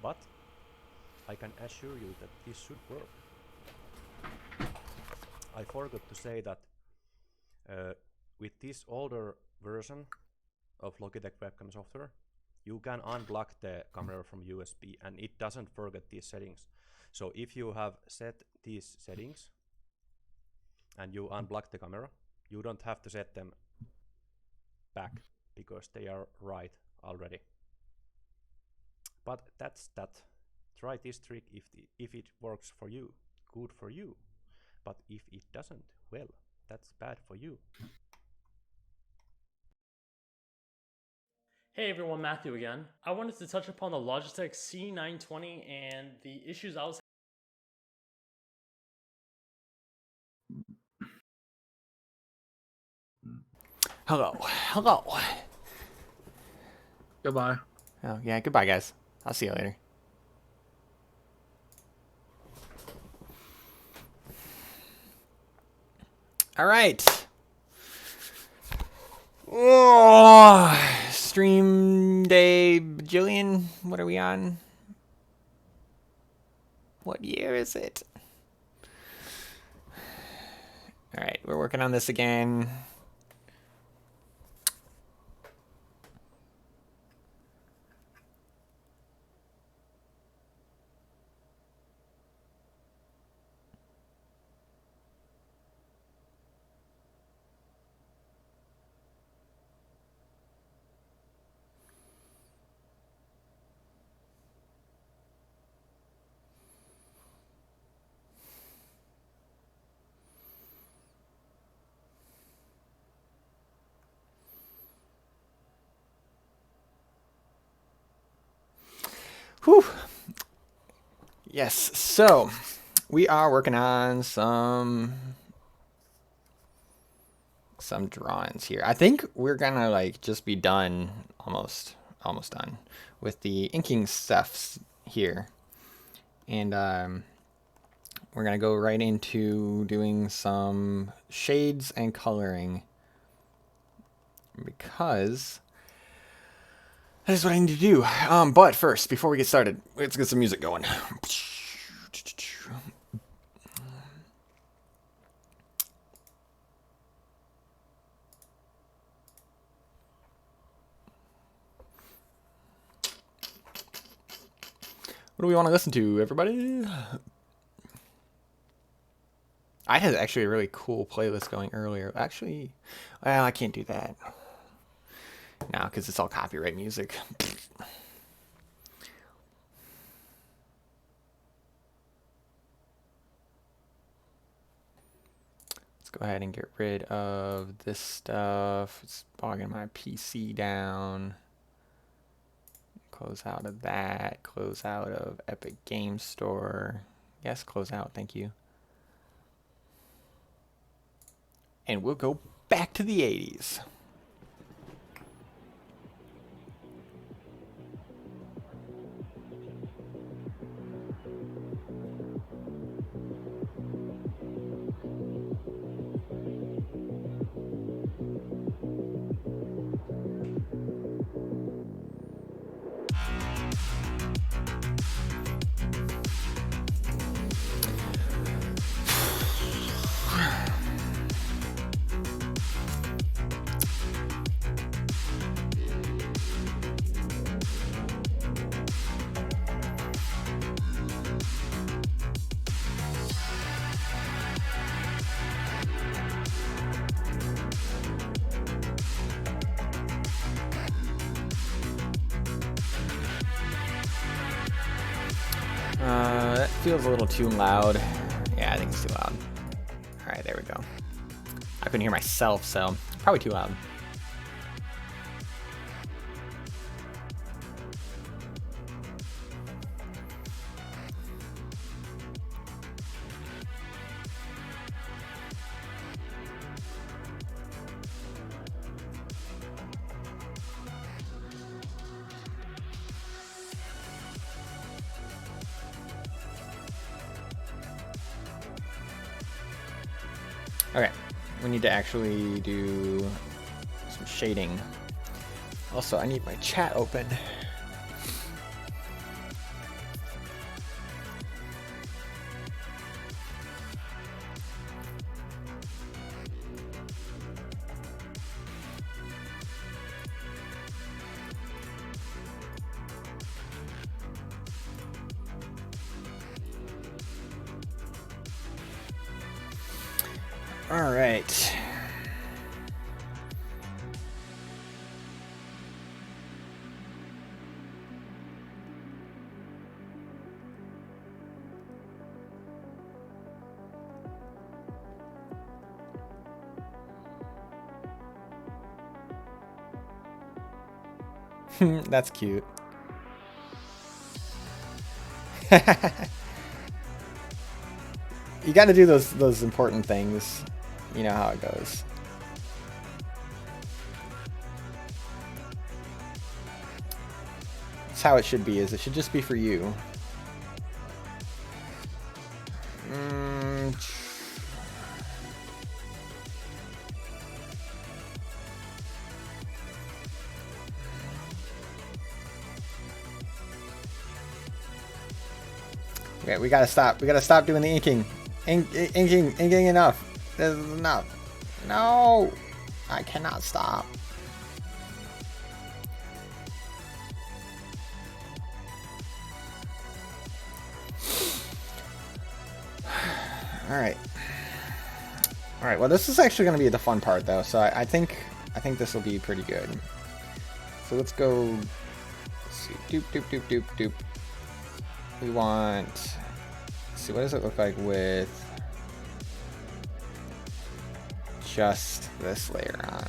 but I can assure you that this should work. I forgot to say that with this older version of Logitech webcam software, you can unblock the camera from USB and it doesn't forget these settings. So if you have set these settings and you unblock the camera, you don't have to set them back because they are right already. But that's that. Try this trick if it works for you, good for you. But if it doesn't, well, that's bad for you. Hey everyone, Matthew again. I wanted to touch upon the Logitech C920 and the issues I was Hello. Goodbye. Oh, yeah, goodbye, guys. I'll see you later. All right. Oh, stream day bajillion. What are we on? What year is it? All right, we're working on this again. Whew. Yes, so we are working on some drawings here. I think we're gonna like just be done, almost done with the inking stuff here, and we're gonna go right into doing some shades and coloring because that is what I need to do. But first, before we get started, let's get some music going. What do we want to listen to, everybody? I had actually a really cool playlist going earlier. Actually, well, I can't do that now because it's all copyright music. Let's go ahead and get rid of this stuff. It's bogging my PC down. Close out of that. Close out of Epic Game Store. Yes, close out. Thank you. And we'll go back to the 80s. That feels a little too loud. Yeah, I think it's too loud. All right, there we go. I couldn't hear myself, so probably too loud. Okay, we need to actually do some shading. Also, I need my chat open. All right. That's cute. You got to do those important things. You know how it goes. That's how it should be. Is it should just be for you. Okay, we gotta stop. We gotta stop doing the inking. Inking enough. This is enough. No! I cannot stop. Alright. Alright, well this is actually gonna be the fun part though, so I think this will be pretty good. So let's go, let's see, doop. We want, let's see, what does it look like with just this layer on?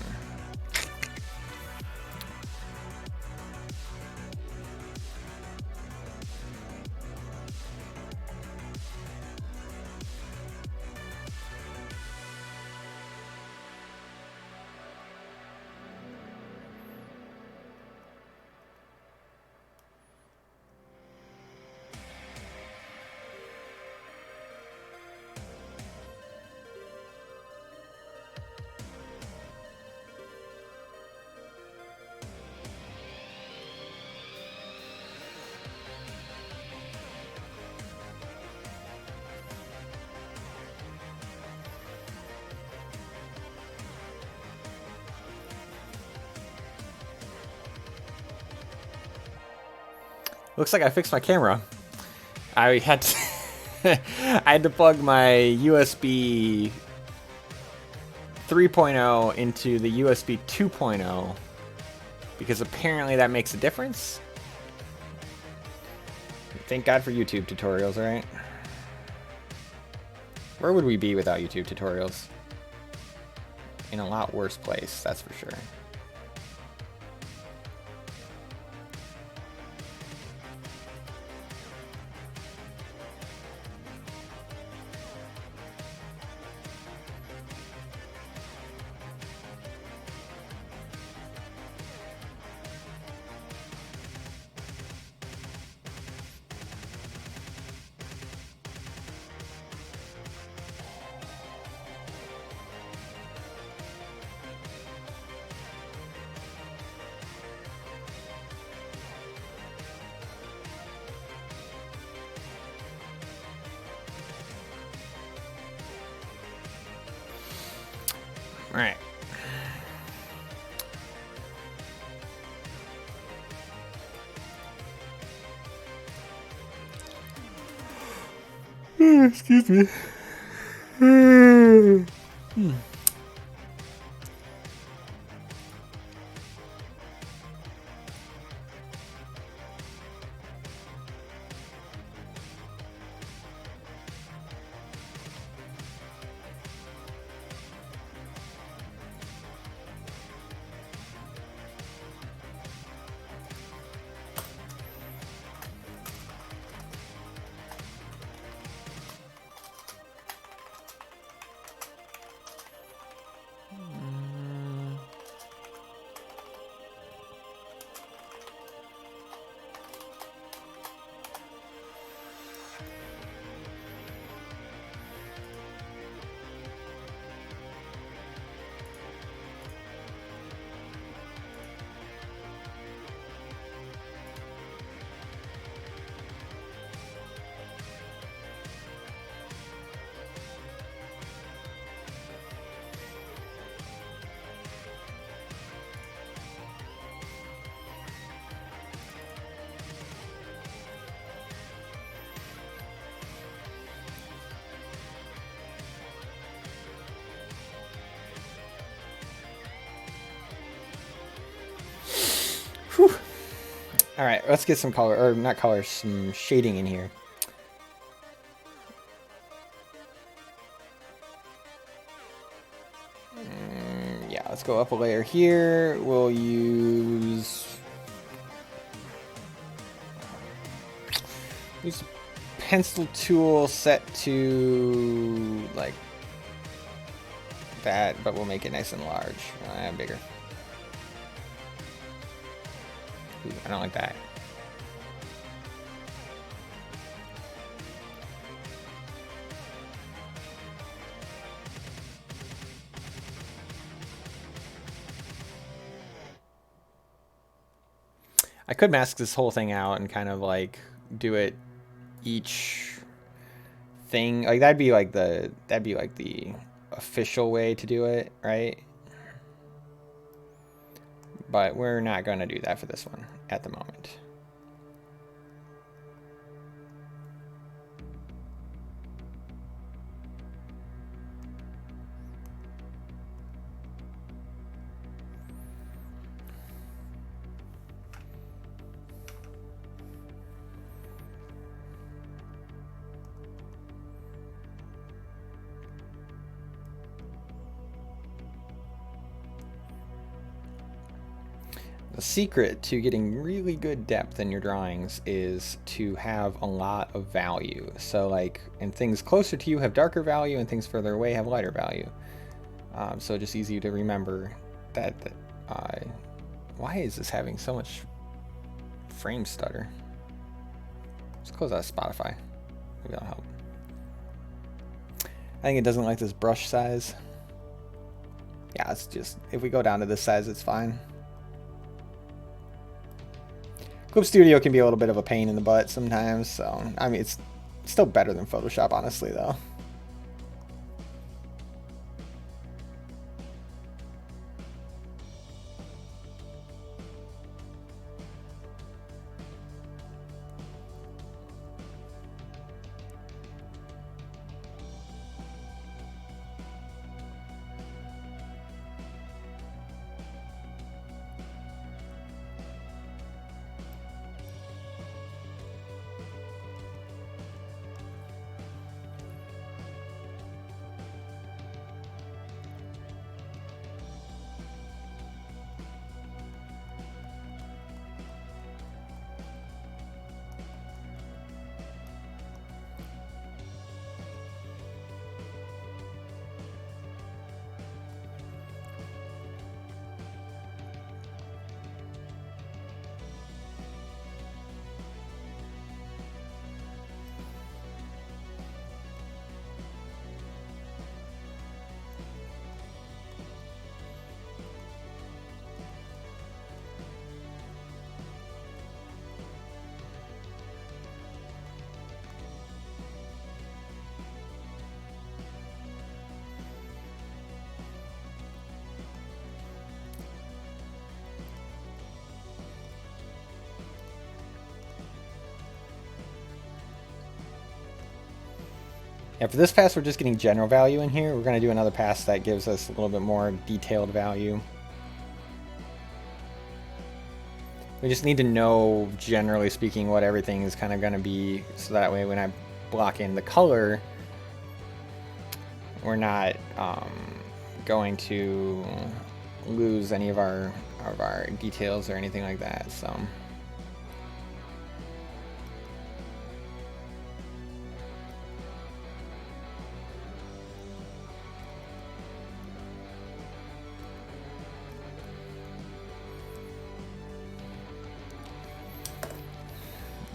Looks like I fixed my camera. I had to I had to plug my USB 3.0 into the USB 2.0 because apparently that makes a difference. Thank God for YouTube tutorials, right? Where would we be without YouTube tutorials? In a lot worse place, that's for sure. All right. Excuse me. All right, let's get some color, or not color, some shading in here. Yeah, let's go up a layer here. We'll use pencil tool set to like that, but we'll make it nice and large and bigger. Ooh, I don't like that. I could mask this whole thing out and kind of like do it each thing. Like that'd be like the official way to do it, right? But we're not going to do that for this one at the moment. The secret to getting really good depth in your drawings is to have a lot of value. So like, and things closer to you have darker value and things further away have lighter value. So just easy to remember that. Why is this having so much frame stutter? Let's close out Spotify. Maybe that'll help. I think it doesn't like this brush size. Yeah, it's just, if we go down to this size, it's fine. Clip Studio can be a little bit of a pain in the butt sometimes, so I mean it's still better than Photoshop, honestly, though. Yeah, for this pass, we're just getting general value in here. We're going to do another pass that gives us a little bit more detailed value. We just need to know, generally speaking, what everything is kind of going to be, so that way when I block in the color, we're not going to lose any of our details or anything like that. So.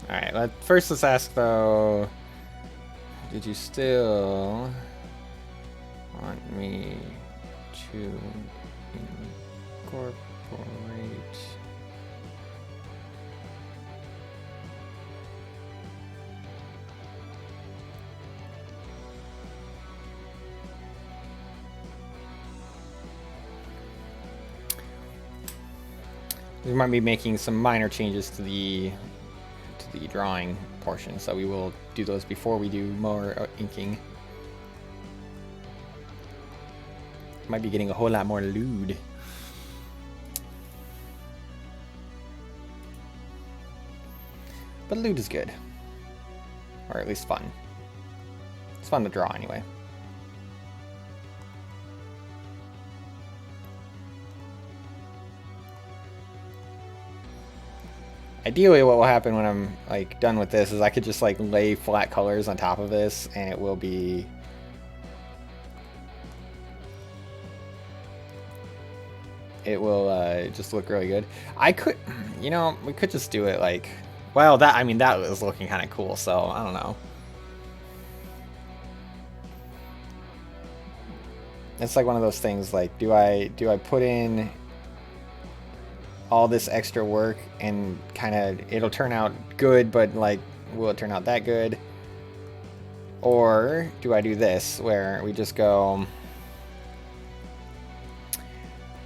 Alright, first let's ask though, did you still want me to incorporate we might be making some minor changes to the drawing portion, so we will do those before we do more inking. Might be getting a whole lot more lewd. But loot is good. Or at least fun. It's fun to draw anyway. Ideally, what will happen when I'm like done with this is I could just like lay flat colors on top of this, and it will be just look really good. I could, you know, we could just do it like, well, that, I mean, that was looking kind of cool, so I don't know. It's like one of those things like, do I put in all this extra work and kind of it'll turn out good, but like, will it turn out that good? Or do I do this where we just go,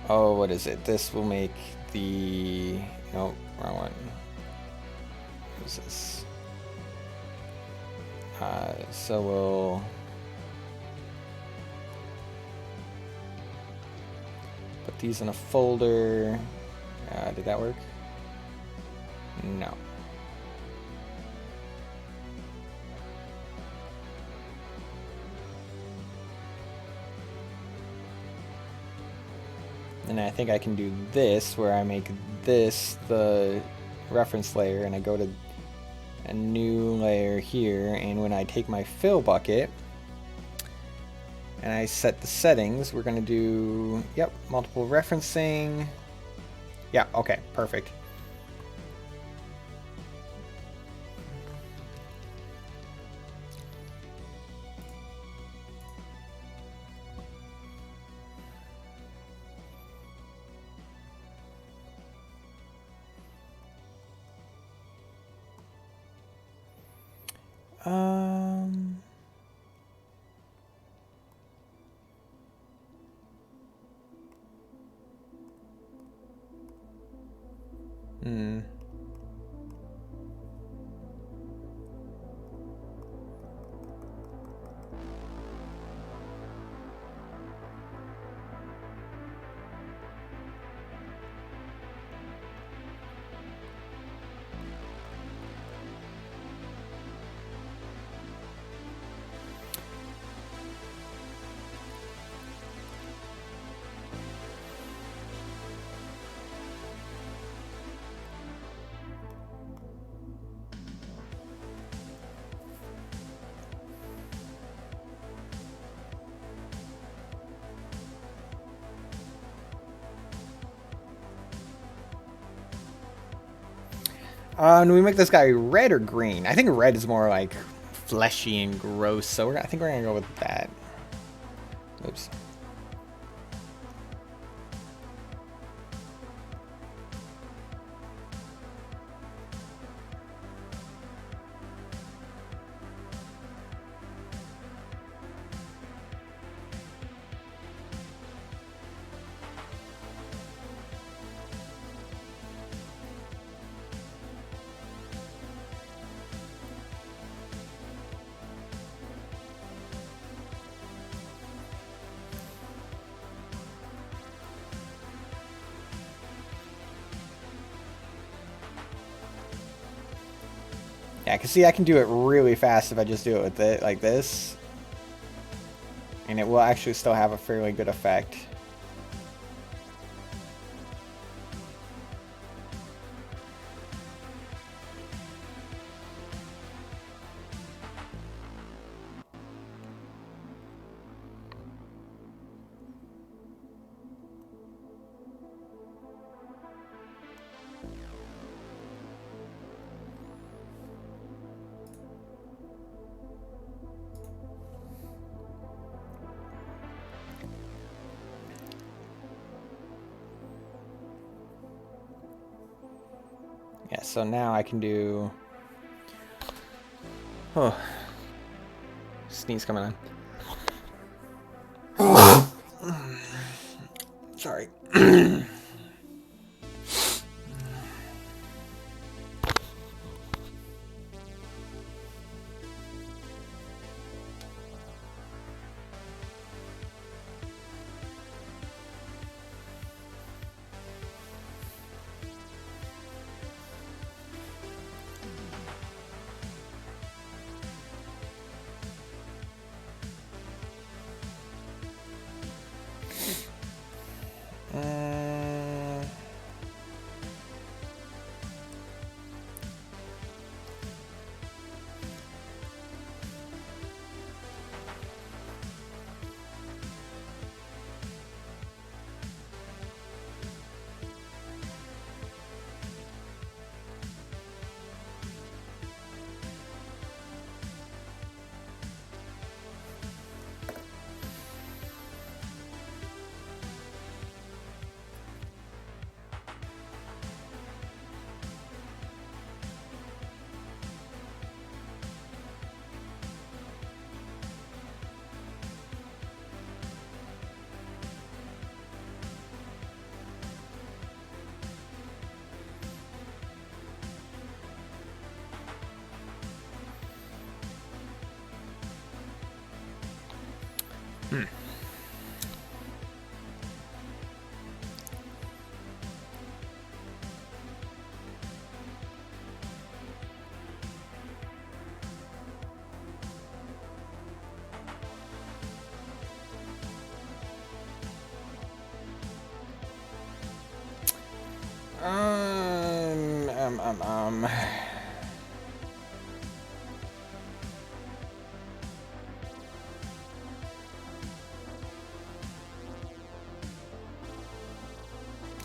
oh, what is it? This will make the, no, wrong one. What is this? So we'll put these in a folder. Did that work? No. And I think I can do this where I make this the reference layer and I go to a new layer here, and when I take my fill bucket and I set the settings, we're gonna do, yep, multiple referencing. Yeah, okay, perfect. Um, hmm. Do we make this guy red or green? I think red is more like fleshy and gross, so I think we're gonna go with that. Oops. Yeah, I can see I can do it really fast if I just do it with it like this. And it will actually still have a fairly good effect. Yeah, so now I can do... Oh. Sneeze coming on. Sorry.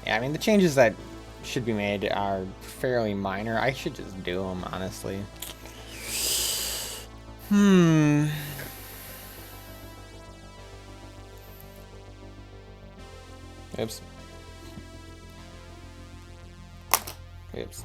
Yeah, I mean, the changes that should be made are fairly minor. I should just do them, honestly. Oops. Oops.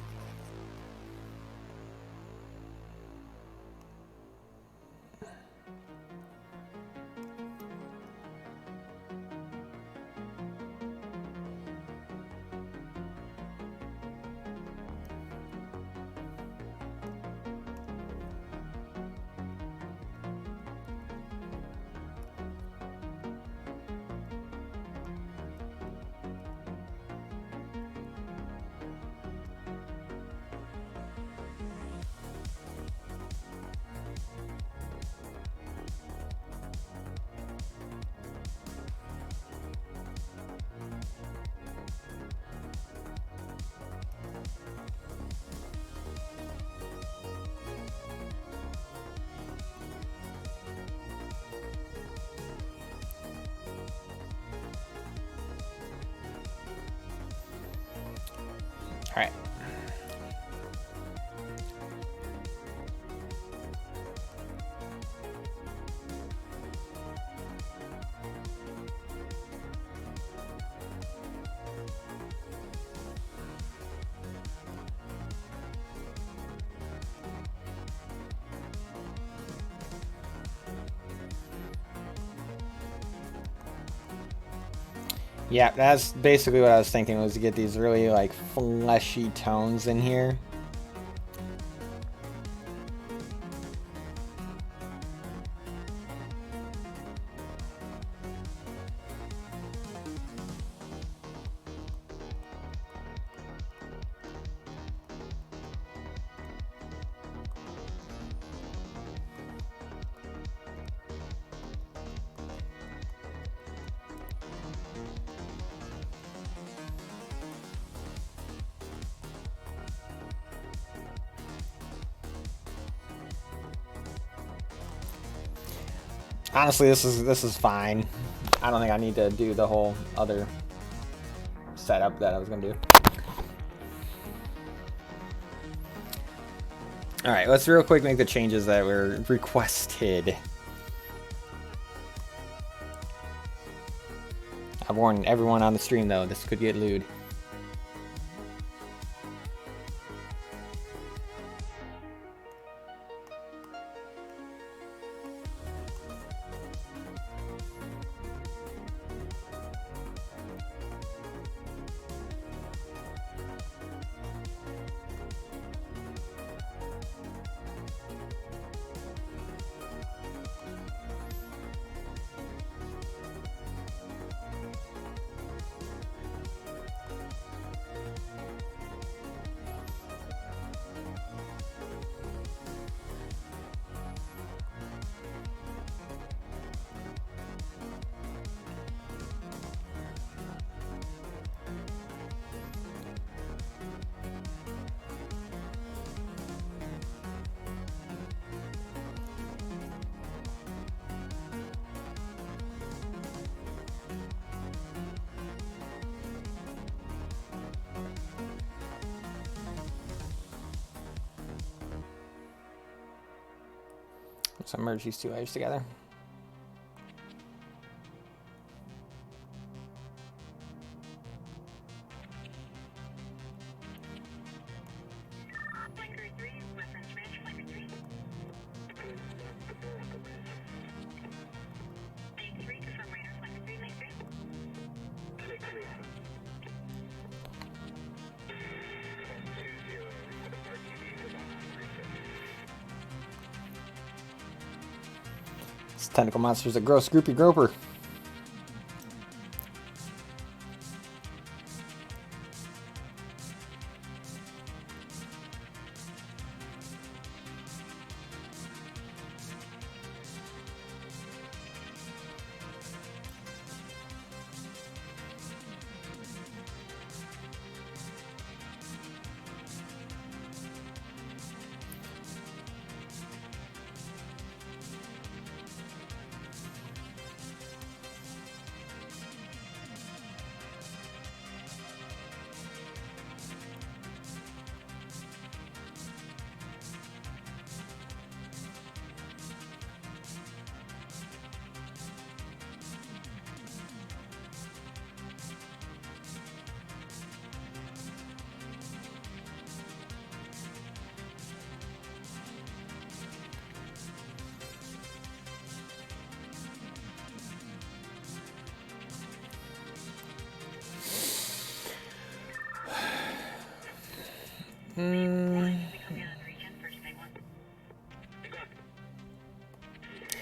All right. Yeah, that's basically what I was thinking, was to get these really like fleshy tones in here. Honestly, this is fine. I don't think I need to do the whole other setup that I was gonna do. All right, let's real quick make the changes that were requested. I've warned everyone on the stream though, this could get lewd. Let's merge these two layers together. It's tentacle monsters that grow Scroopy Groper.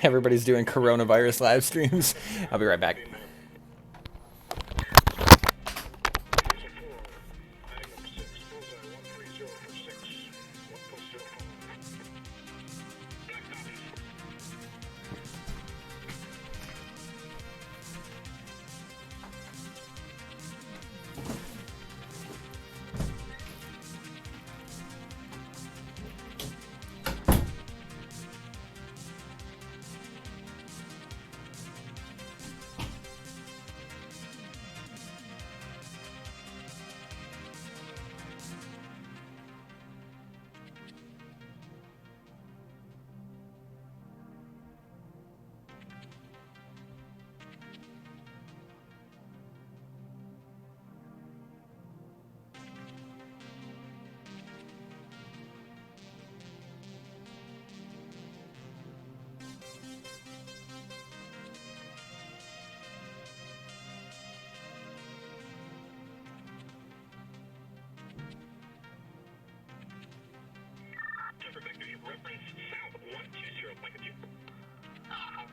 Everybody's doing coronavirus live streams. I'll be right back. Reference south 120, point of view. One.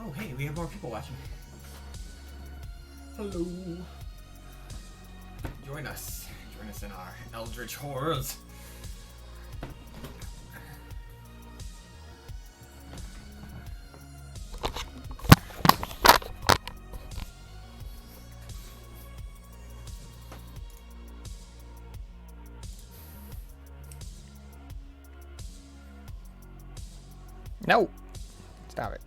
Oh, hey, we have more people watching. Hello. Join us. Join us in our eldritch horrors. No. Stop it.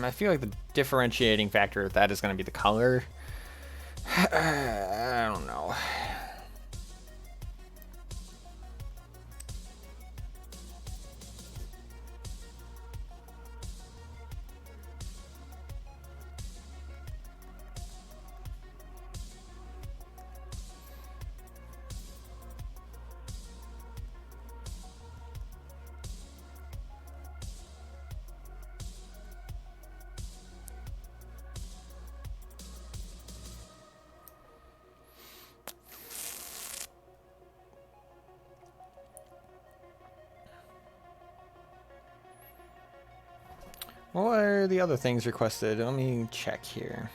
I feel like the differentiating factor of that is going to be the color. I don't know. What are the other things requested? Let me check here.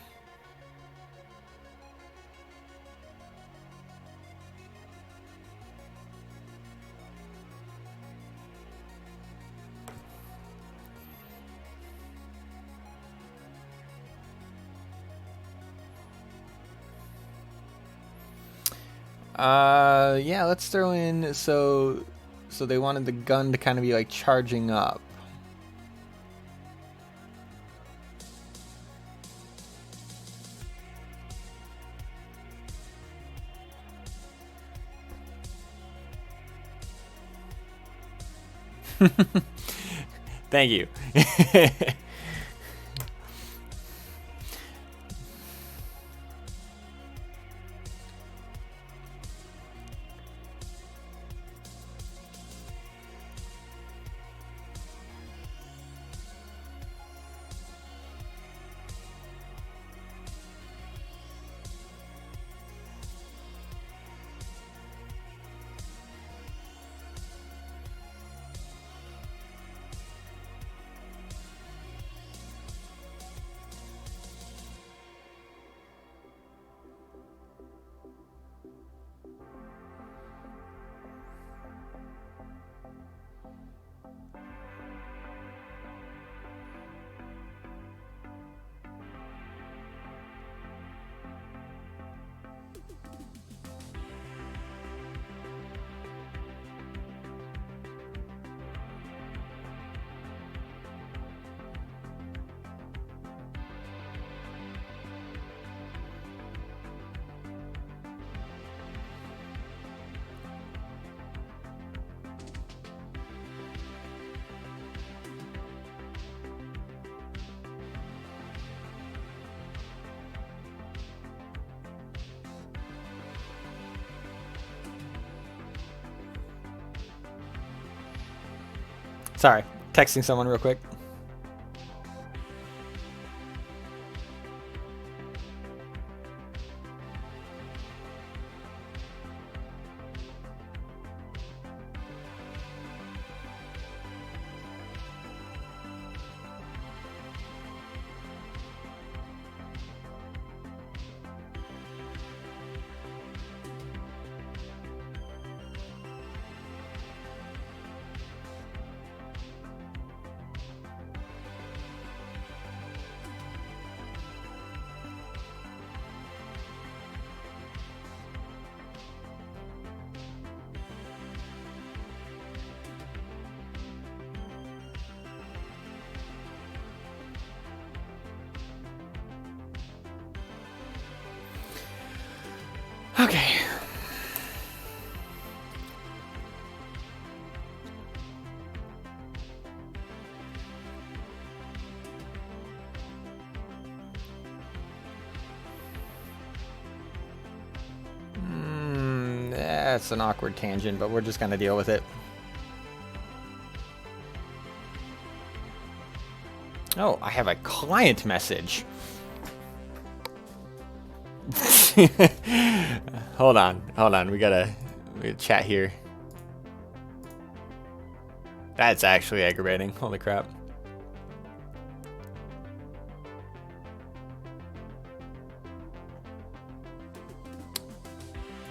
Yeah, let's throw in, so they wanted the gun to kind of be like charging up. Thank you. Sorry, texting someone real quick. Okay. That's an awkward tangent, but we're just gonna deal with it. Oh, I have a client message. Hold on. We gotta chat here. That's actually aggravating. Holy crap.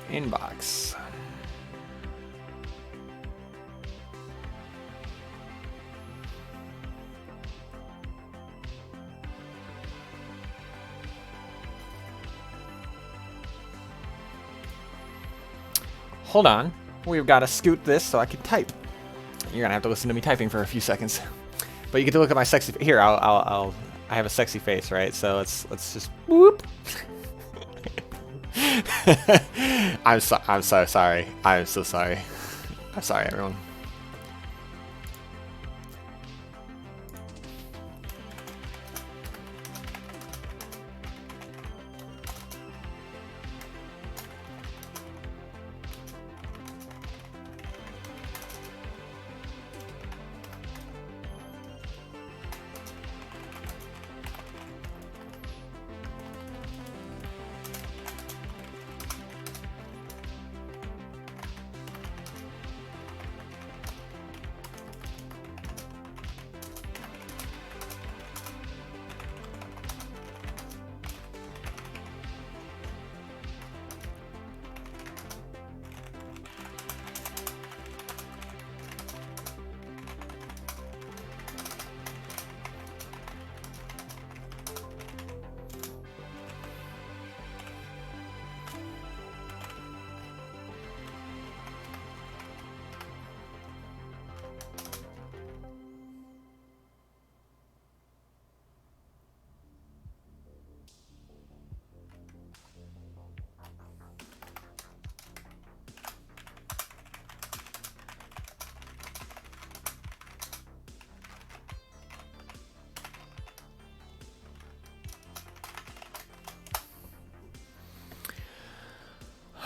Inbox. Hold on. We've got to scoot this so I can type. You're gonna have to listen to me typing for a few seconds. But you get to look at my sexy. Here, I'll I have a sexy face, right? So let's just whoop. I'm so sorry. I'm so sorry. I'm sorry, everyone.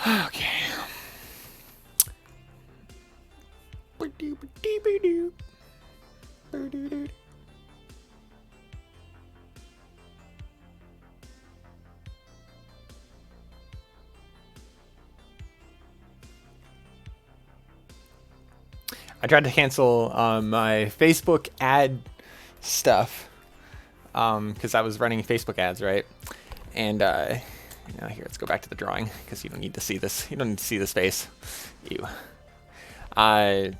Okay. I tried to cancel my Facebook ad stuff because I was running Facebook ads, right? And here, let's go back to the drawing because you don't need to see this. You don't need to see this face. You. I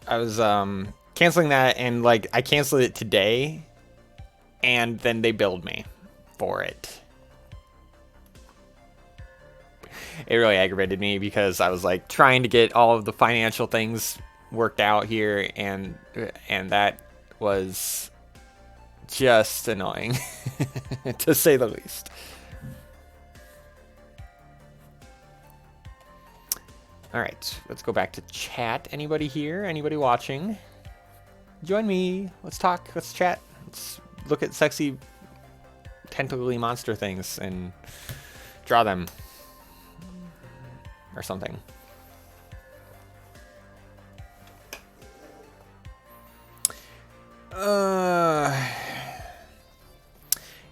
was canceling that, and like I canceled it today, and then they billed me for it. It really aggravated me because I was like trying to get all of the financial things worked out here, and that was just annoying to say the least. All right, let's go back to chat. Anybody here? Anybody watching? Join me. Let's talk. Let's chat. Let's look at sexy tentacly monster things and draw them or something.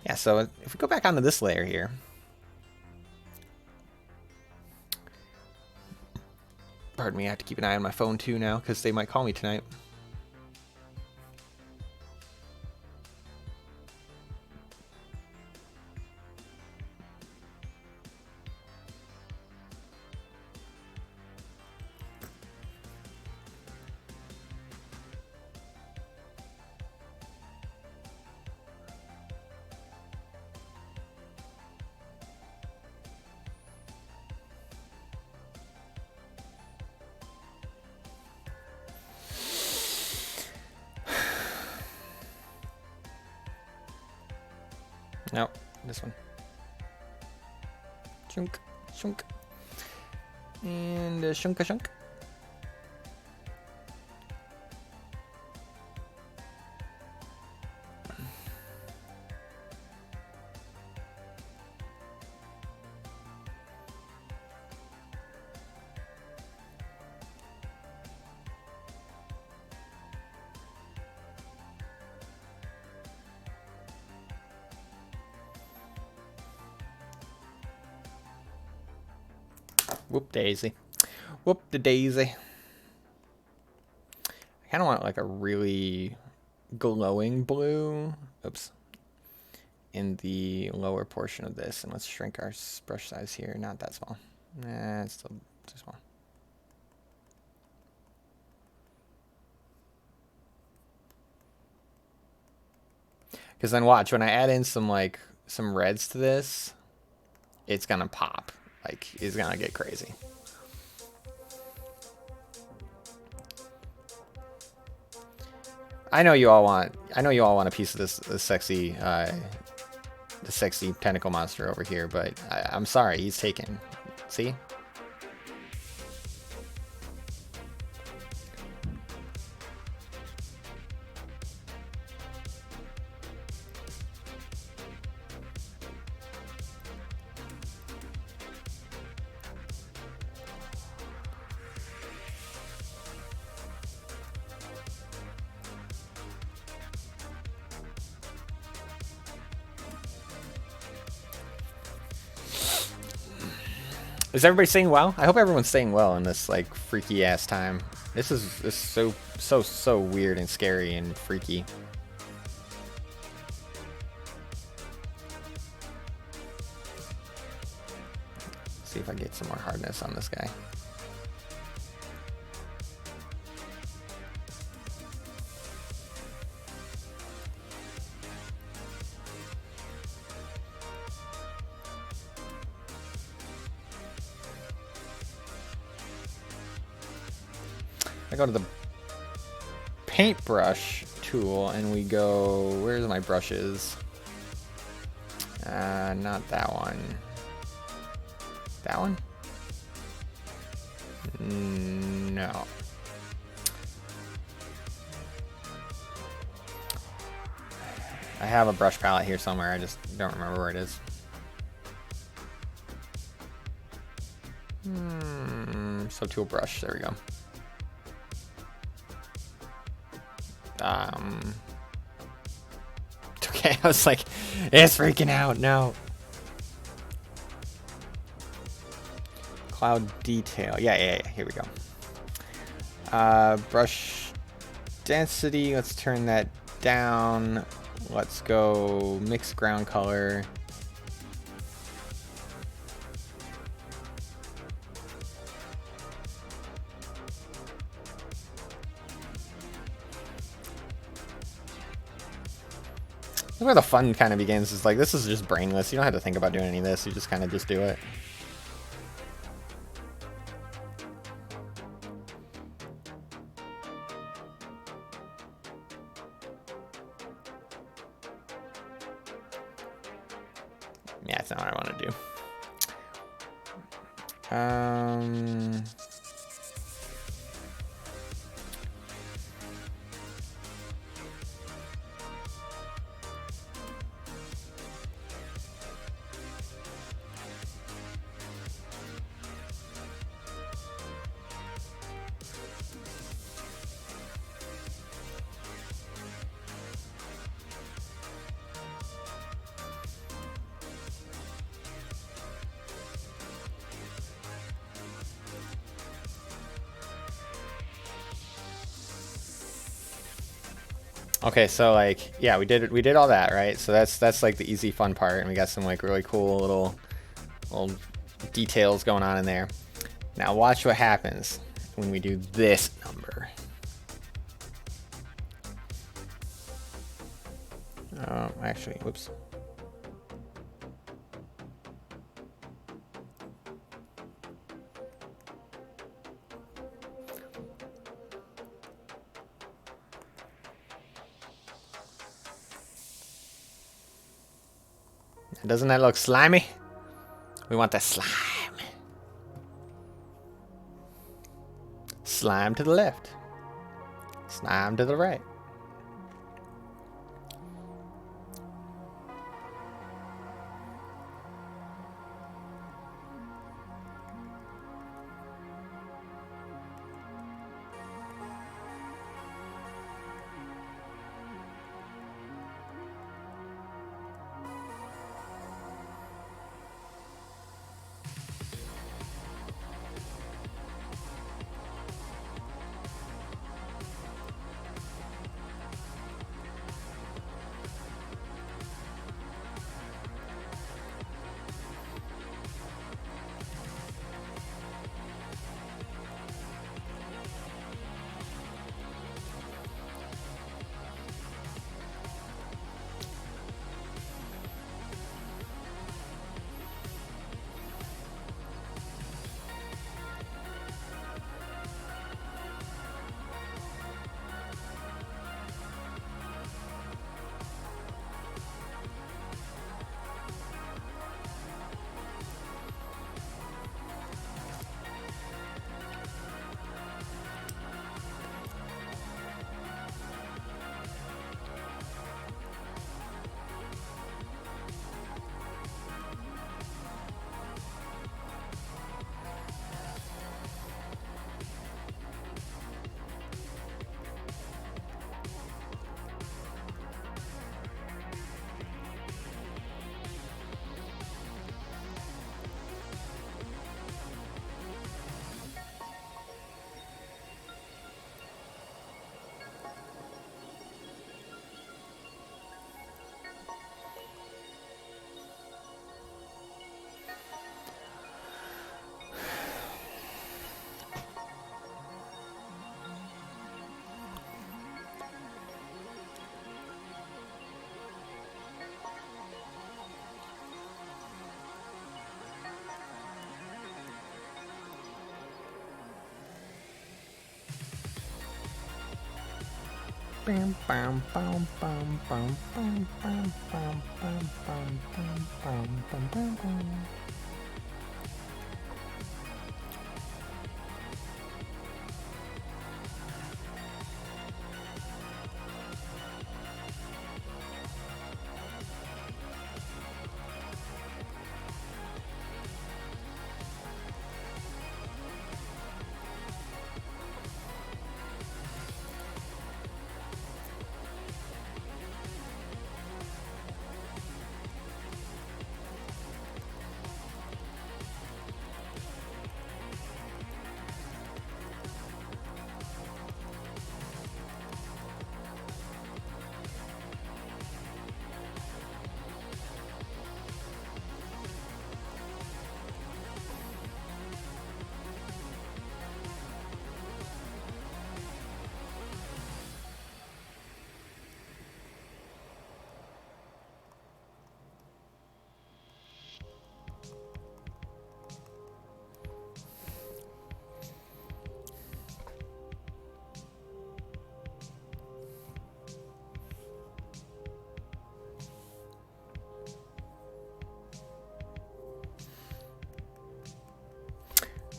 Yeah, so if we go back onto this layer here, pardon me, I have to keep an eye on my phone too now because they might call me tonight. No, this one. Shunk, shunk. And shunka shunk. Whoop daisy. Whoop the daisy. I kind of want like a really glowing blue. Oops. In the lower portion of this. And let's shrink our brush size here. Not that small. Nah, it's still too small. Because then watch, when I add in some reds to this, it's gonna pop. Like, it's gonna get crazy. I know you all want I know you all want a piece of this sexy, the sexy tentacle monster over here, but I'm sorry, he's taken. See? Is everybody staying well? I hope everyone's staying well in this like freaky ass time. This is so weird and scary and freaky. See if I get some more hardness on this guy. I go to the paintbrush tool and we go, where's my brushes? Not that one. That one? No. I have a brush palette here somewhere, I just don't remember where it is. So tool brush, there we go. Okay, I was like, it's freaking out, no. Cloud detail, yeah, here we go. Brush density, let's turn that down. Let's go mix ground color. Where the fun kind of begins is like, this is just brainless. You don't have to think about doing any of this. You just kind of just do it. Yeah, that's not what I want to do. Okay, so like, yeah, we did all that, right? So that's like the easy fun part, and we got some like really cool little details going on in there. Now watch what happens when we do this number. Actually, whoops. Doesn't that look slimy? We want the slime. Slime to the left. Slime to the right. Bam, bam, bam, bam, bam, bam, bam, bam, bam, bam, bam, bam, bam, bam, bam.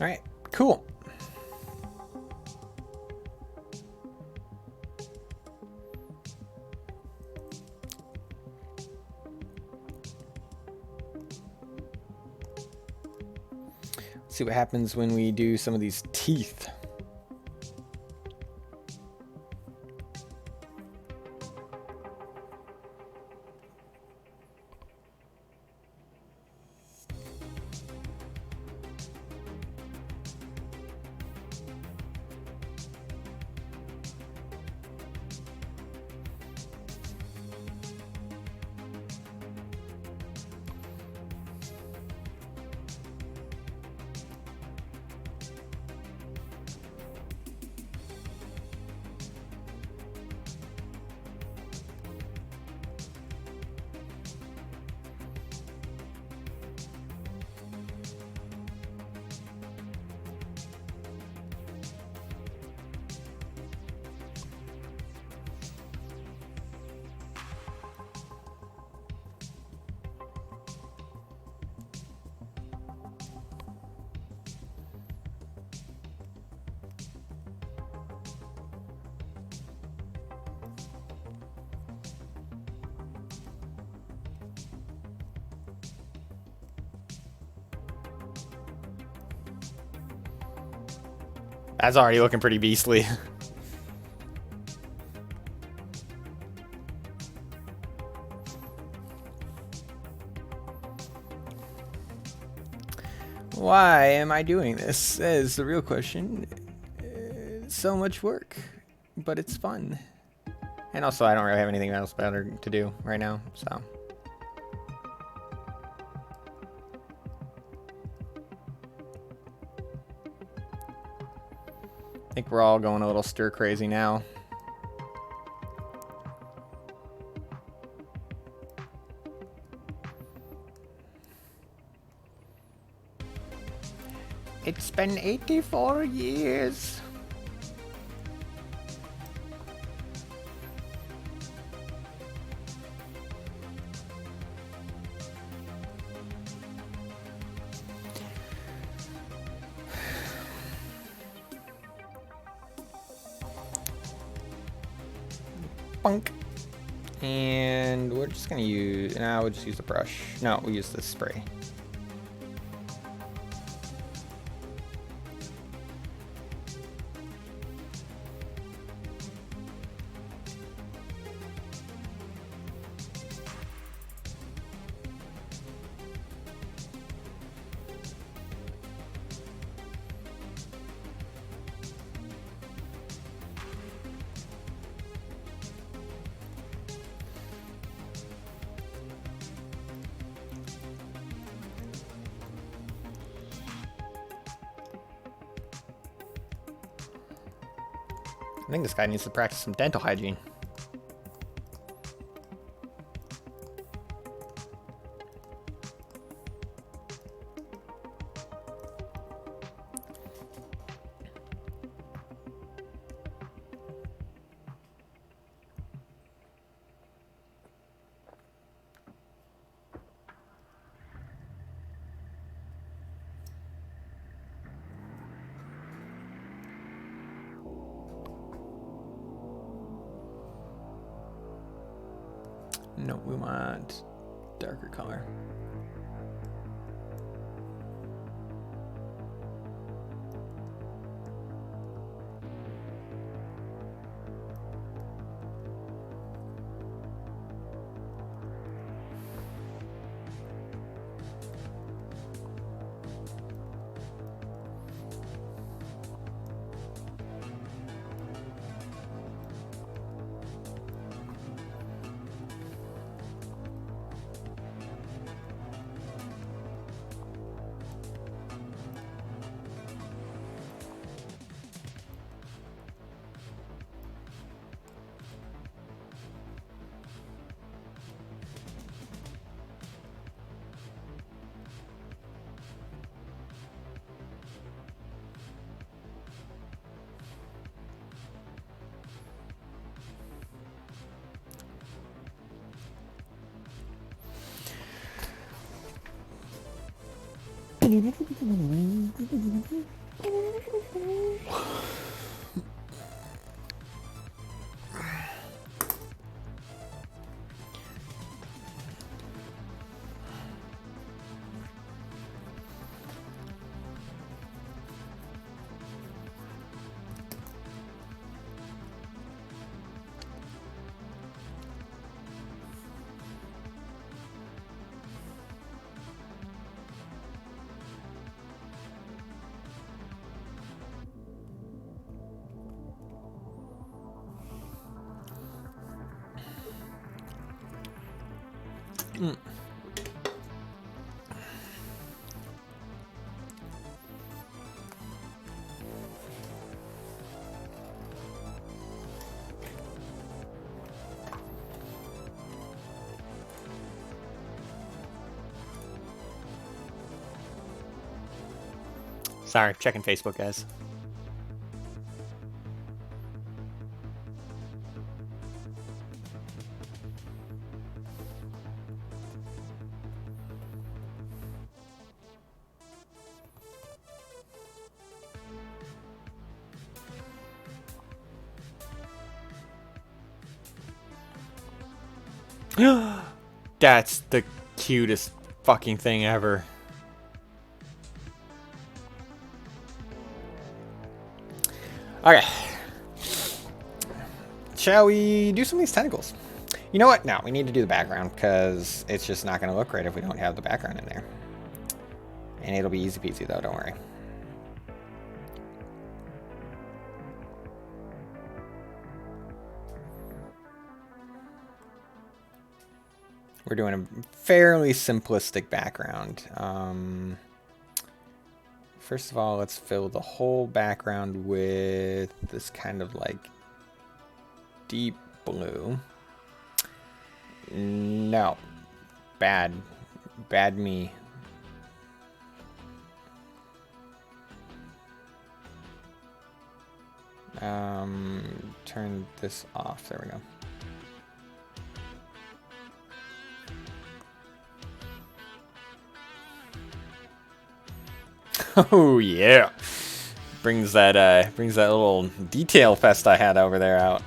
All right, cool. See what happens when we do some of these teeth. That's already looking pretty beastly. Why am I doing this? That is the real question. It's so much work, but it's fun. And also, I don't really have anything else better to do right now, so. I think we're all going a little stir crazy now. It's been 84 years. Bunk. And we're just gonna use, no, we'll just use the brush. No, we'll use the spray. I think this guy needs to practice some dental hygiene. No, we want darker color. Sorry, checking Facebook, guys. That's the cutest fucking thing ever. Okay. Shall we do some of these tentacles? You know what? No, we need to do the background because it's just not going to look right if we don't have the background in there. And it'll be easy peasy though, don't worry. We're doing a fairly simplistic background. First of all, let's fill the whole background with this kind of like deep blue. No. Bad. Bad me. Turn this off. There we go. Oh yeah, brings that little detail fest I had over there out.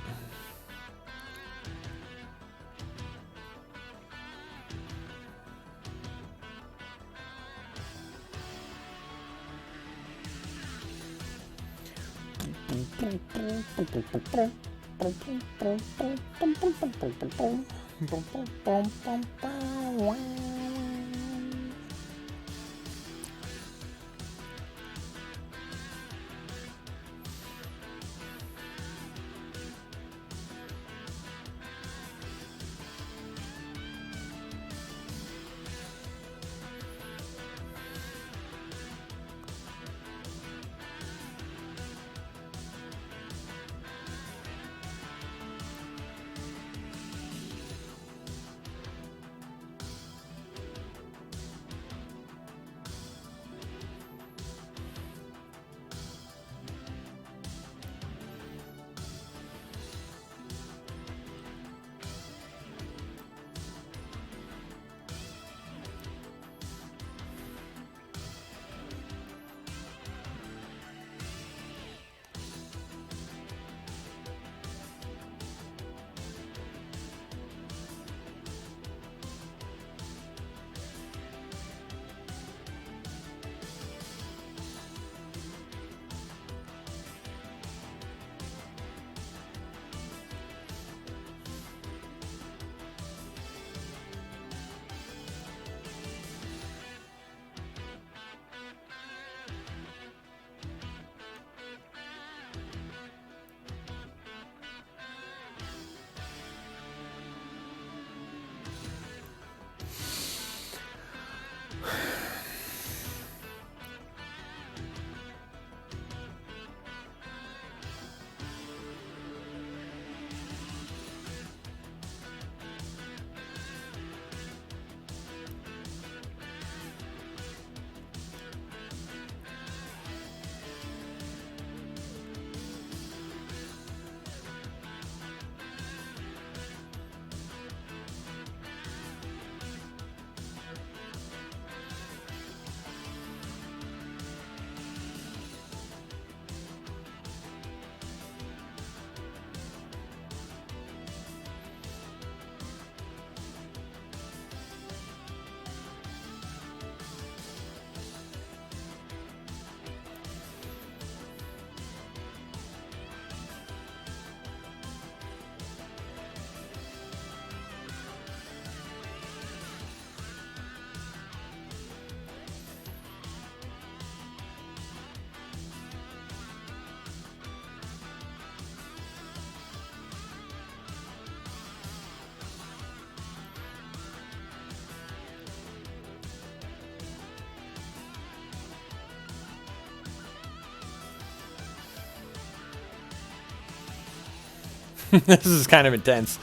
This is kind of intense.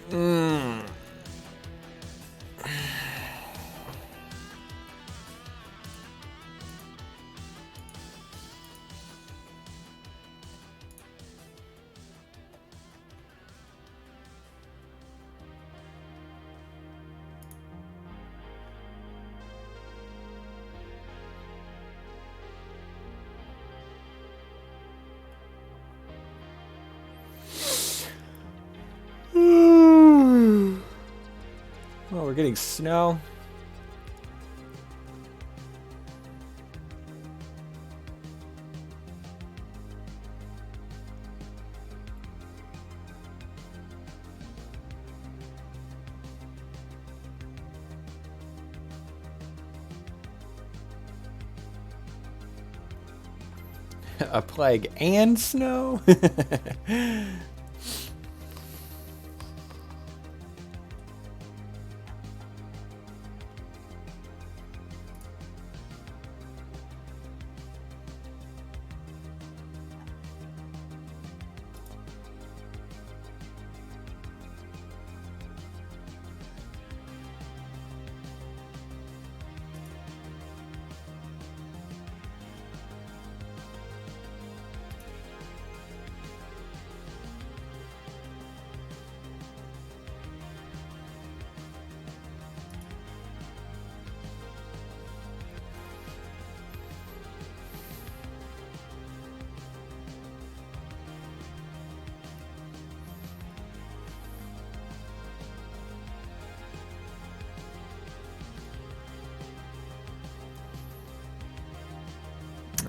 Mm. Oh, we're getting snow. A plague and snow?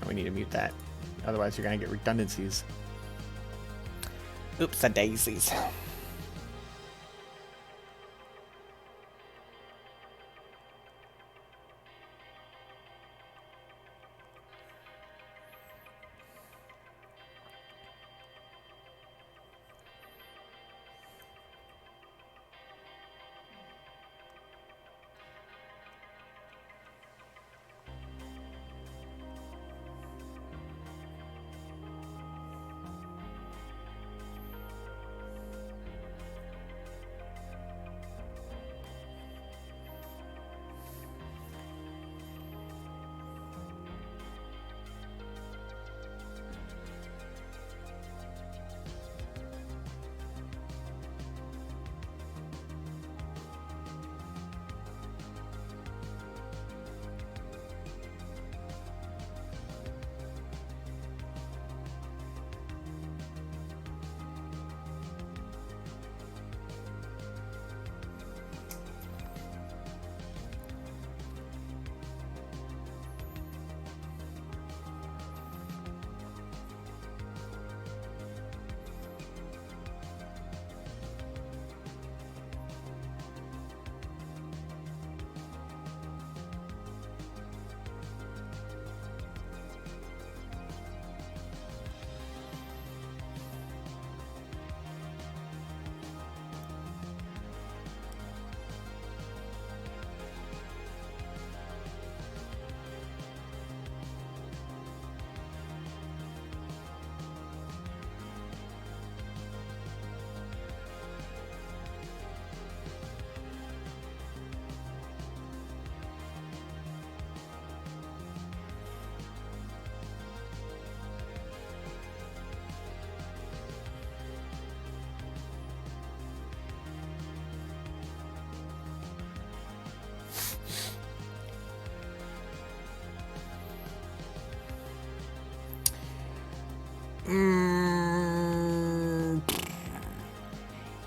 We need to mute that. Otherwise, you're going to get redundancies. Oops, a daisies.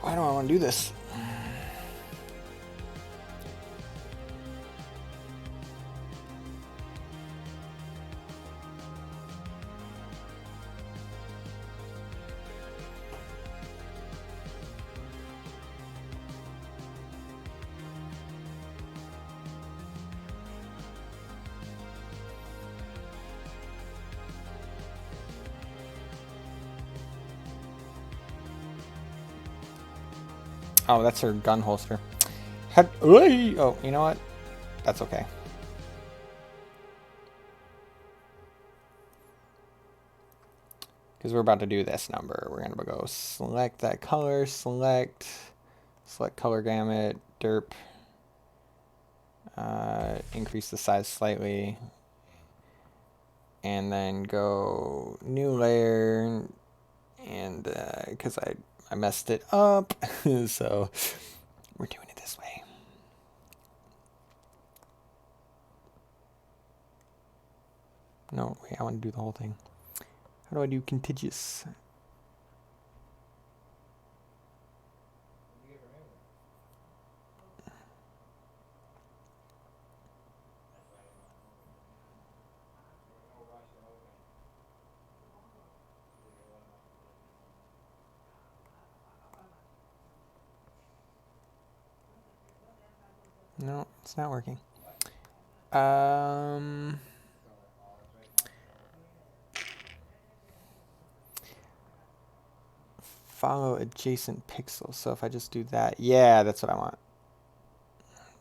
Why do I want to do this? Oh, that's her gun holster. Oh, you know what? That's okay. because we're about to do this number. We're gonna go select that color, select color gamut, derp, increase the size slightly, and then go new layer, and because I messed it up, so we're doing it this way. No, wait, I want to do the whole thing. How do I do contiguous? No, it's not working. Follow adjacent pixels. So if I just do that, yeah, that's what I want.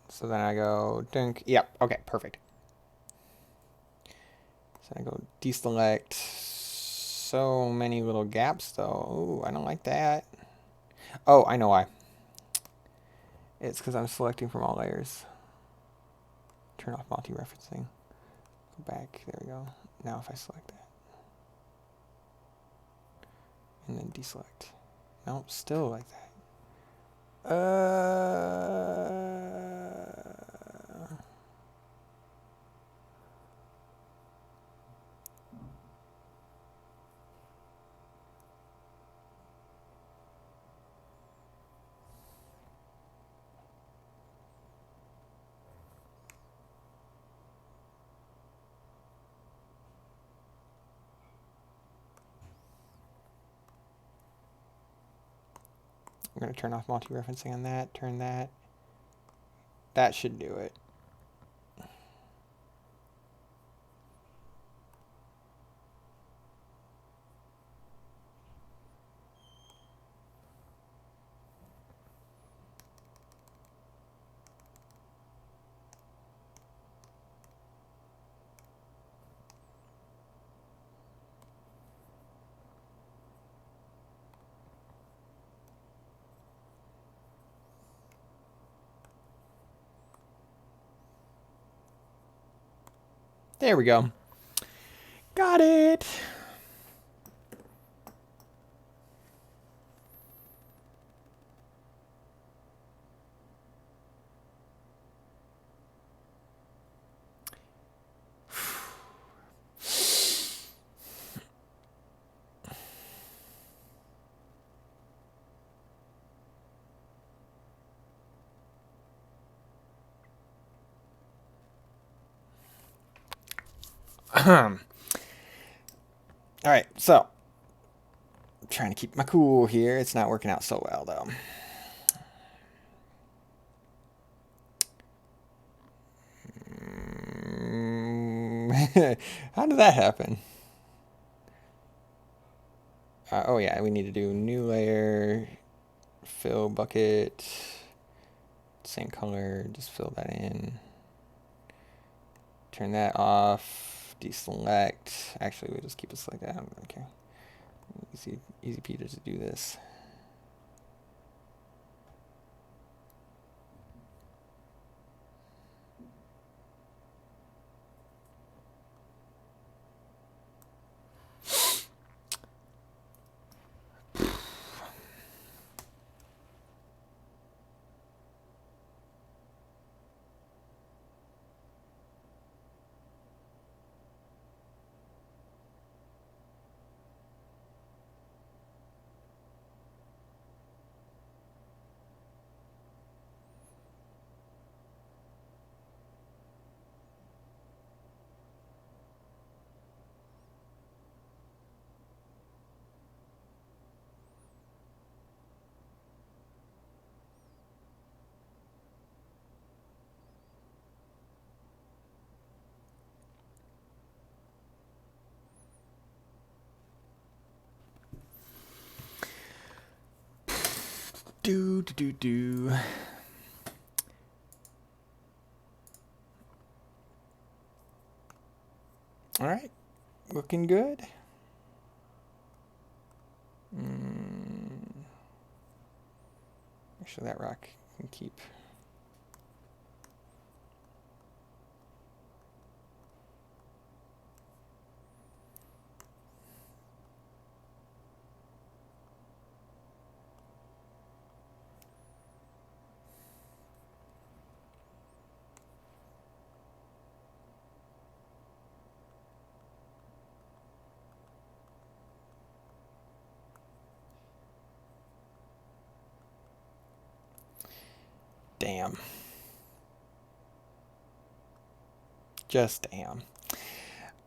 So then I go dunk. Yep. Okay. Perfect. So I go deselect. So many little gaps though. Ooh, I don't like that. Oh, I know why. It's because I'm selecting from all layers. Turn off multi-referencing. Go back. There we go. Now if I select that. And then deselect. Nope, still like that. I'm going to turn off multi-referencing on that, turn that. That should do it. There we go. Got it. All right, so I'm trying to keep my cool here. It's not working out so well though. How did that happen? Oh yeah, we need to do new layer, fill bucket, same color, just fill that in. Turn that off, deselect. Actually, we'll just keep it like that. Okay. Easy Peter to do this. Do. All right, looking good. Actually, that rock can keep. Damn. Just damn.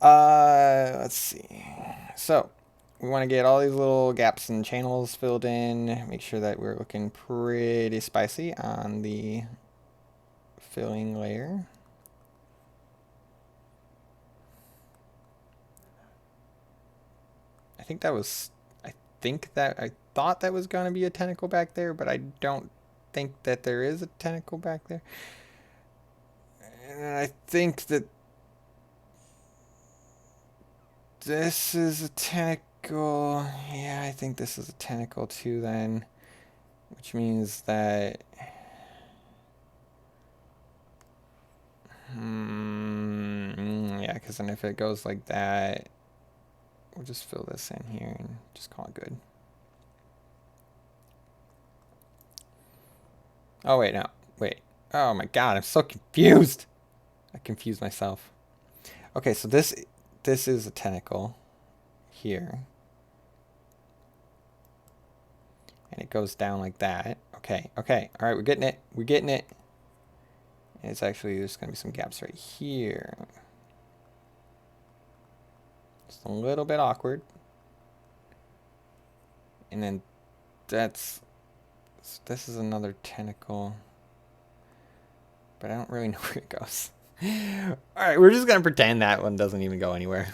Let's see. So we want to get all these little gaps and channels filled in. Make sure that we're looking pretty spicy on the filling layer. I thought that was going to be a tentacle back there, but I don't think that there is a tentacle back there. And I think that this is a tentacle. Yeah, I think this is a tentacle too then. Which means that... yeah, because then if it goes like that, we'll just fill this in here and just call it good. Oh, wait, no. Wait. Oh my god, I'm so confused. I confused myself. Okay, so this is a tentacle here. And it goes down like that. Okay, okay. All right, we're getting it. We're getting it. And it's actually, there's going to be some gaps right here. Just a little bit awkward. And then this is another tentacle. But I don't really know where it goes. Alright, we're just going to pretend that one doesn't even go anywhere.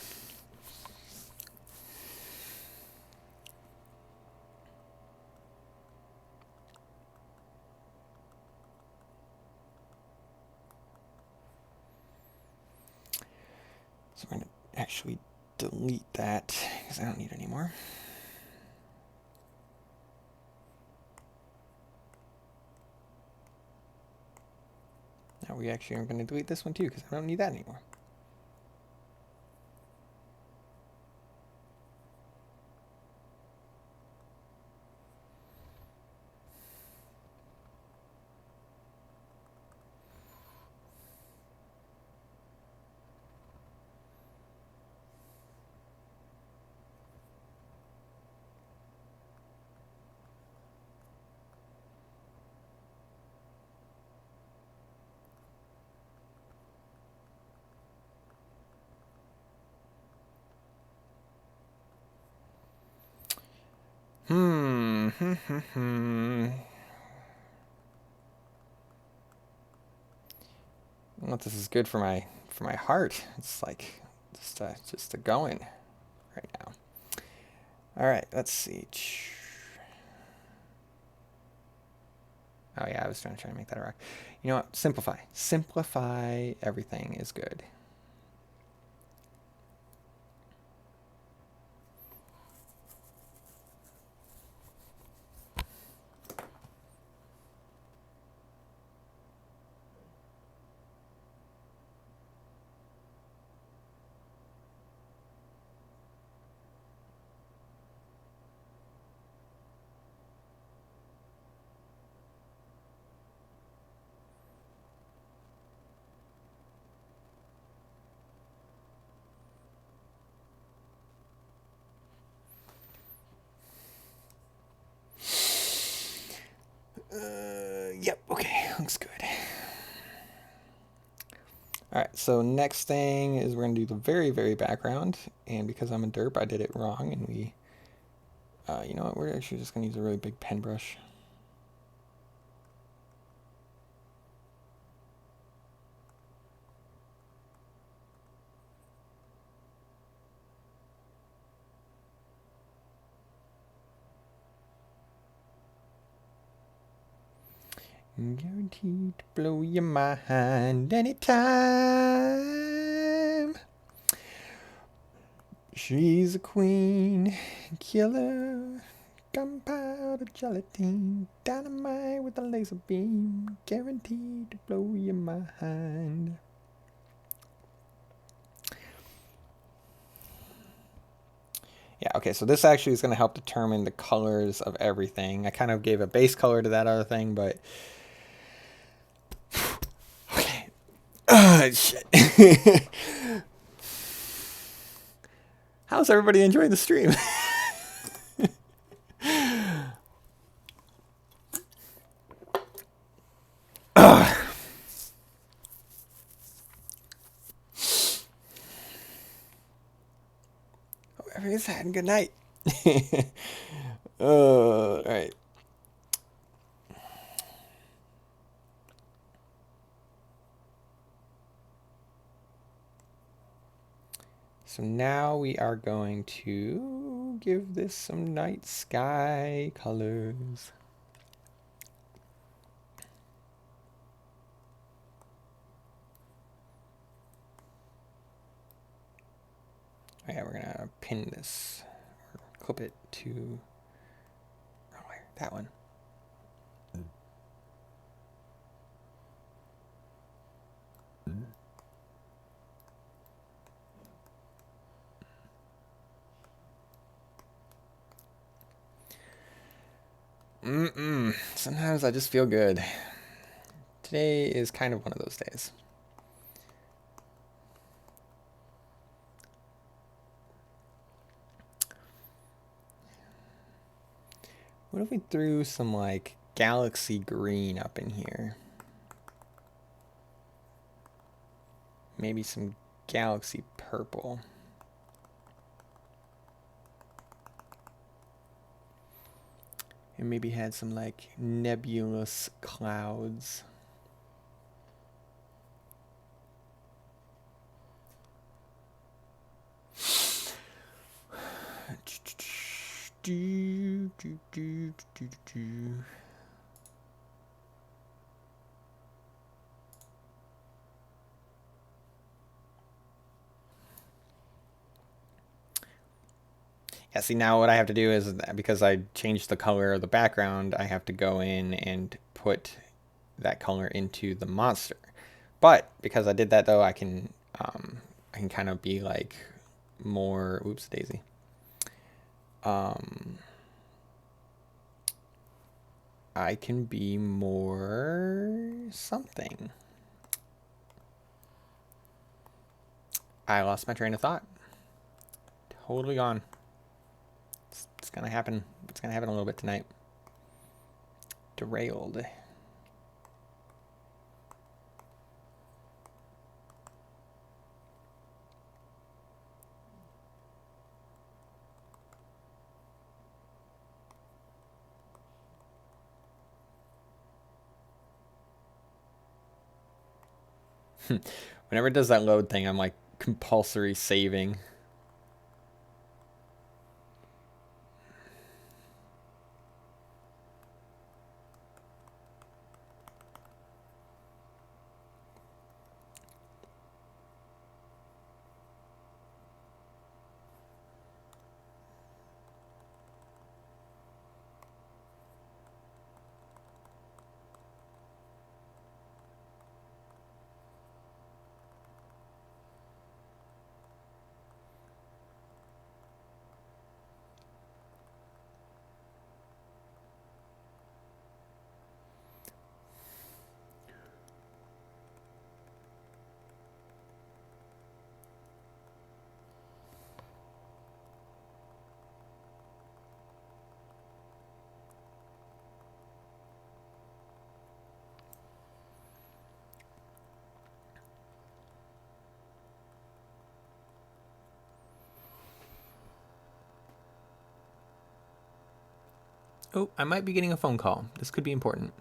So we're going to actually delete that because I don't need it anymore. Now we actually are going to delete this one too because I don't need that anymore. I don't know if this is good for my heart. It's like just a going right now. All right, let's see. Oh yeah, I was trying to make that a rock. You know what? Simplify. Simplify everything is good. Yep, okay, looks good. Alright, so next thing is we're going to do the very, very background. And because I'm a derp, I did it wrong. And we, you know what, we're actually just going to use a really big pen brush. Guaranteed to blow your mind anytime. She's a queen killer, Gunpowder gelatine, dynamite with a laser beam, guaranteed to blow your mind. Yeah, okay, so this actually is going to help determine the colors of everything. I kind of gave a base color to that other thing, but... Okay. Shit. How's everybody enjoying the stream? Everybody's having a good night. All right. So now we are going to give this some night sky colors. Oh yeah, we're gonna pin this, or clip it to, oh, where? That one. Sometimes I just feel good. Today is kind of one of those days. What if we threw some like galaxy green up in here? Maybe some galaxy purple. And maybe had some like nebulous clouds. Yeah, see, now what I have to do is, because I changed the color of the background, I have to go in and put that color into the monster. But because I did that though, I can kind of be like more, oops, daisy. I can be more something. I lost my train of thought. Totally gone. It's gonna happen. It's gonna happen a little bit tonight. Derailed. Whenever it does that load thing, I'm like compulsory saving. Oh, I might be getting a phone call. This could be important.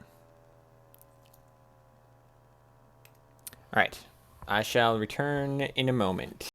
All right. I shall return in a moment.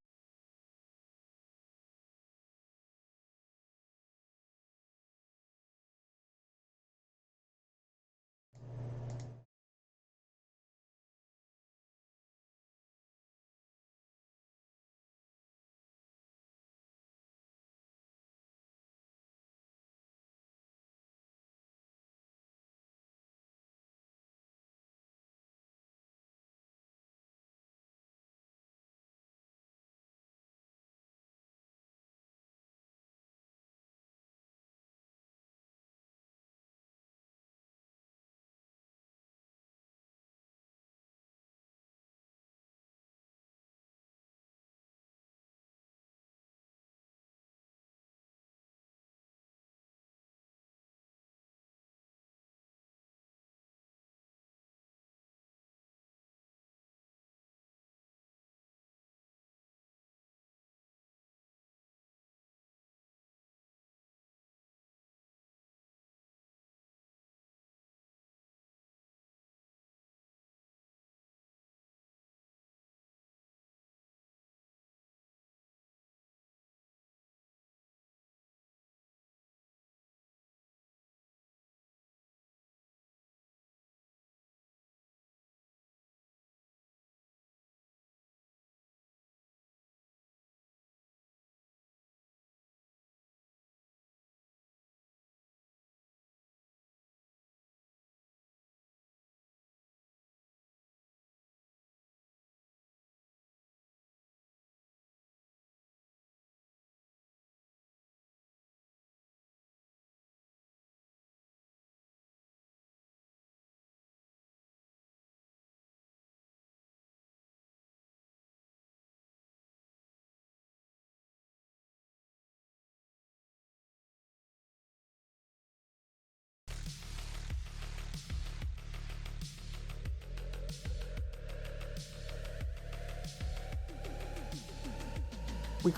we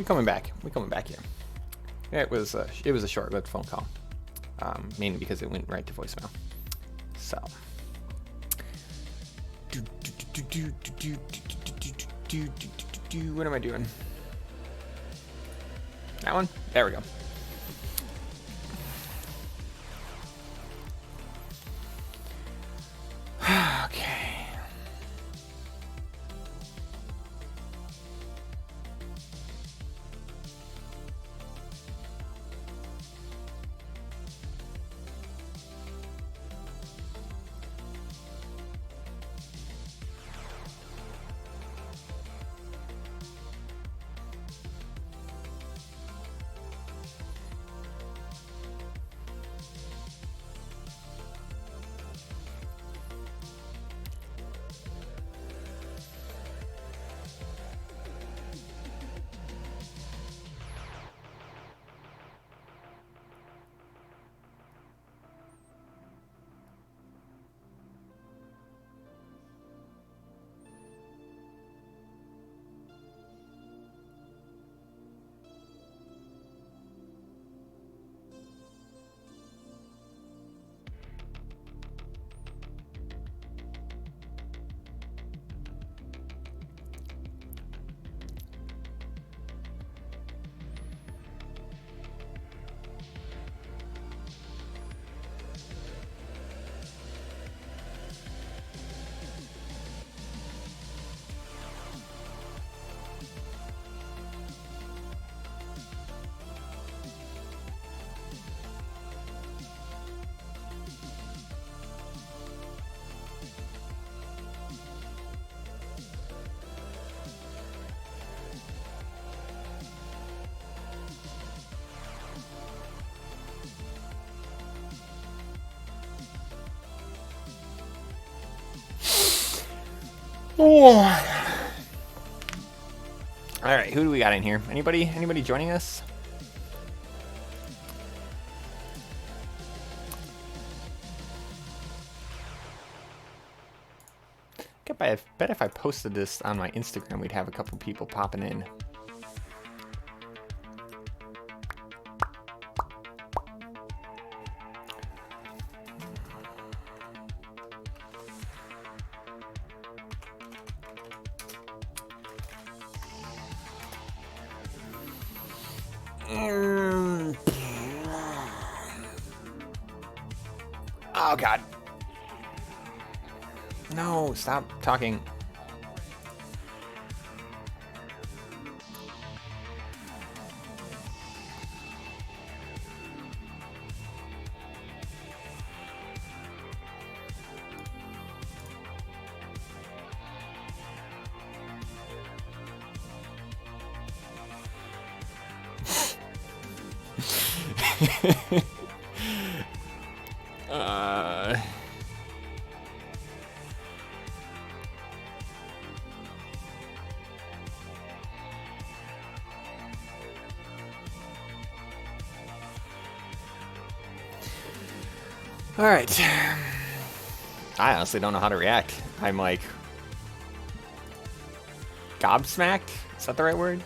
coming back. We coming back here. It was a short-lived phone call, mainly because it went right to voicemail. So. What am I doing? That one? There we go. Okay. Oh. All right, who do we got in here? Anybody joining us? I bet if I posted this on my Instagram, we'd have a couple people popping in. Oh God. No, stop talking. All right. I honestly don't know how to react. I'm like gobsmacked. Is that the right word?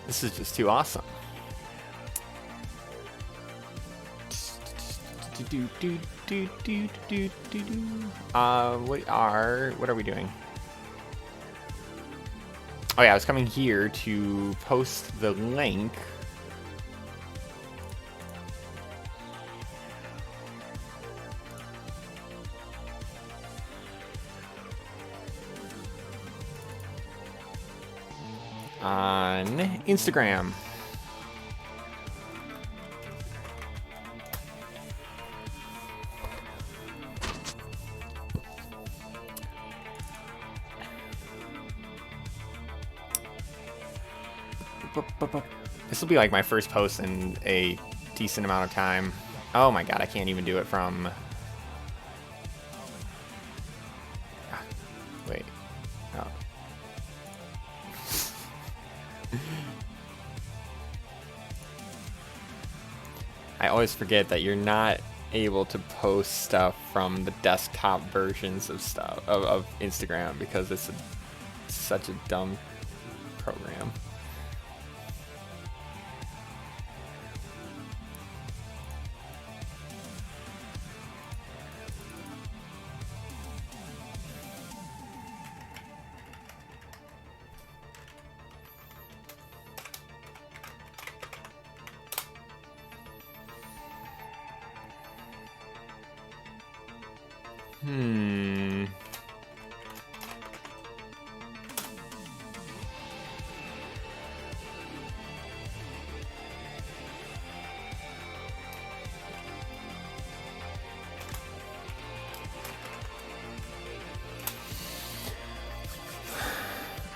This is just too awesome. What are we doing? Oh yeah, I was coming here to post the link. On Instagram. This will be like my first post in a decent amount of time. Oh my God, I can't even do it from... Wait. Oh. I always forget that you're not able to post stuff from the desktop versions of stuff of Instagram because it's such a dumb program.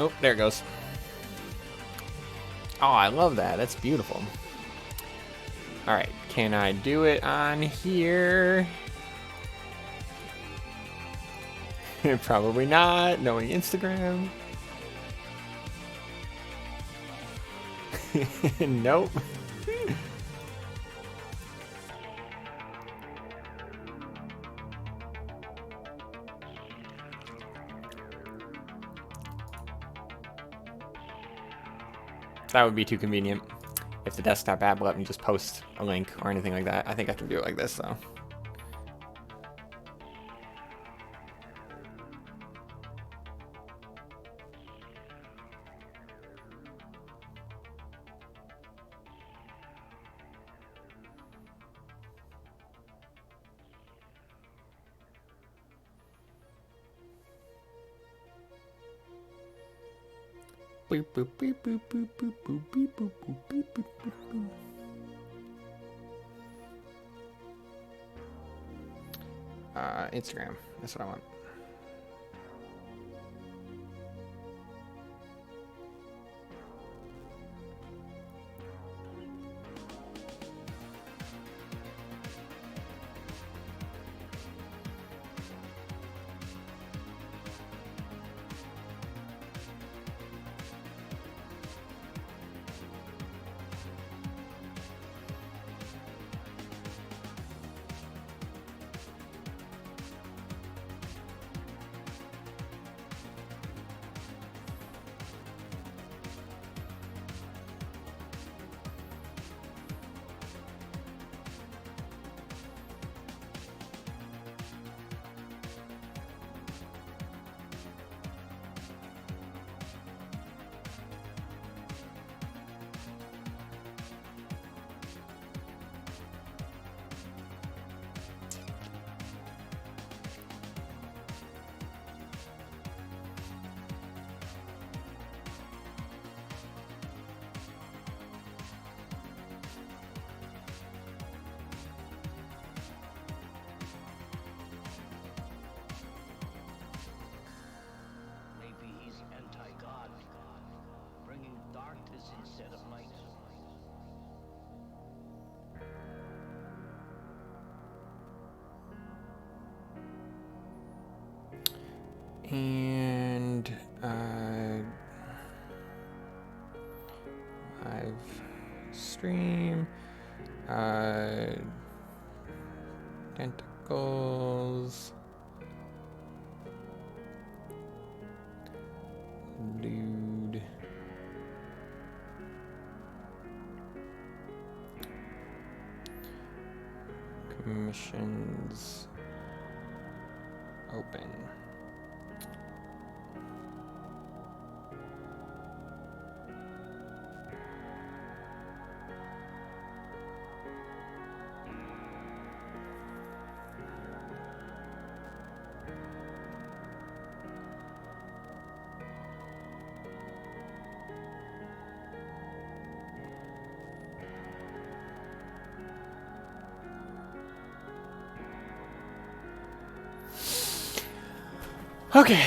Oh, there it goes. Oh, I love that. That's beautiful. All right, can I do it on here? Probably not, knowing Instagram. Nope. That would be too convenient. If the desktop app let me just post a link or anything like that. I think I can do it like this though. Boop, boop, boop, boop, boop, boop, boop, boop, boop, boop, boop, boop, boop. Instagram. That's what I want. Maybe he's anti-God, bringing darkness instead of light. And live stream, tentacles, dude, commissions open. Okay.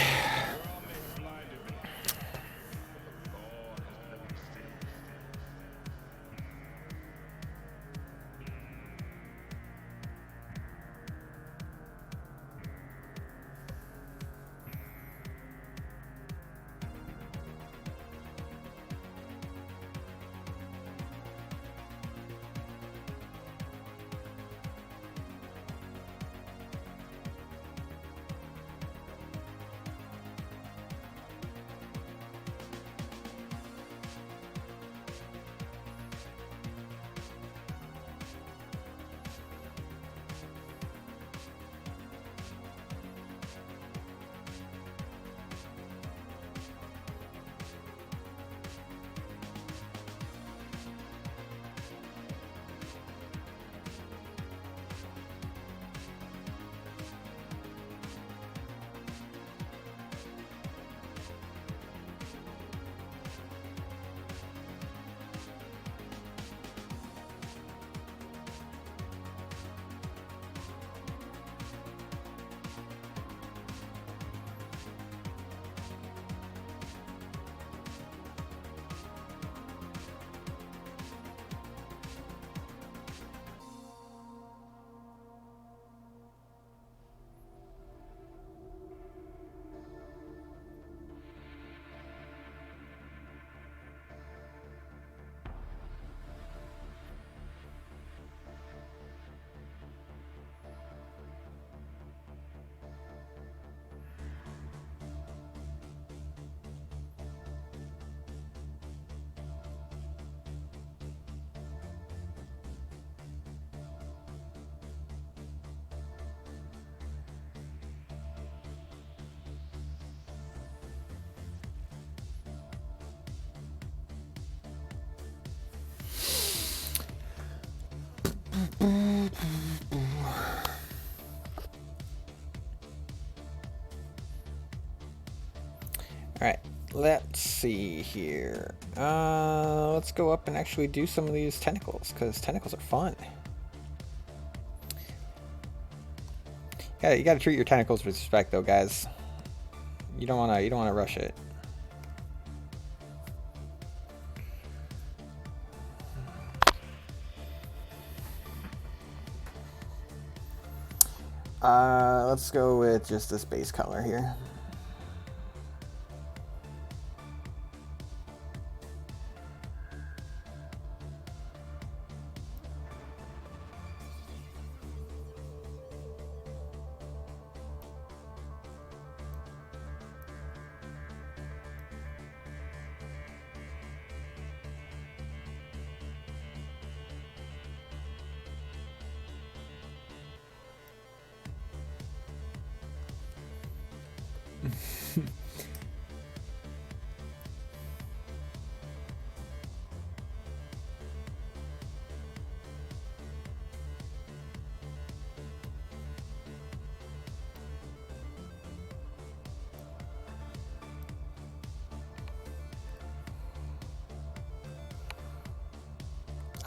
Alright, let's see here. Let's go up and actually do some of these tentacles, because tentacles are fun. Yeah, you gotta treat your tentacles with respect though, guys. You don't wanna rush it. Let's go with just this base color here.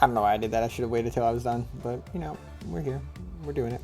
I don't know why I did that. I should have waited till I was done. But, you know, we're here. We're doing it.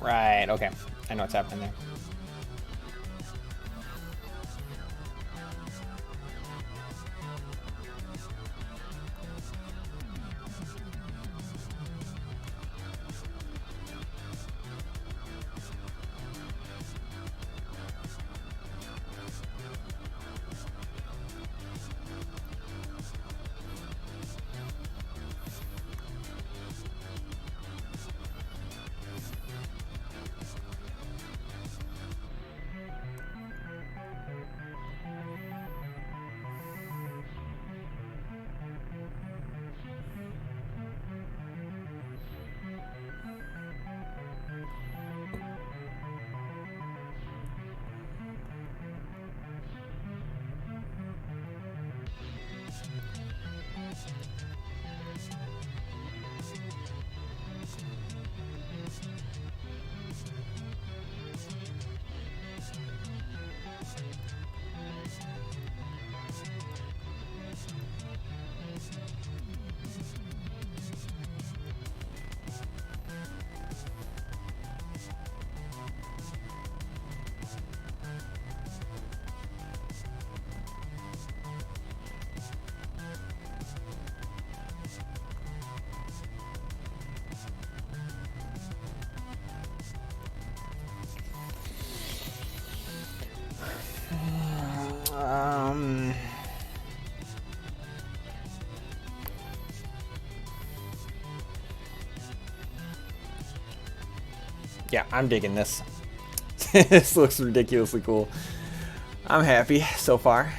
Right, okay. I know what's happening there. Yeah, I'm digging this. This looks ridiculously cool. I'm happy so far.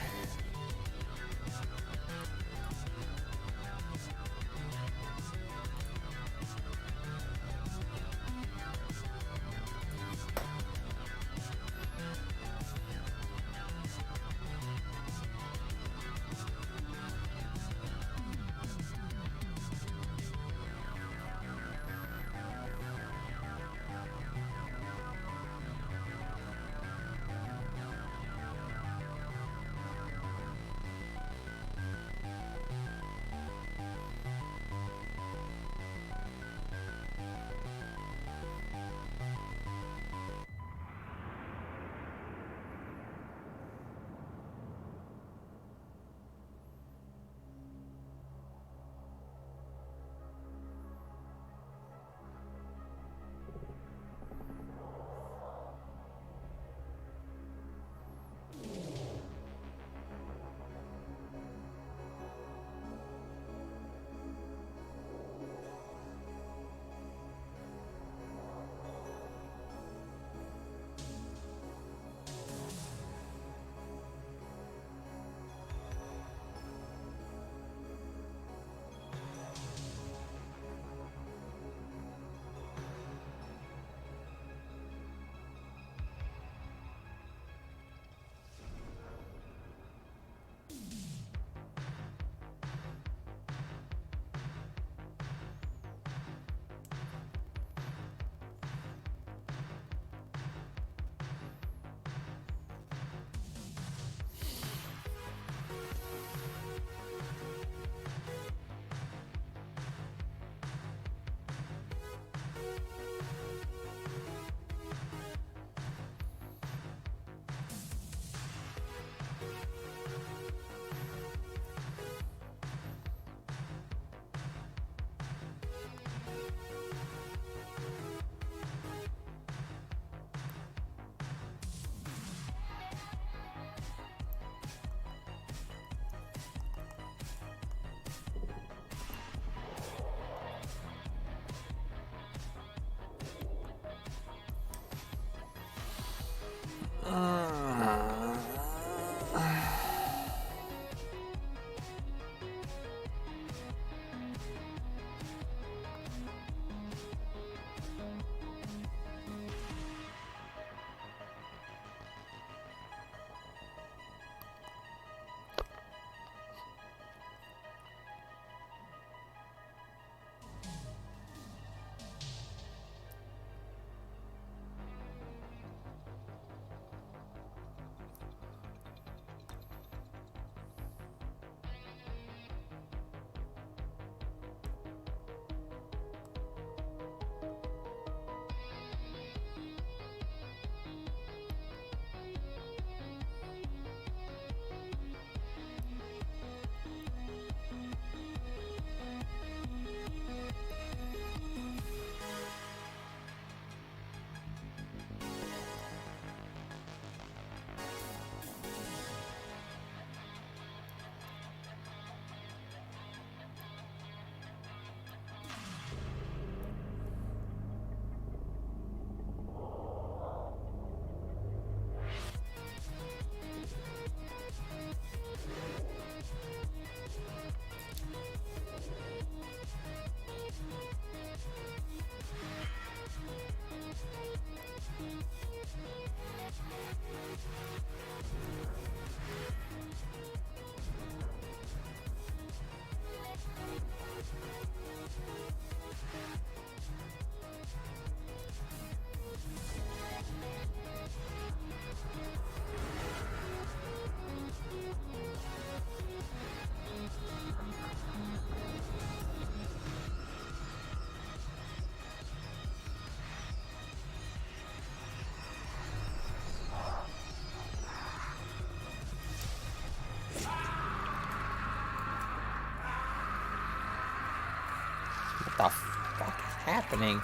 the fuck is happening?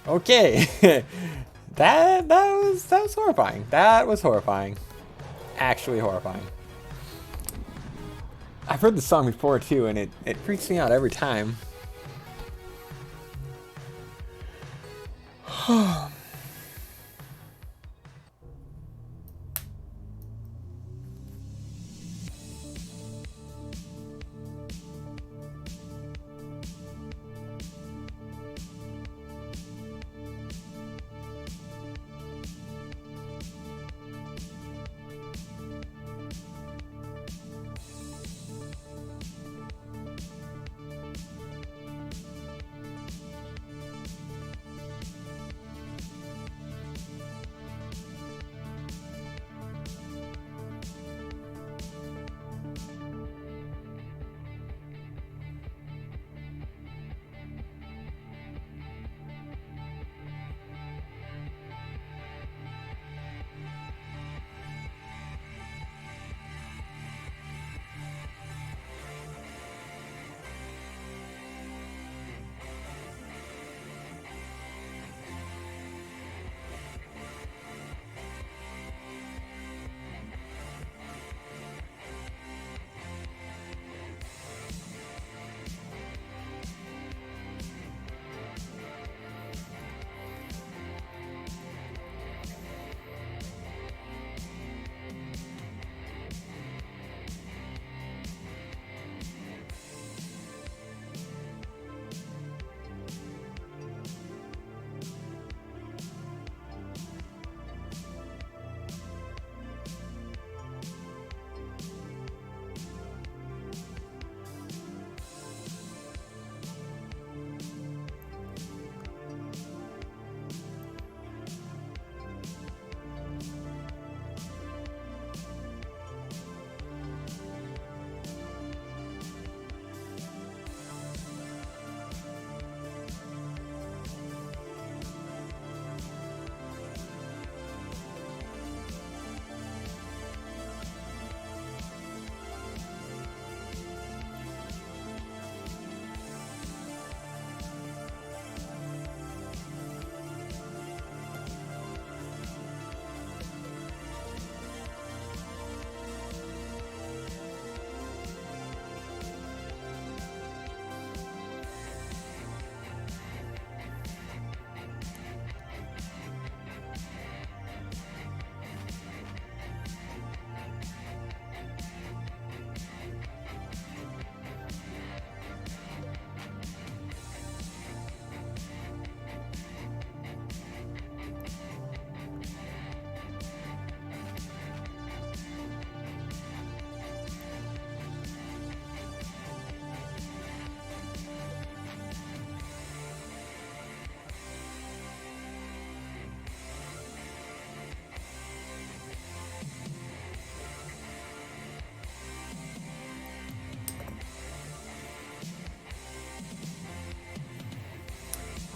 Okay. that was horrifying. That was horrifying. Actually horrifying. I've heard the song before too, and it freaks me out every time.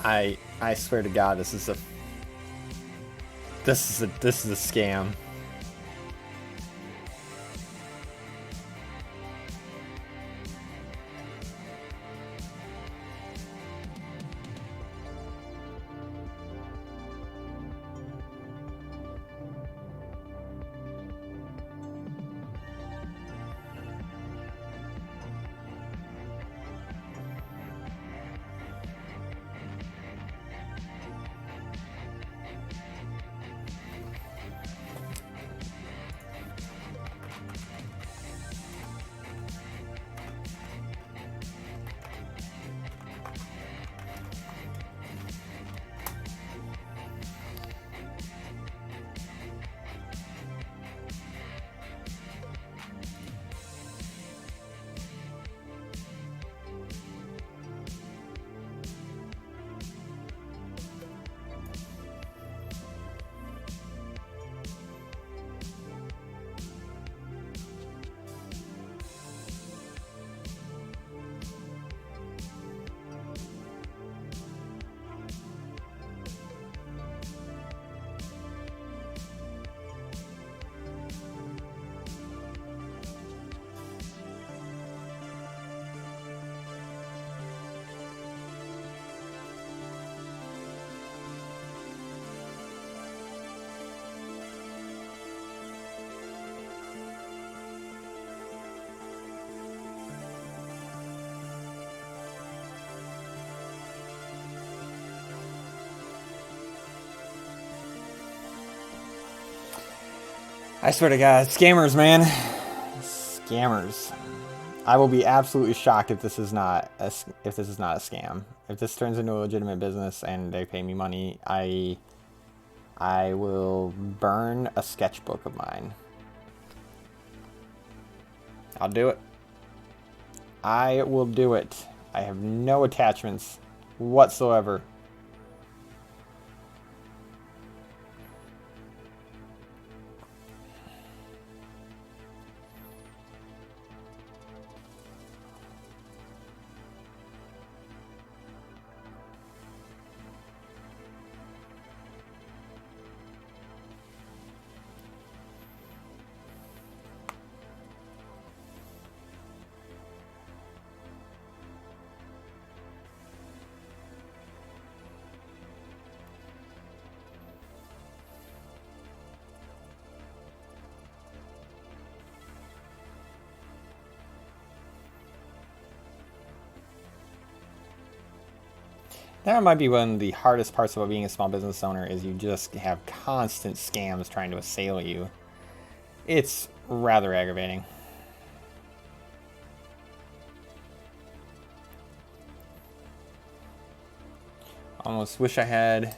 I swear to God, this is a scam. I swear to God, scammers, man. Scammers. I will be absolutely shocked if this is not a scam. If this turns into a legitimate business and they pay me money, I will burn a sketchbook of mine. I'll do it. I will do it. I have no attachments whatsoever. That might be one of the hardest parts about being a small business owner is you just have constant scams trying to assail you. It's rather aggravating. Almost wish I had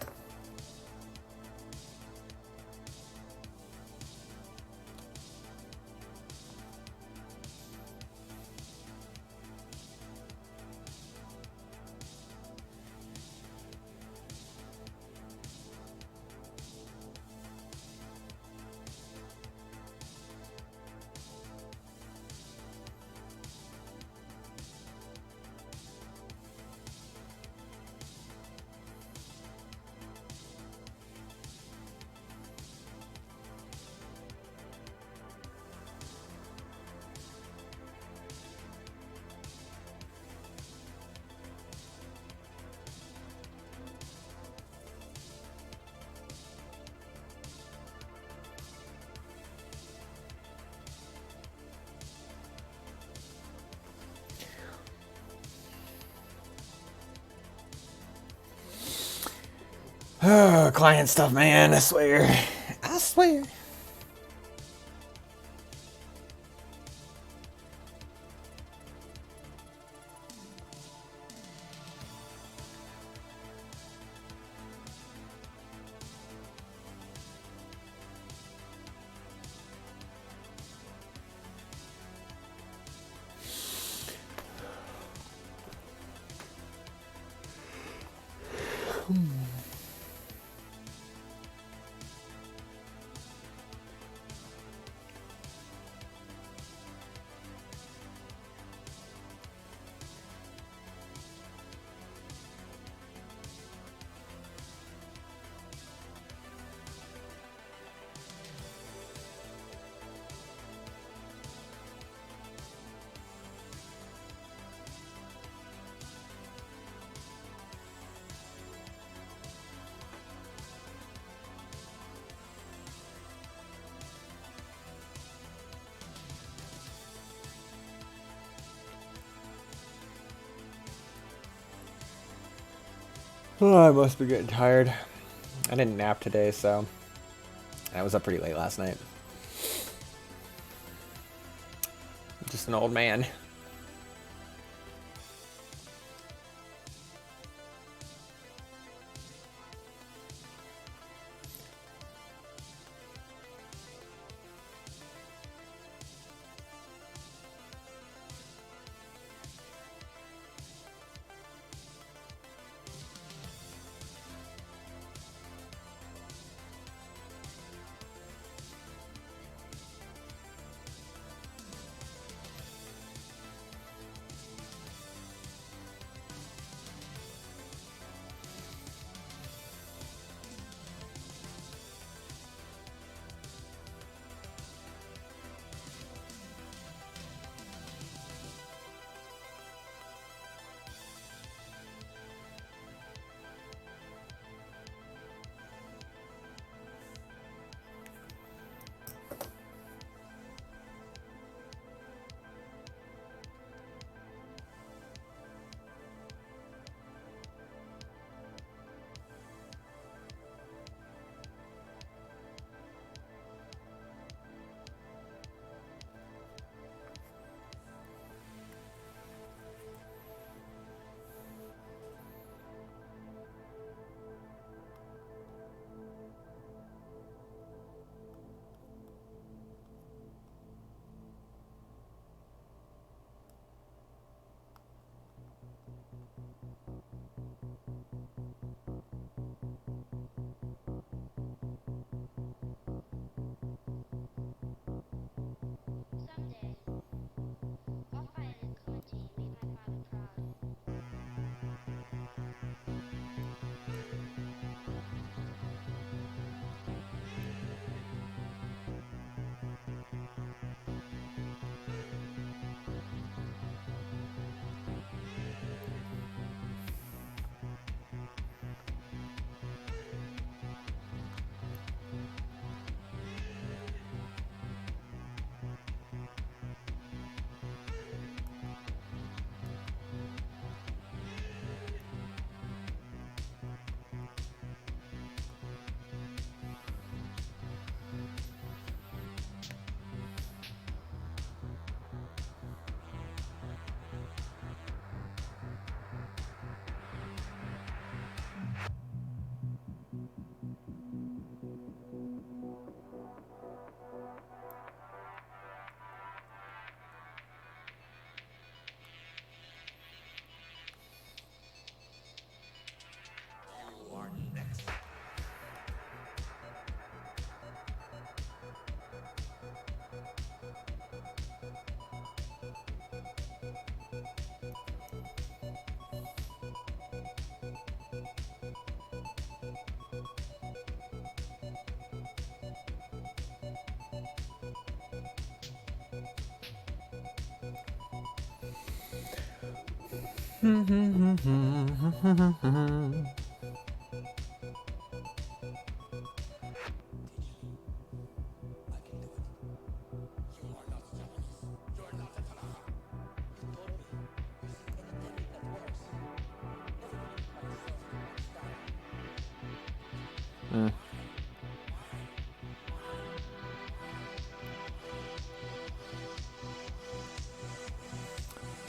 client stuff, man. I swear. I swear. Oh, I must be getting tired. I didn't nap today, so I was up pretty late last night. Just an old man.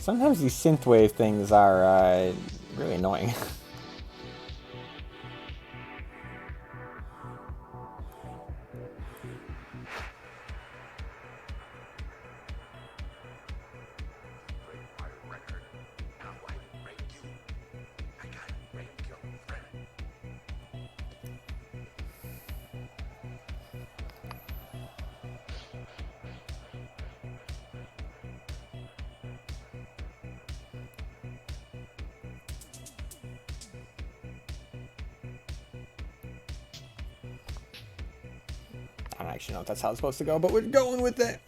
Sometimes these synthwave things are really annoying. I don't actually know if that's how it's supposed to go, but we're going with it.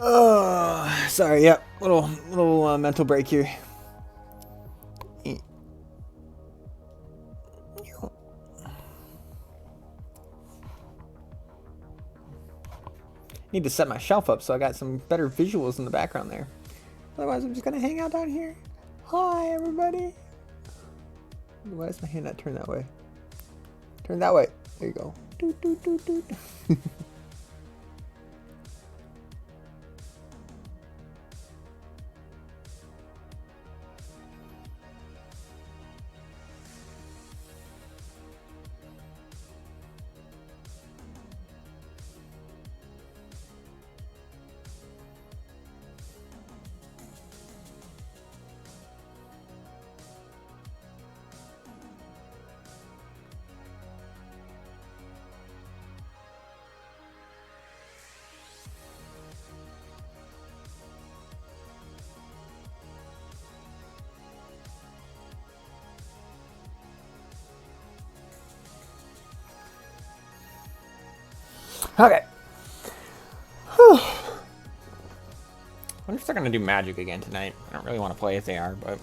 Oh, sorry. Yep. Little mental break here. Need to set my shelf up so I got some better visuals in the background there. Otherwise, I'm just gonna hang out down here. Hi, everybody. Why does my hand not turn that way? Turn that way. There you go. Doot, doot, doot, doot. Okay. Whew. I wonder if they're gonna do magic again tonight. I don't really want to play if they are, but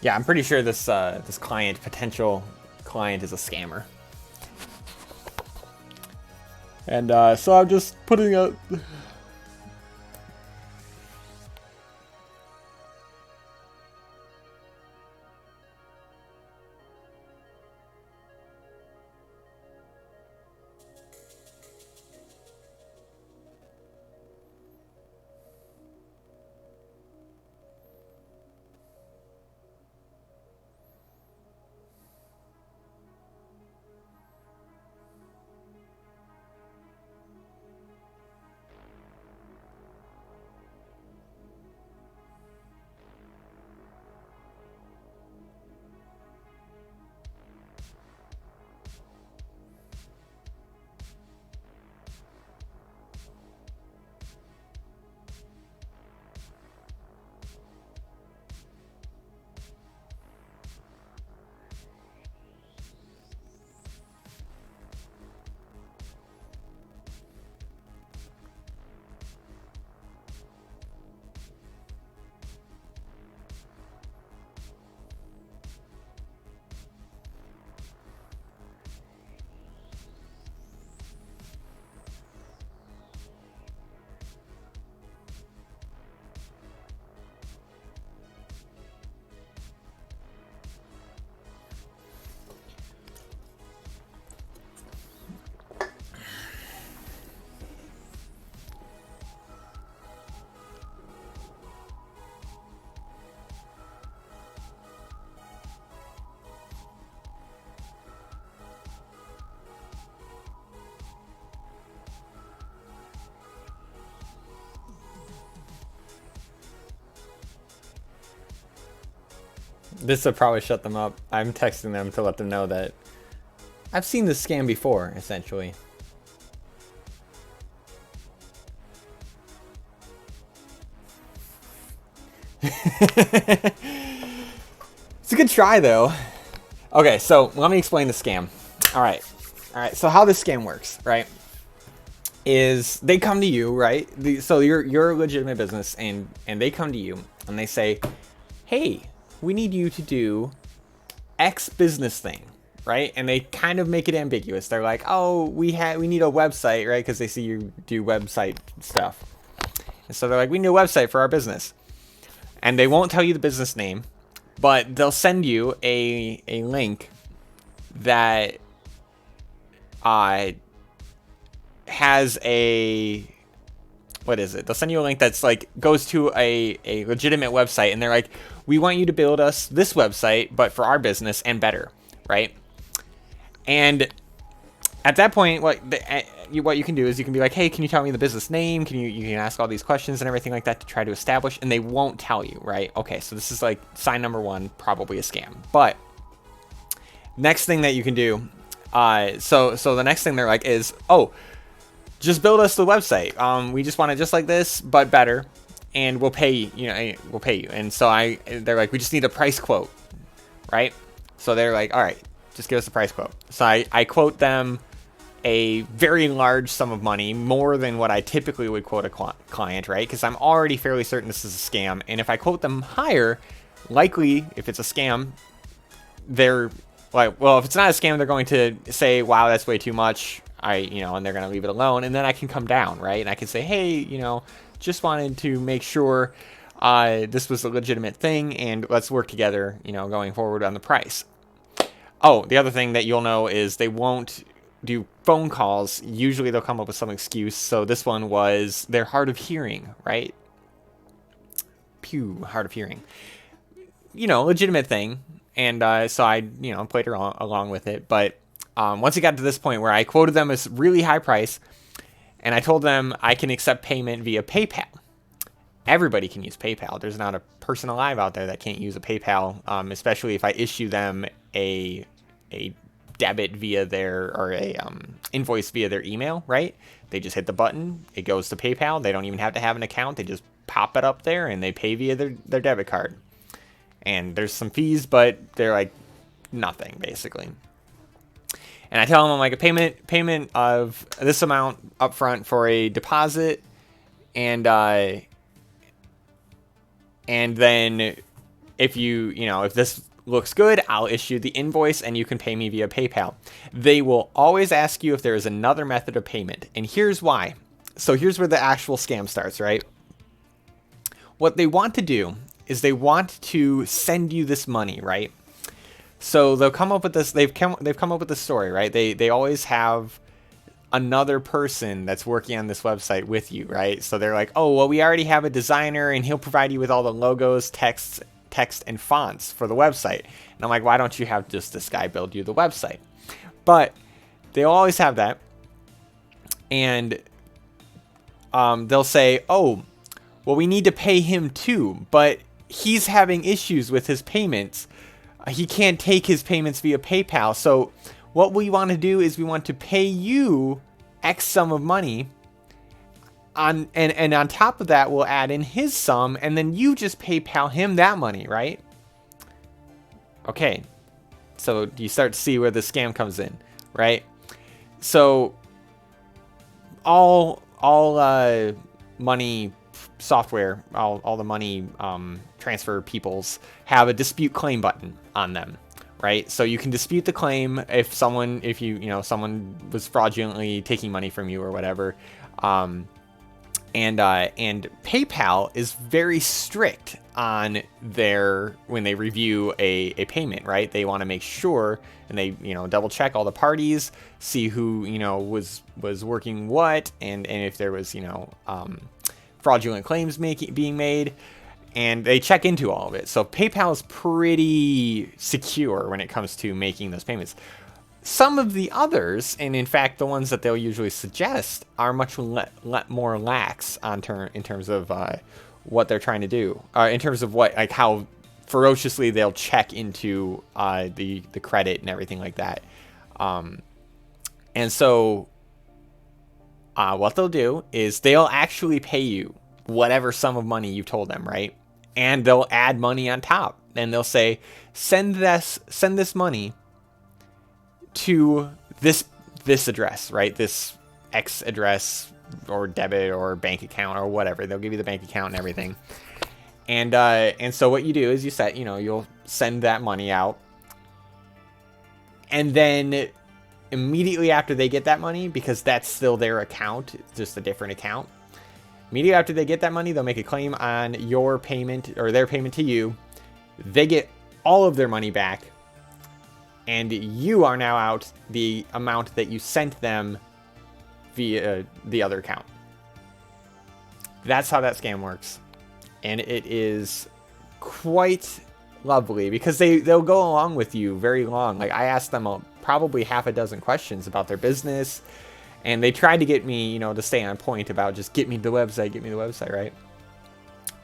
yeah, I'm pretty sure this this potential client, is a scammer. And so I'm just putting out. This will probably shut them up. I'm texting them to let them know that I've seen this scam before, essentially. It's a good try, though. Okay, so let me explain the scam. All right. So how this scam works, right, is they come to you, right? So you're a legitimate business, and they come to you and they say, hey, we need you to do X business thing, right? And they kind of make it ambiguous. They're like, oh, we need a website, right? Because they see you do website stuff. And so they're like, we need a website for our business. And they won't tell you the business name, but they'll send you a link that has a, what is it? They'll send you a link that's like, goes to a legitimate website, and they're like, we want you to build us this website, but for our business and better, right? And at that point, what you can do is you can be like, hey, can you tell me the business name? You can ask all these questions and everything like that to try to establish, and they won't tell you, right? Okay, so this is like sign number one, probably a scam. But next thing that you can do, so the next thing they're like is, oh, just build us the website. We just want it just like this, but better, and we'll pay you. We'll pay you. And so they're like, we just need a price quote. right? So they're like, all right, just give us a price quote. So I quote them a very large sum of money, more than what I typically would quote a client, right? Because I'm already fairly certain this is a scam. And if I quote them higher, likely, if it's a scam, they're like, well, if it's not a scam, they're going to say, wow, that's way too much. And they're going to leave it alone. And then I can come down, right? And I can say, hey, just wanted to make sure this was a legitimate thing, and let's work together, going forward on the price. Oh, the other thing that you'll know is they won't do phone calls. Usually they'll come up with some excuse. So this one was they're hard of hearing, right? Pew, hard of hearing. Legitimate thing. And so I, played along with it. But once it got to this point where I quoted them as really high price, and I told them I can accept payment via PayPal. Everybody can use PayPal. There's not a person alive out there that can't use a PayPal, especially if I issue them a debit via a invoice via their email, right? They just hit the button, it goes to PayPal. They don't even have to have an account. They just pop it up there and they pay via their debit card. And there's some fees, but they're like nothing basically. And I tell them I'm like a payment of this amount upfront for a deposit, and then if if this looks good, I'll issue the invoice and you can pay me via PayPal. They will always ask you if there is another method of payment. And here's why. So here's where the actual scam starts, right? What they want to do is they want to send you this money, right? So they'll come up with this. They've come up with this story, right? They always have another person that's working on this website with you, right? So they're like, oh, well, we already have a designer and he'll provide you with all the logos, text and fonts for the website. And I'm like, why don't you have just this guy build you the website? But they'll always have that. And they'll say, oh, well, we need to pay him too, but he's having issues with his payments. He can't take his payments via PayPal. So what we want to do is we want to pay you X sum of money, and on top of that, we'll add in his sum, and then you just PayPal him that money, right? Okay, so you start to see where the scam comes in, right? So all money software, all the money transfer peoples have a dispute claim button on them, right? So you can dispute the claim if someone was fraudulently taking money from you or whatever. And PayPal is very strict on when they review a payment, right? They want to make sure, and they double check all the parties, see who was working what, and if there was fraudulent claims being made, and they check into all of it. So PayPal is pretty secure when it comes to making those payments. Some of the others, and in fact the ones that they'll usually suggest, are much more lax in terms of what they're trying to do, in terms of how ferociously they'll check into the credit and everything like that. And so what they'll do is they'll actually pay you whatever sum of money you told them, right? And they'll add money on top, and they'll say, send this money to this address, right? This X address or debit or bank account or whatever. They'll give you the bank account and everything. And so what you do is you'll send that money out, and then immediately after they get that money, because that's still their account, it's just a different account. Immediately after they get that money, they'll make a claim on your payment or their payment to you. They get all of their money back, and you are now out the amount that you sent them via the other account. That's how that scam works. And it is quite lovely because they'll go along with you very long. Like, I asked them probably half a dozen questions about their business, and they tried to get me, to stay on point about just get me the website, right?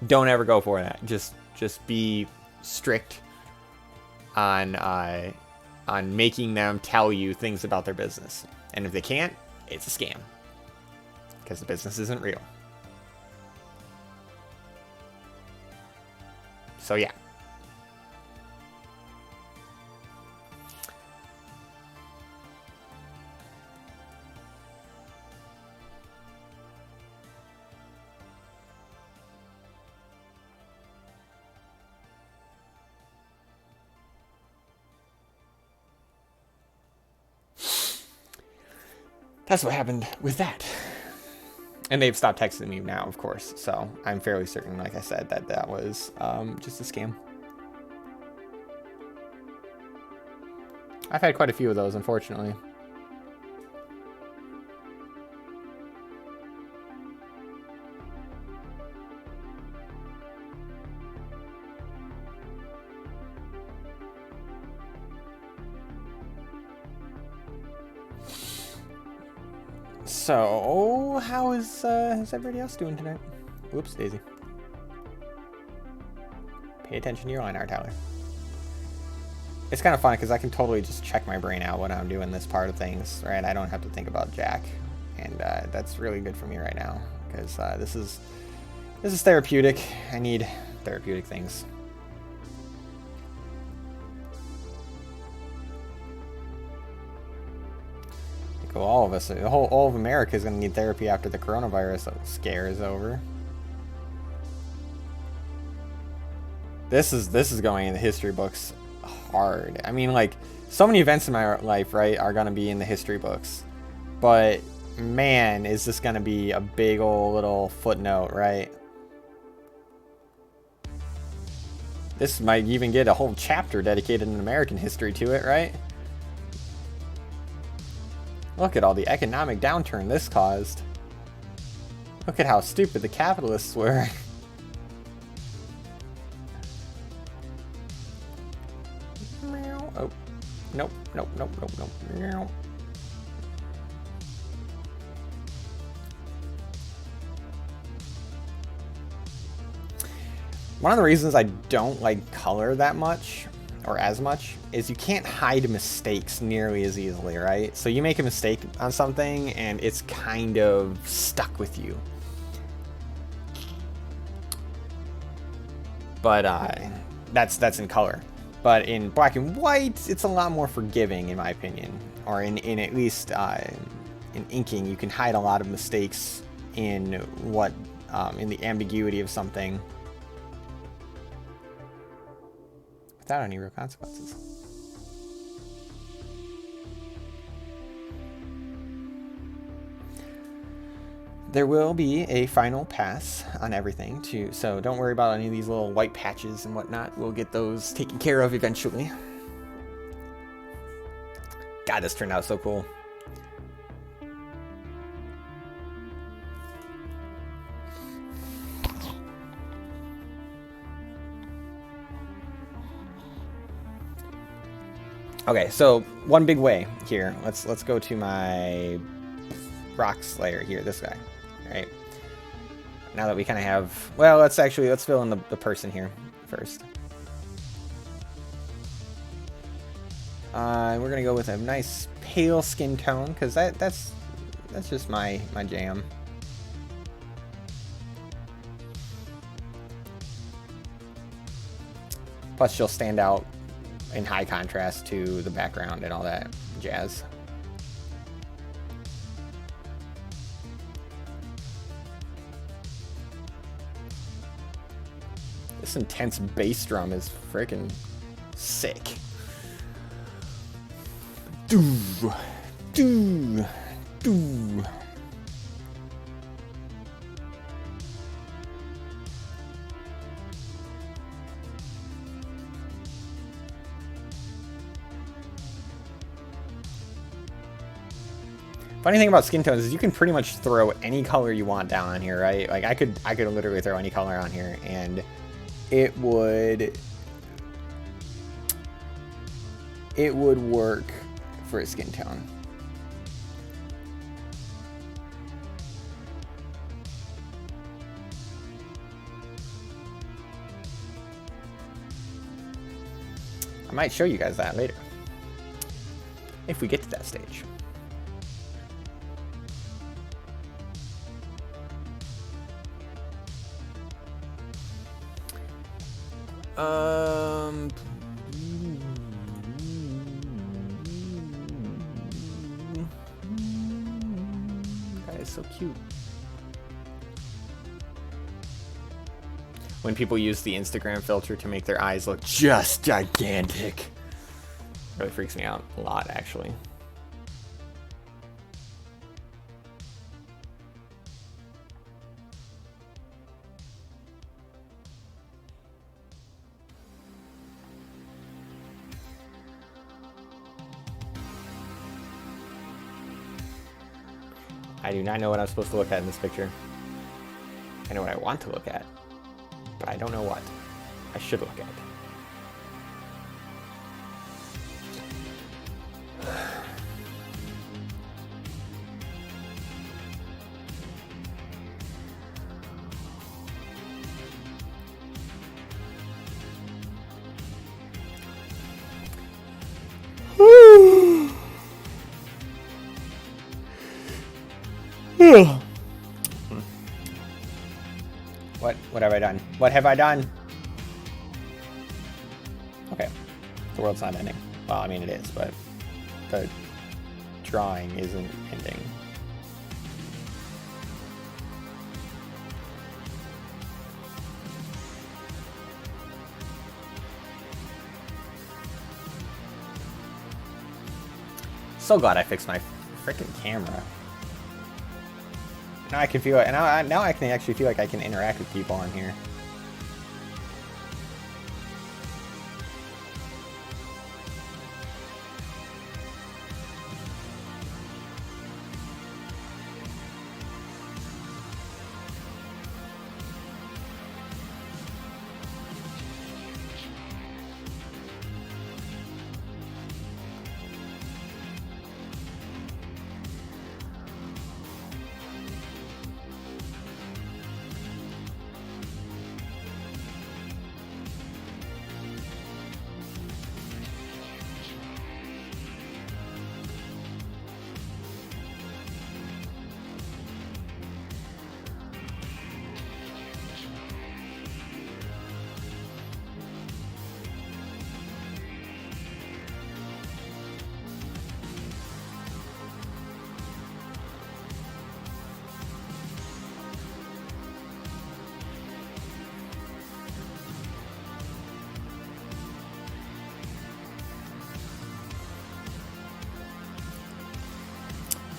Don't ever go for that. Just be strict on making them tell you things about their business. And if they can't, it's a scam, because the business isn't real. So yeah. that's what happened with that. And they've stopped texting me now, of course. So I'm fairly certain, like I said, that that was just a scam. I've had quite a few of those, unfortunately. So, how is everybody else doing tonight? Whoops, Daisy. Pay attention to your line art, Tyler. It's kind of fun because I can totally just check my brain out when I'm doing this part of things, right? I don't have to think about Jack, and that's really good for me right now because this is therapeutic. I need therapeutic things. Well, all of us, all of America is going to need therapy after the coronavirus scare is over. This is going in the history books hard. I mean, like, so many events in my life, right, are going to be in the history books. But, man, is this going to be a big old little footnote, right? This might even get a whole chapter dedicated in American history to it, right? Look at all the economic downturn this caused. Look at how stupid the capitalists were. Oh, nope, nope, nope, nope, nope. One of the reasons I don't like color that much, or as much, is you can't hide mistakes nearly as easily, right? So you make a mistake on something and it's kind of stuck with you. But that's in color. But in black and white, it's a lot more forgiving in my opinion. Or in at least in inking, you can hide a lot of mistakes in what in the ambiguity of something without any real consequences. There will be a final pass on everything too, so don't worry about any of these little white patches and whatnot. We'll get those taken care of eventually. God, this turned out so cool. Okay, so one big way here. Let's go to my rock slayer here, this guy. All right. Now that we kind of have, well, let's fill in the person here first. We're gonna go with a nice pale skin tone because that's just my jam. Plus, she'll stand out in high contrast to the background and all that jazz. This intense bass drum is freaking sick. Doo, doo, doo. Funny thing about skin tones is you can pretty much throw any color you want down on here, right? Like I could literally throw any color on here and it would work for a skin tone. I might show you guys that later if we get to that stage. That is so cute. When people use the Instagram filter to make their eyes look just gigantic, really freaks me out a lot, actually. I do not know what I'm supposed to look at in this picture. I know what I want to look at, but I don't know what I should look at. What have I done? What have I done? Okay. The world's not ending. Well, I mean it is, but the drawing isn't ending. So glad I fixed my freaking camera. Now I can feel it, and now I can actually feel like I can interact with people on here.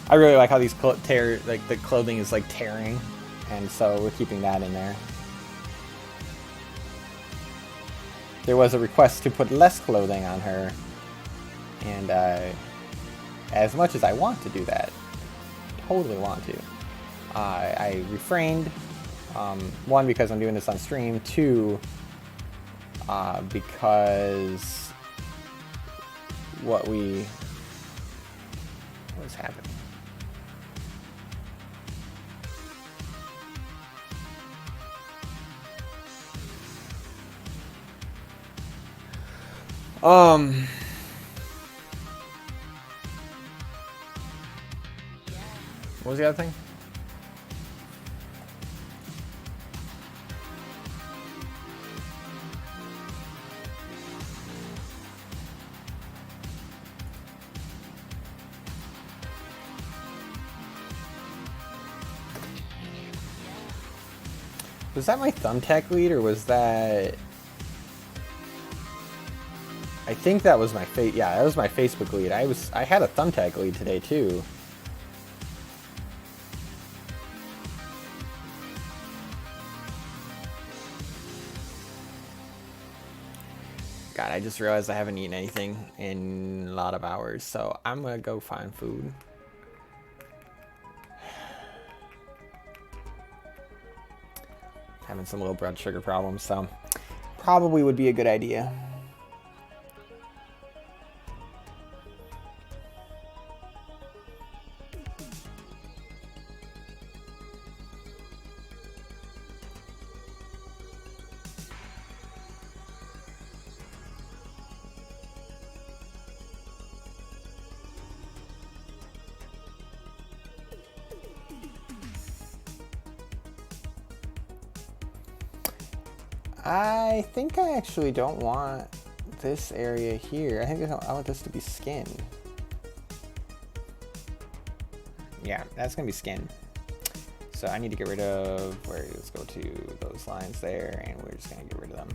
I really like how these the clothing is like tearing, and so we're keeping that in there. There was a request to put less clothing on her, and as much as I want to do that, totally want to, I refrained. One, because I'm doing this on stream. Two, because what is happening? What was the other thing? Was that my Thumbtack lead, or was that... I think that was my yeah, that was my Facebook lead. I had a Thumbtack lead today too. God, I just realized I haven't eaten anything in a lot of hours, so I'm gonna go find food. Having some low blood sugar problems, so probably would be a good idea. I think I actually don't want this area here. I think I want this to be skin. Yeah, that's gonna be skin. So I need to get rid of, let's go to those lines there, and we're just gonna get rid of them.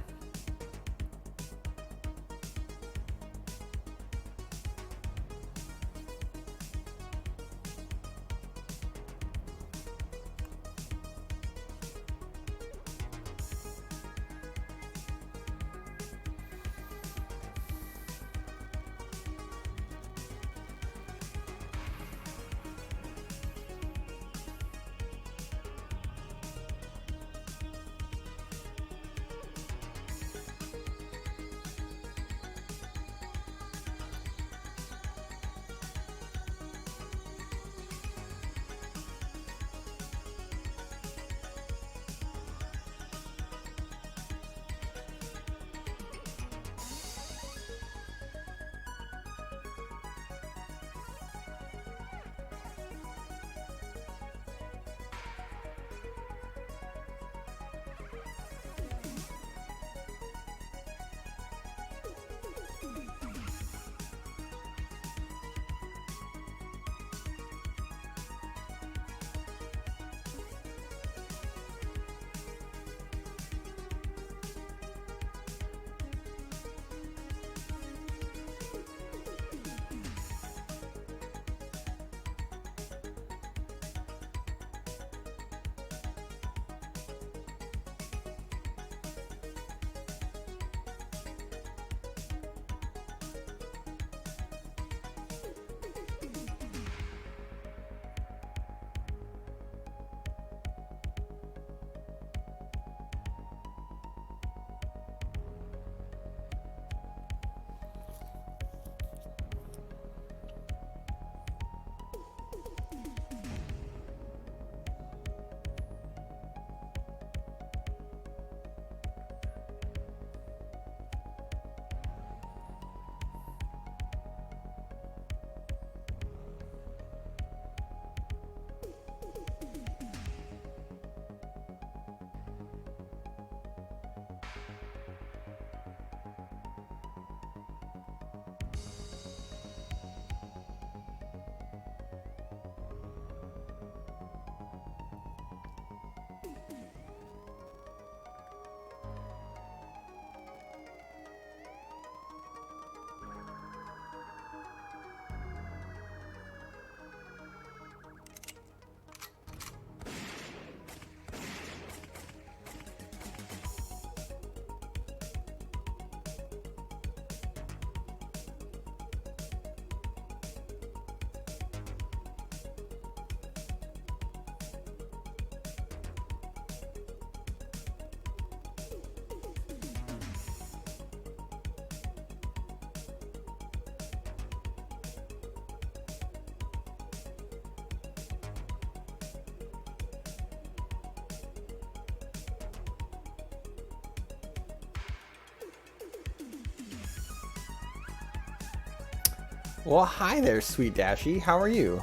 Well, hi there, Sweet Dashy. How are you?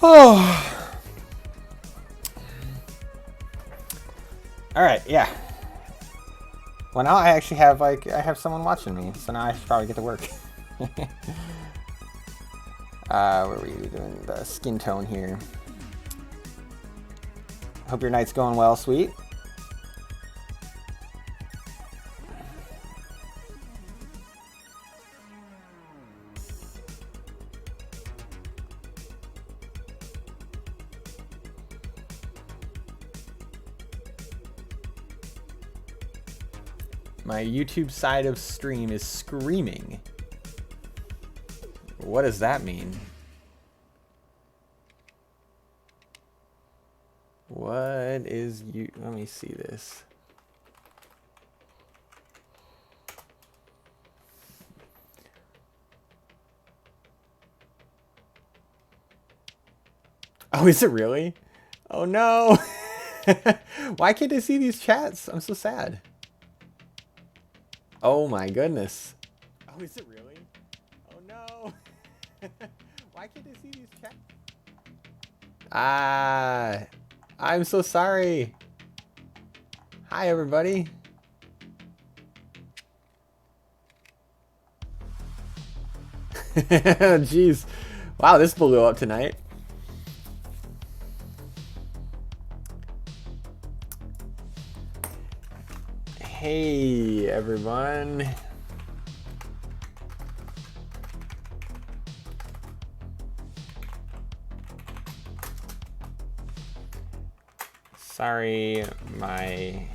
Oh. All right, yeah. Well, now I actually have I have someone watching me, so now I should probably get to work. Where were you doing the skin tone here? Hope your night's going well, Sweet. My YouTube side of stream is screaming. What does that mean? What is you? Let me see this. Oh, is it really? Oh no. Why can't I see these chats? I'm so sad. Oh my goodness. Oh, is it really? Oh no. Why can't I see these chats? Ah, I'm so sorry. Hi, everybody. Jeez. Wow, this blew up tonight. Hey, everyone. Sorry, my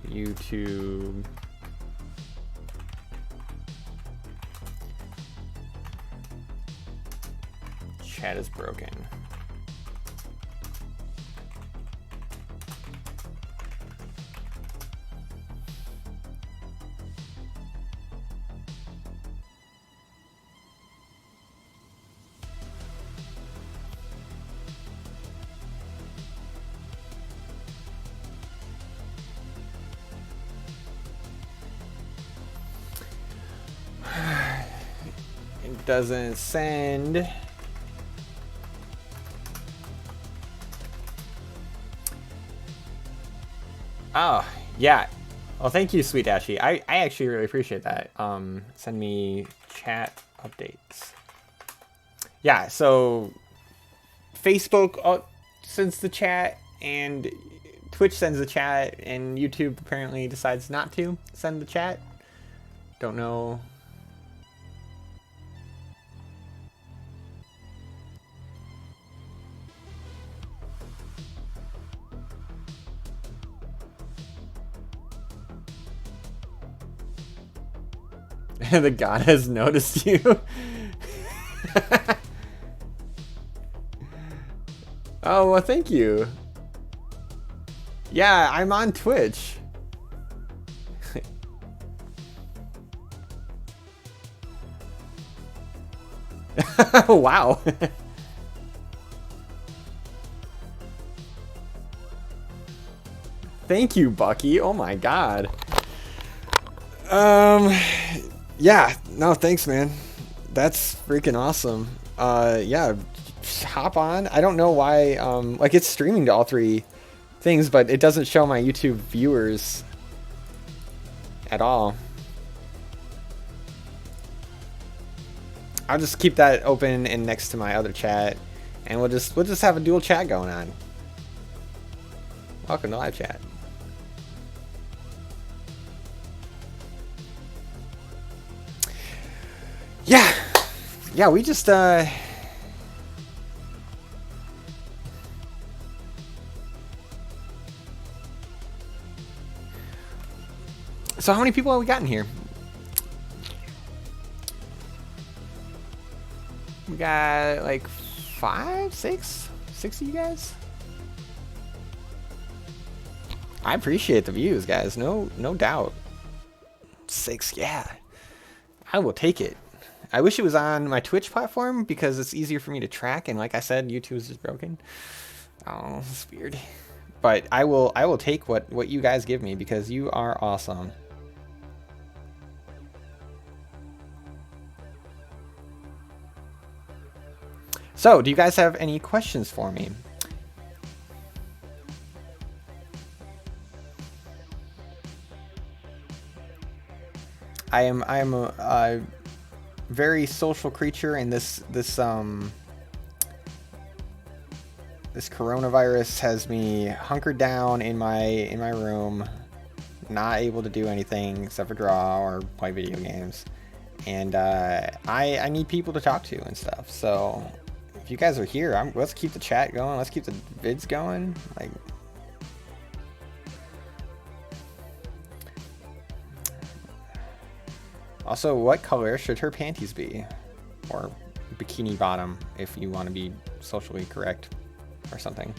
YouTube chat is broken. It doesn't send. Oh, yeah. Well, thank you, Sweet Dashy. I actually really appreciate that. Send me chat updates. Yeah, so Facebook sends the chat, and Twitch sends the chat, and YouTube apparently decides not to send the chat. Don't know. The god has noticed you. Oh, well, thank you. Yeah, I'm on Twitch. Wow. Thank you, Bucky. Oh my god. Yeah, no, thanks, man. That's freaking awesome. Yeah, hop on. I don't know why, like, it's streaming to all three things, but it doesn't show my YouTube viewers at all. I'll just keep that open and next to my other chat, and we'll just have a dual chat going on. Welcome to live chat. Yeah, we just so how many people have we got in here? We got like 5, 6 of you guys. I appreciate the views, guys. No doubt. 6, yeah. I will take it. I wish it was on my Twitch platform because it's easier for me to track, and like I said, YouTube is just broken. Oh, it's weird. But I will take what you guys give me because you are awesome. So, do you guys have any questions for me? I am a very social creature, and this coronavirus has me hunkered down in my room, not able to do anything except for draw or play video games, and I need people to talk to and stuff. So if you guys are here, let's keep the chat going. Let's keep the vids going. Like, also, what color should her panties be? Or bikini bottom, if you want to be socially correct or something.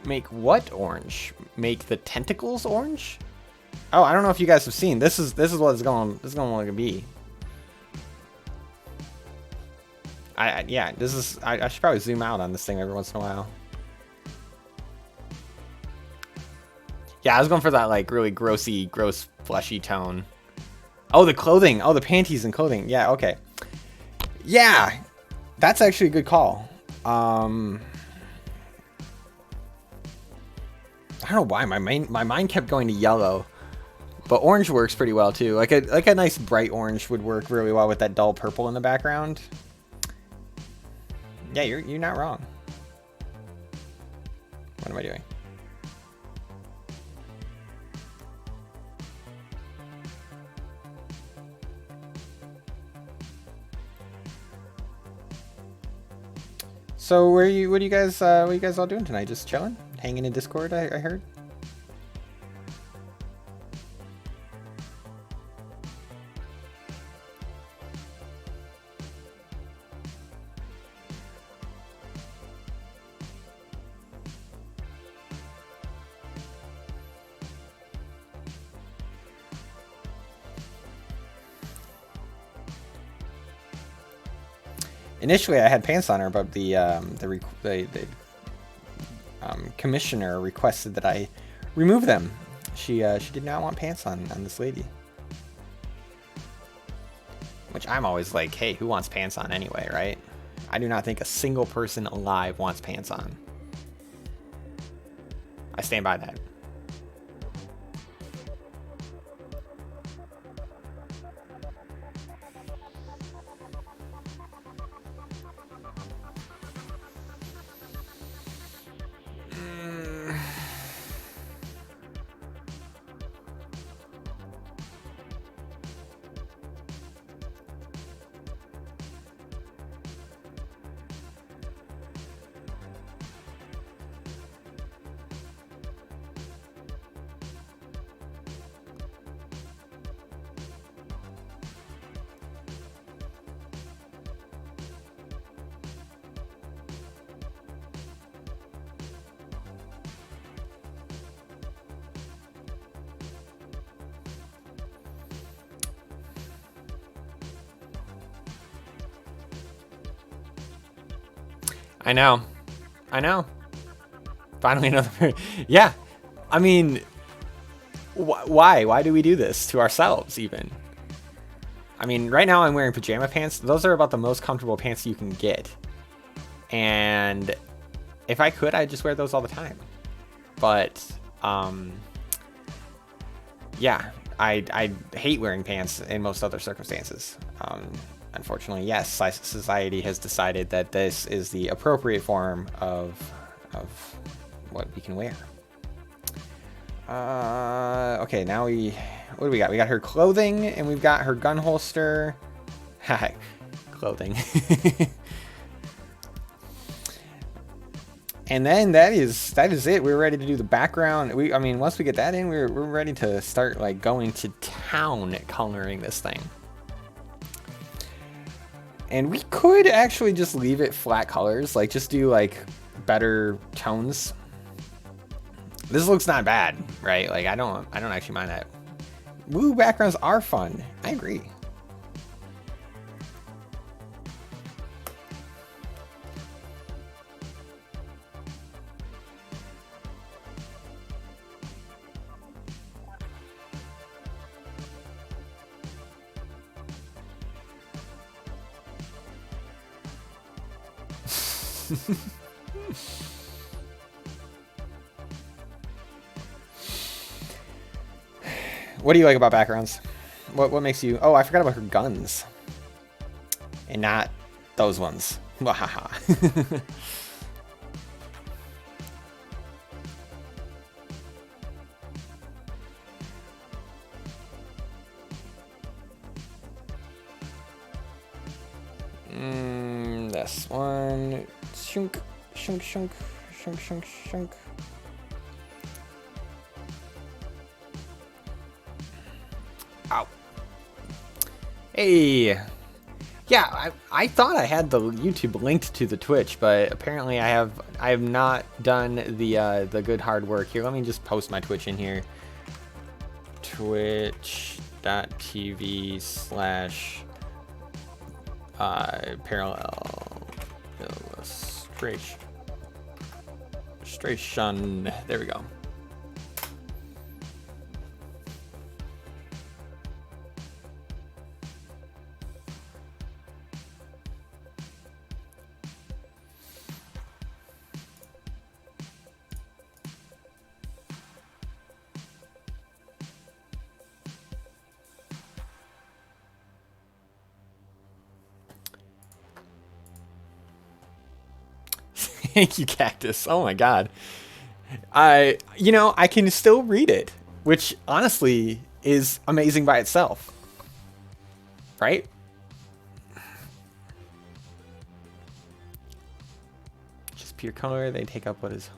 Make what orange? Make the tentacles orange? Oh, I don't know if you guys have seen. This is what it's going to be. Yeah, this is. I should probably zoom out on this thing every once in a while. Yeah, I was going for that like really gross fleshy tone. Oh, the clothing. Oh, the panties and clothing. Yeah, okay. Yeah, that's actually a good call. I don't know why my mind kept going to yellow, but orange works pretty well too. Like a nice bright orange would work really well with that dull purple in the background. Yeah, you're not wrong. What am I doing? So what are you guys all doing tonight? Just chilling? Hanging in Discord, I heard? Initially, I had pants on her, but the commissioner requested that I remove them. She did not want pants on this lady. Which I'm always like, hey, who wants pants on anyway, right? I do not think a single person alive wants pants on. I stand by that. I know. Finally another. Yeah, I mean, why do we do this to ourselves even? I mean, right now I'm wearing pajama pants. Those are about the most comfortable pants you can get, and if I could, I'd just wear those all the time. But yeah, I hate wearing pants in most other circumstances. Unfortunately, yes, society has decided that this is the appropriate form of what we can wear. Okay, now what do we got? We got her clothing, and we've got her gun holster. Clothing. And then that is it. We're ready to do the background. I mean, once we get that in, we're ready to start like going to town coloring this thing. And we could actually just leave it flat colors, like just do like better tones. This looks not bad, right? Like I don't actually mind that. Woo, backgrounds are fun. I agree. What do you like about backgrounds? What makes you... Oh, I forgot about her guns. And not those ones. Wahaha. This one. Shunk, shunk, shunk, shunk, shunk, shunk. Ow. Hey. Yeah, I thought I had the YouTube linked to the Twitch, but apparently I have not done the good hard work. Here, let me just post my Twitch in here. Twitch.tv/parallel illustration. There we go. Thank you, Cactus. Oh my god. I can still read it, which honestly is amazing by itself. Right? Just pure color, they take up what is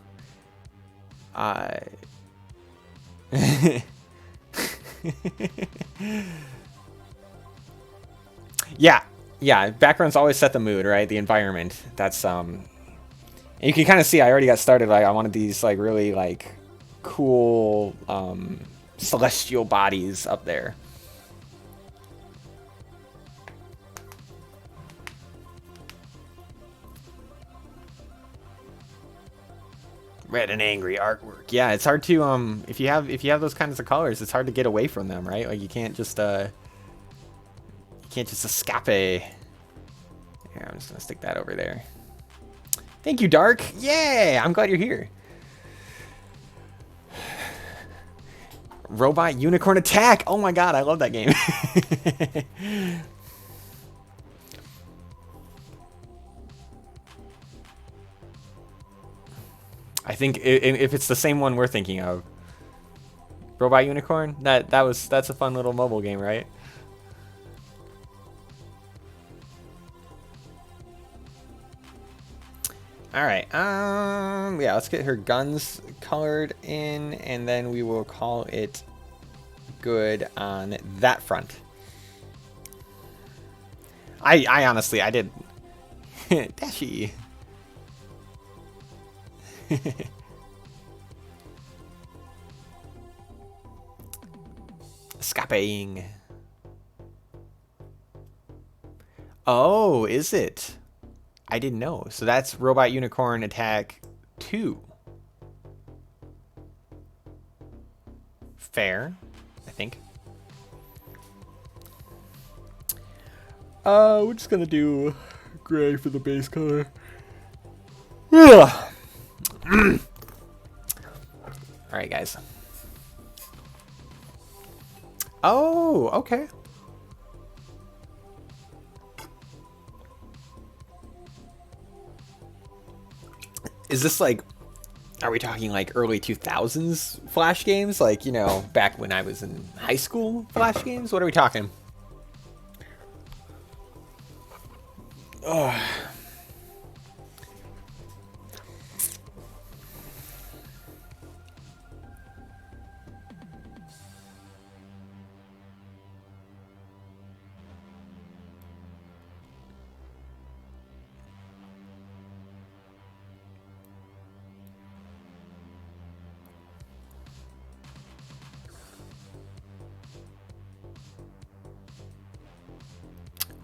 Yeah, backgrounds always set the mood, right? The environment. That's and you can kind of see I already got started. Like I wanted these like really like cool celestial bodies up there. Red and angry artwork. Yeah, it's hard to if you have those kinds of colors, it's hard to get away from them, right? Like you can't just escape. Here, I'm just gonna stick that over there. Thank you, Dark. Yeah, I'm glad you're here. Robot Unicorn Attack. Oh my god, I love that game. I think if it's the same one we're thinking of, Robot Unicorn. That's a fun little mobile game, right? All right. Yeah, let's get her guns colored in, and then we will call it good on that front. I honestly, I did. Dashy. Escaping. Oh, is it? I didn't know. So that's Robot Unicorn Attack 2. Fair, I think. We're just gonna do gray for the base color. Alright, guys. Oh, okay. Is this like, are we talking like early 2000s Flash games? Like, you know, back when I was in high school Flash games? What are we talking? Oh.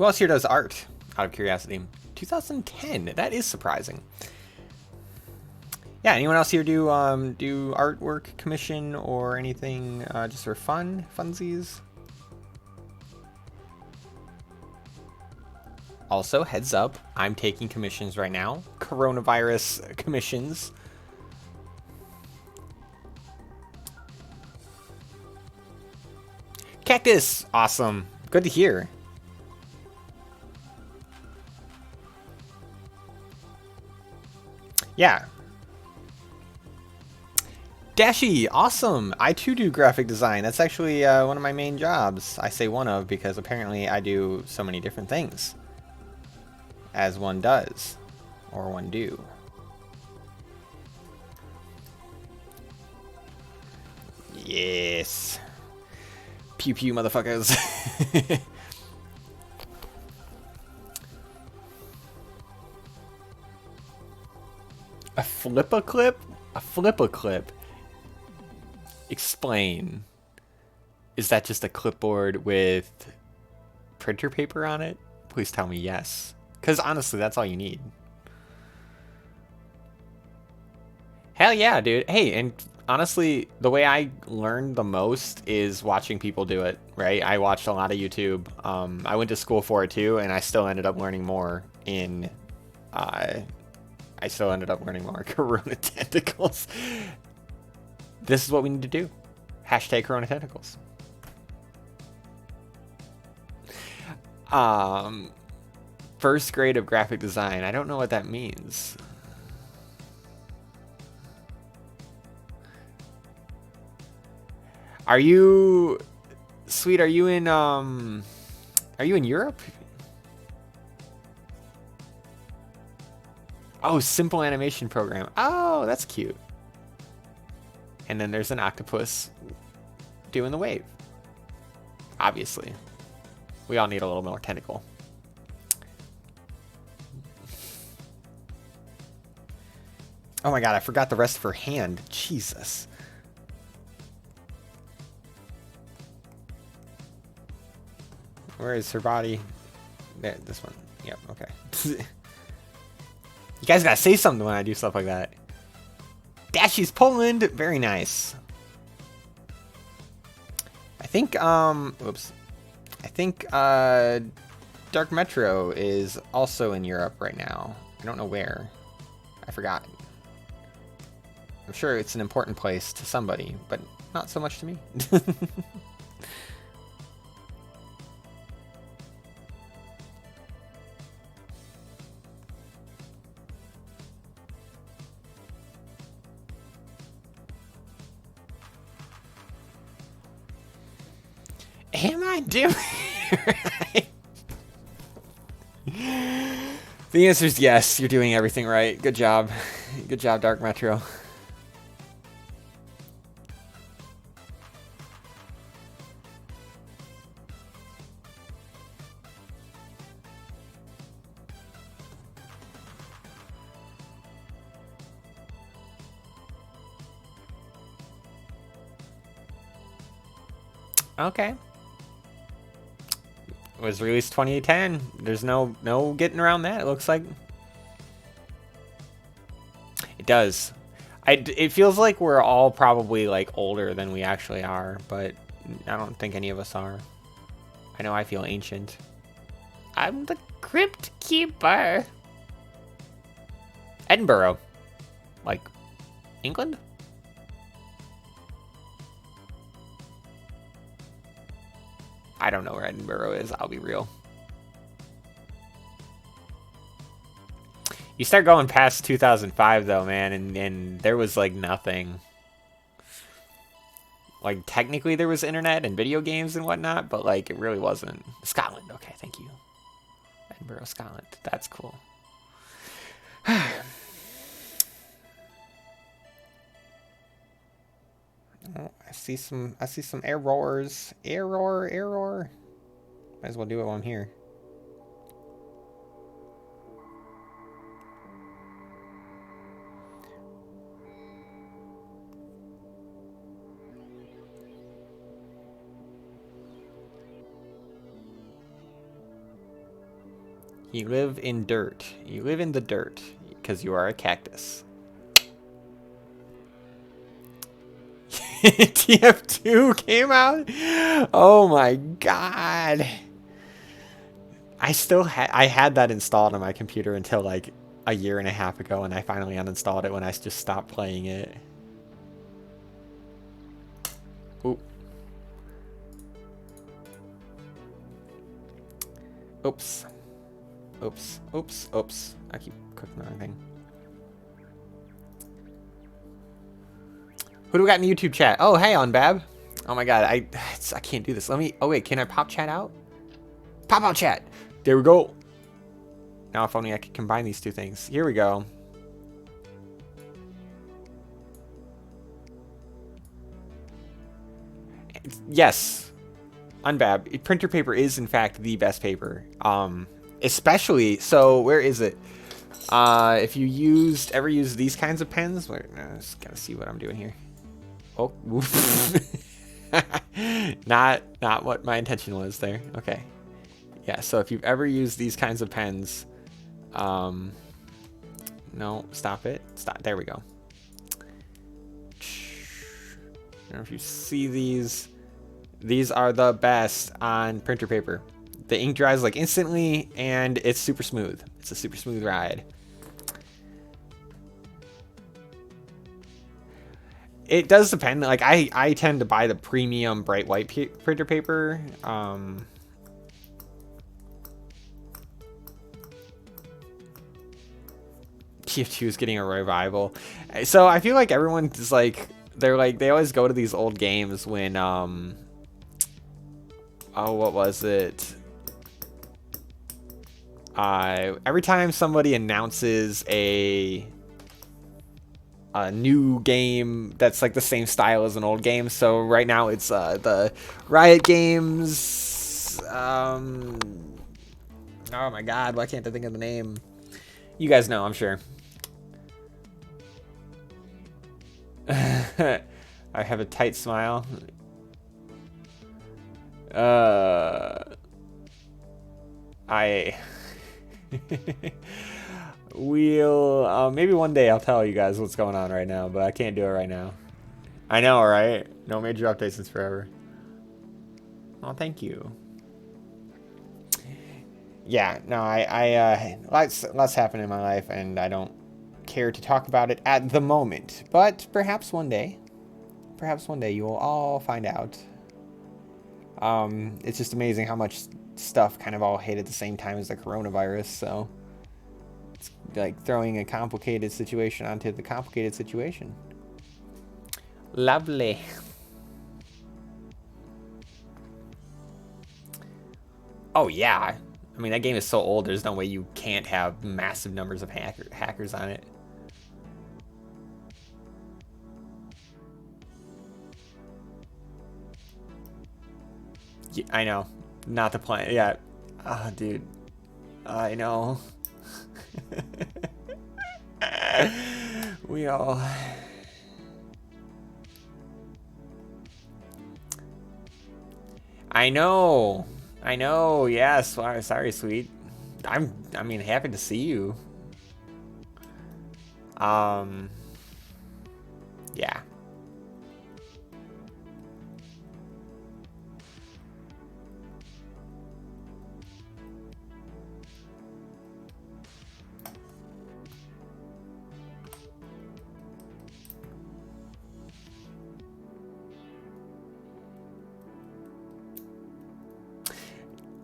Who else here does art? Out of curiosity. 2010. That is surprising. Yeah, anyone else here do artwork commission or anything just for funsies? Also, heads up, I'm taking commissions right now. Coronavirus commissions. Cactus! Awesome. Good to hear. Yeah. Dashi, awesome. I too do graphic design. That's actually one of my main jobs. I say one of because apparently I do so many different things. As one does. Or one do. Yes. Pew pew, motherfuckers. A flip-a-clip? A flip-a-clip. Explain. Is that just a clipboard with printer paper on it? Please tell me yes. Because honestly, that's all you need. Hell yeah, dude. Hey, and honestly, the way I learned the most is watching people do it, right? I watched a lot of YouTube. I went to school for it too, and I still ended up learning more in... I still ended up learning more Corona Tentacles. This is what we need to do. Hashtag Corona Tentacles. First grade of graphic design. I don't know what that means. Are you... Sweet, are you in Europe? Oh, Simple Animation Program. Oh, that's cute. And then there's an octopus doing the wave. Obviously. We all need a little more tentacle. Oh my god, I forgot the rest of her hand. Jesus. Where is her body? There, this one. Yep, okay. You guys gotta say something when I do stuff like that. Dashi's Poland! Very nice. I think, oops. I think, Dark Metro is also in Europe right now. I don't know where. I forgot. I'm sure it's an important place to somebody, but not so much to me. Am I doing right? The answer is yes. You're doing everything right. Good job. Good job, Dark Metro. Okay. It was released 2010. There's no getting around that. It looks like it does. It feels like we're all probably like older than we actually are, but I don't think any of us are. I know I feel ancient. I'm the Crypt Keeper. Edinburgh, like England. I don't know where Edinburgh is, I'll be real. You start going past 2005 though, man, and there was like nothing. Like technically there was internet and video games and whatnot, but like it really wasn't. Scotland, okay, thank you. Edinburgh, Scotland, that's cool. Oh, I see some errors. Error. Might as well do it while I'm here. You live in dirt. You live in the dirt because you are a cactus. TF2 came out? Oh my god. I had that installed on my computer until like a year and a half ago, and I finally uninstalled it when I just stopped playing it. Oop. Oops. Oops. Oops. Oops. I keep clicking the wrong thing. Who do we got in the YouTube chat? Oh, hey, Unbab. Oh my god, I can't do this. Let me. Oh wait, can I pop chat out? Pop out chat. There we go. Now if only I could combine these two things. Here we go. Yes, Unbab. Printer paper is in fact the best paper. Especially so. Where is it? If you ever used these kinds of pens, I just gotta see what I'm doing here. Oh, not what my intention was there. Okay, yeah. So if you've ever used these kinds of pens, no, stop it. Stop. There we go. I don't know if you see these. These are the best on printer paper. The ink dries like instantly, and it's super smooth. It's a super smooth ride. It does depend. Like I tend to buy the premium bright white printer paper. TF2 is getting a revival. So I feel like everyone is like they always go to these old games when oh, what was it? Every time somebody announces a new game that's like the same style as an old game. So right now it's the Riot Games. Oh my god, why can't I think of the name? You guys know, I'm sure. I have a tight smile. We'll maybe one day I'll tell you guys what's going on right now, but I can't do it right now. I know, right? No major updates since forever. Oh, thank you. Yeah, no, lots happened in my life, and I don't care to talk about it at the moment. But perhaps one day you will all find out. It's just amazing how much stuff kind of all hit at the same time as the coronavirus, so it's like throwing a complicated situation onto the complicated situation. Lovely. Oh yeah, I mean that game is so old, there's no way you can't have massive numbers of hackers on it. Yeah, I know. Not the plan. Yeah. Oh, dude. I know. We all... I know. I know. Yeah. Sorry, sweet. I mean, happy to see you. Yeah.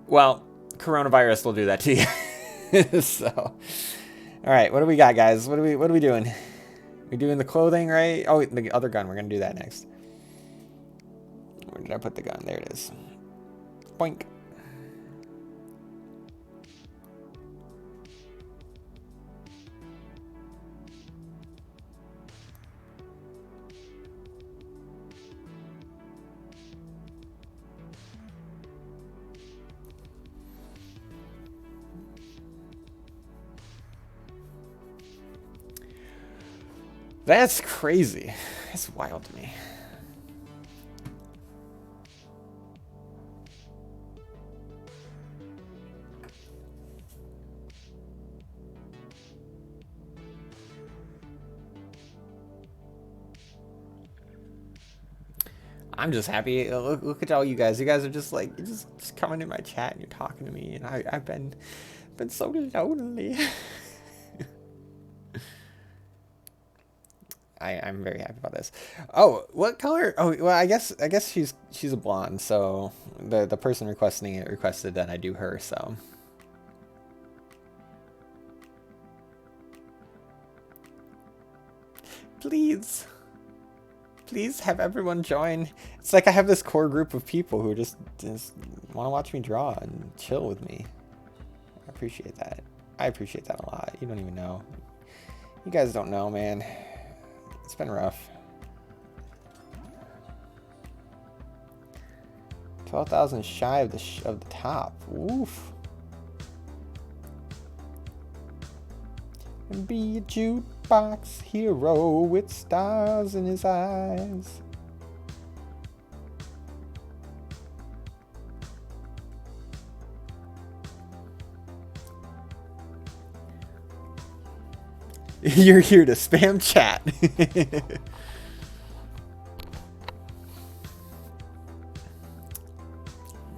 Well, coronavirus will do that to you. So, all right, what do we got, guys? What are we doing? We doing the clothing, right? Oh, the other gun. We're gonna do that next. Where did I put the gun? There it is. Boink. That's crazy. That's wild to me. I'm just happy. Look at all you guys. You guys are just like just coming in my chat and you're talking to me, and I've been so lonely. I'm very happy about this. Oh, what color? Oh, well, I guess she's a blonde. So the person requesting it requested that I do her. So please have everyone join. It's like I have this core group of people who just want to watch me draw and chill with me. I appreciate that. I appreciate that a lot. You don't even know. You guys don't know, man. It's been rough. 12,000 shy of the top. Oof. And be a jukebox hero with stars in his eyes. You're here to spam chat.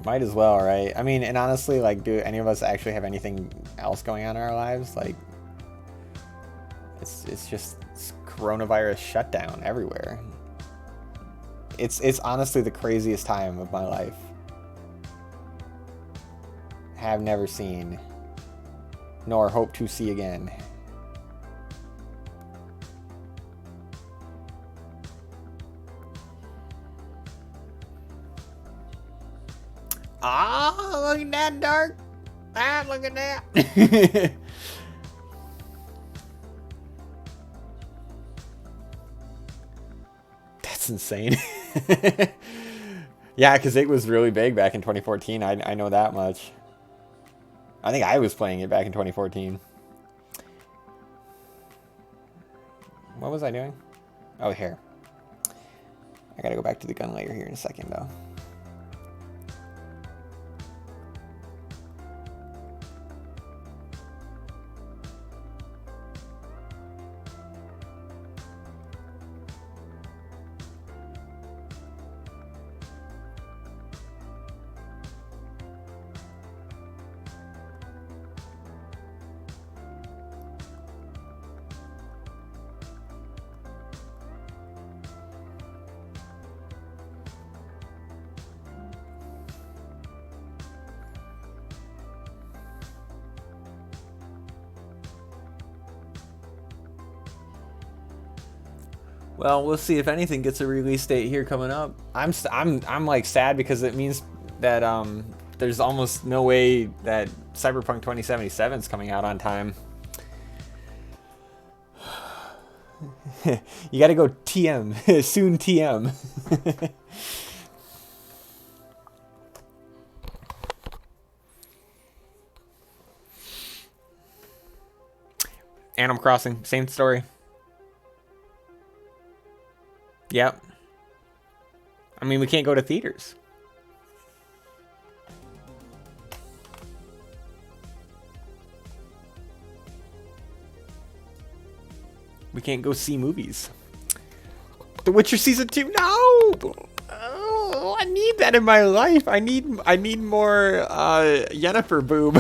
Might as well, right? I mean, and honestly, like, do any of us actually have anything else going on in our lives? Like, it's just coronavirus shutdown everywhere. It's honestly the craziest time of my life. Have never seen, nor hope to see again. Ah, look at that, Dark. Ah, look at that. That's insane. Yeah, because it was really big back in 2014. I know that much. I think I was playing it back in 2014. What was I doing? Oh, here. I gotta go back to the gun layer here in a second, though. Well, we'll see if anything gets a release date here coming up. I'm like sad because it means that there's almost no way that Cyberpunk 2077 is coming out on time. You got to go TM soon. TM. Animal Crossing, same story. Yep. I mean, we can't go to theaters. We can't go see movies. The Witcher Season 2? No! Oh, I need that in my life. I need more Yennefer boob.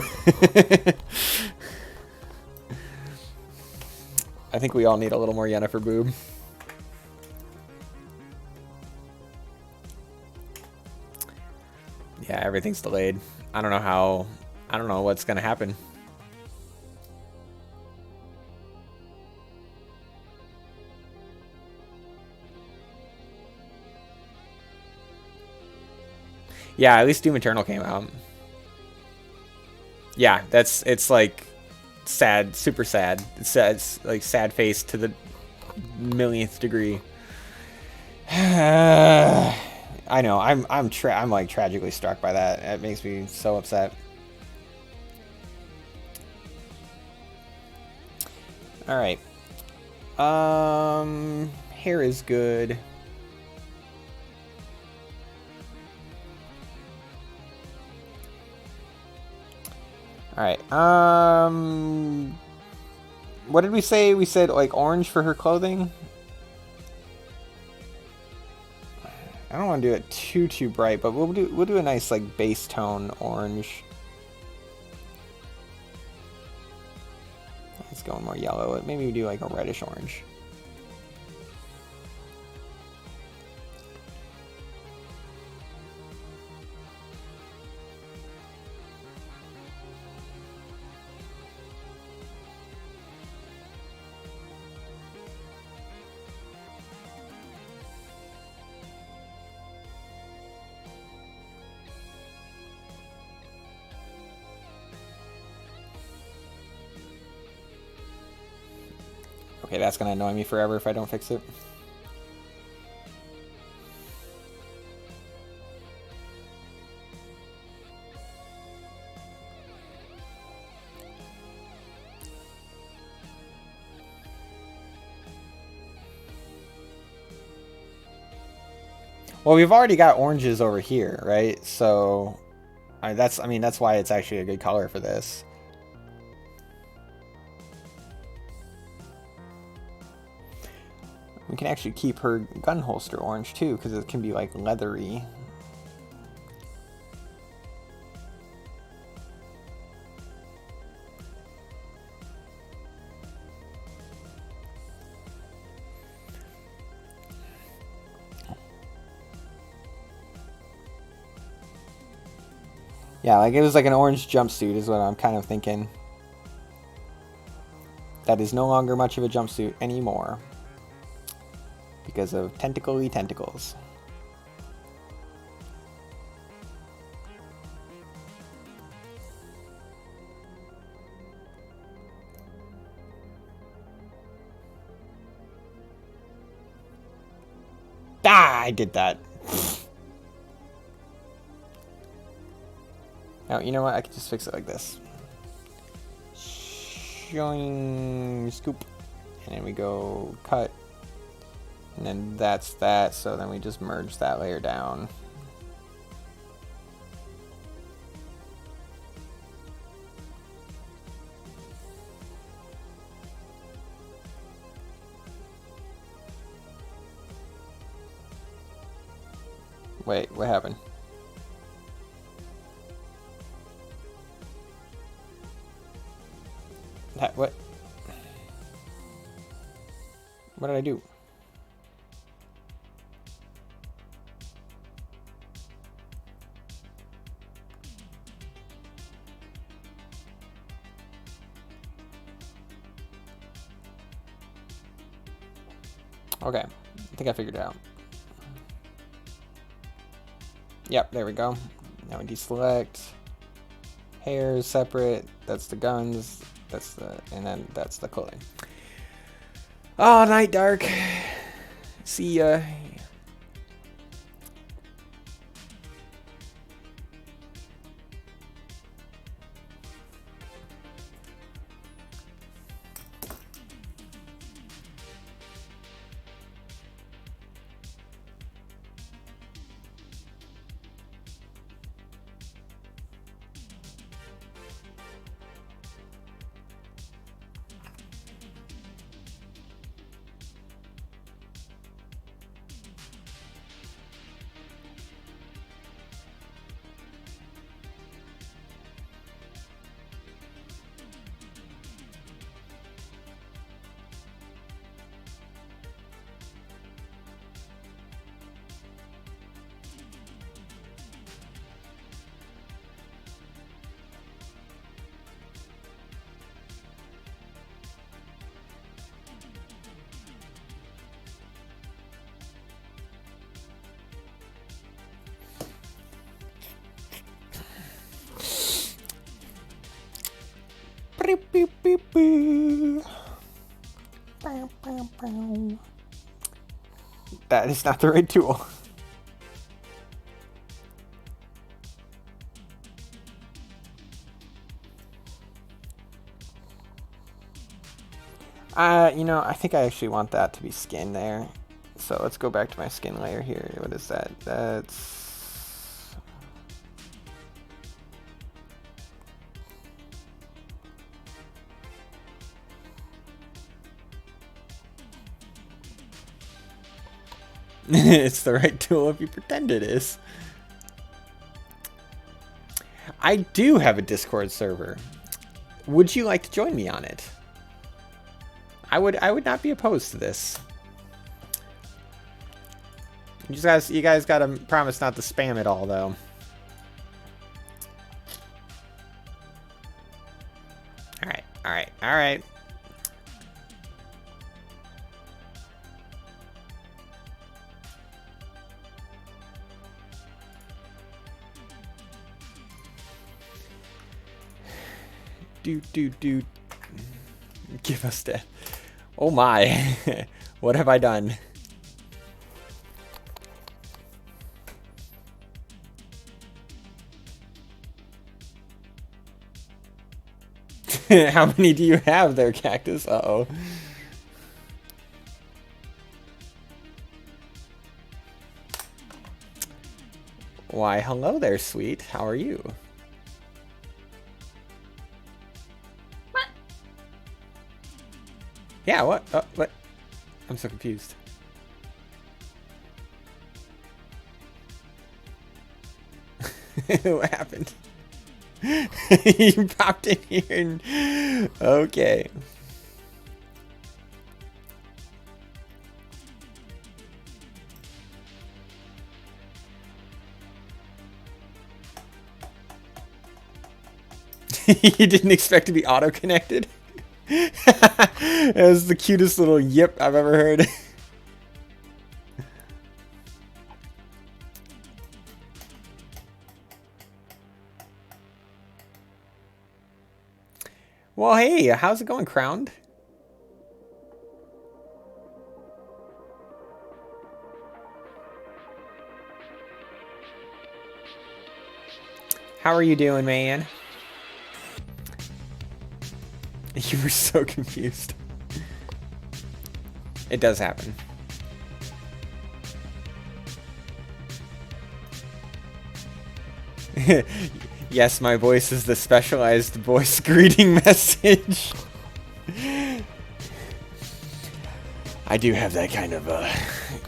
I think we all need a little more Yennefer boob. Yeah, everything's delayed. I don't know what's gonna happen. Yeah, at least Doom Eternal came out. Yeah, it's like sad, super sad. It's like sad face to the millionth degree. I know. I'm like tragically struck by that. It makes me so upset. All right. Hair is good. All right. What did we say? We said like orange for her clothing. I don't want to do it too bright, but we'll do a nice like base tone orange. It's going more yellow. Maybe we do like a reddish orange. Okay, that's gonna annoy me forever if I don't fix it. Well, we've already got oranges over here, right? So that's why it's actually a good color for this. We can actually keep her gun holster orange too, because it can be like leathery. Yeah, like it was like an orange jumpsuit is what I'm kind of thinking. That is no longer much of a jumpsuit anymore. Because of tentacly tentacles. Ah, I did that. Now, you know what? I can just fix it like this. Showing scoop. And then we go cut. And then that's that, so then we just merge that layer down. Wait, what happened? What? What did I do? Okay, I think I figured it out. Yep, there we go. Now we deselect. Hair is separate. That's the guns. And then that's the clothing. Oh, night dark. See ya. That is not the right tool. You know, I think I actually want that to be skin there. So let's go back to my skin layer here. What is that? That's... It's the right tool if you pretend it is. I do have a Discord server. Would you like to join me on it? I would not be opposed to this. You guys gotta promise not to spam it all though. All right. Do. Give us that. Oh my. What have I done? How many do you have there, Cactus? Uh-oh. Why, hello there, sweet. How are you? What? Yeah, what? What? I'm so confused. What happened? You popped in here and... Okay. You didn't expect to be auto-connected? That was the cutest little yip I've ever heard. Well, hey, how's it going, Crowned? How are you doing, man? You were so confused. It does happen. Yes, my voice is the specialized voice greeting message. I do have that kind of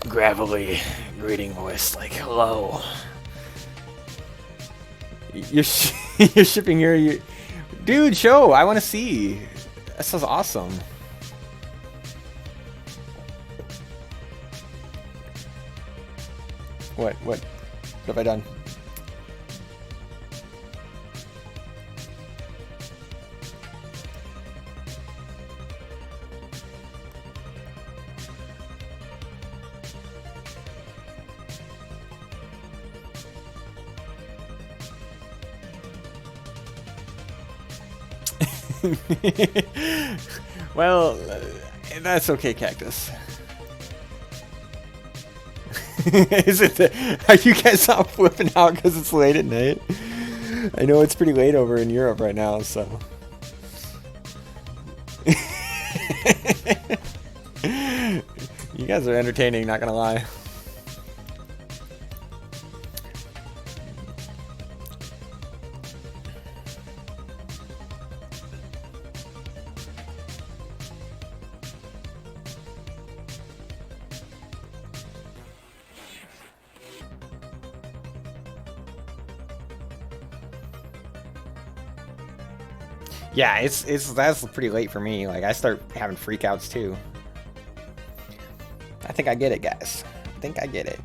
gravelly greeting voice, like hello. You're you're shipping here, dude. Show, I want to see. That sounds awesome. What have I done? Well, that's okay, Cactus. Is it? Are you guys all flipping out because it's late at night? I know it's pretty late over in Europe right now, so. You guys are entertaining, not gonna lie. Yeah, that's pretty late for me. Like, I start having freakouts too. I think I get it, guys. I think I get it.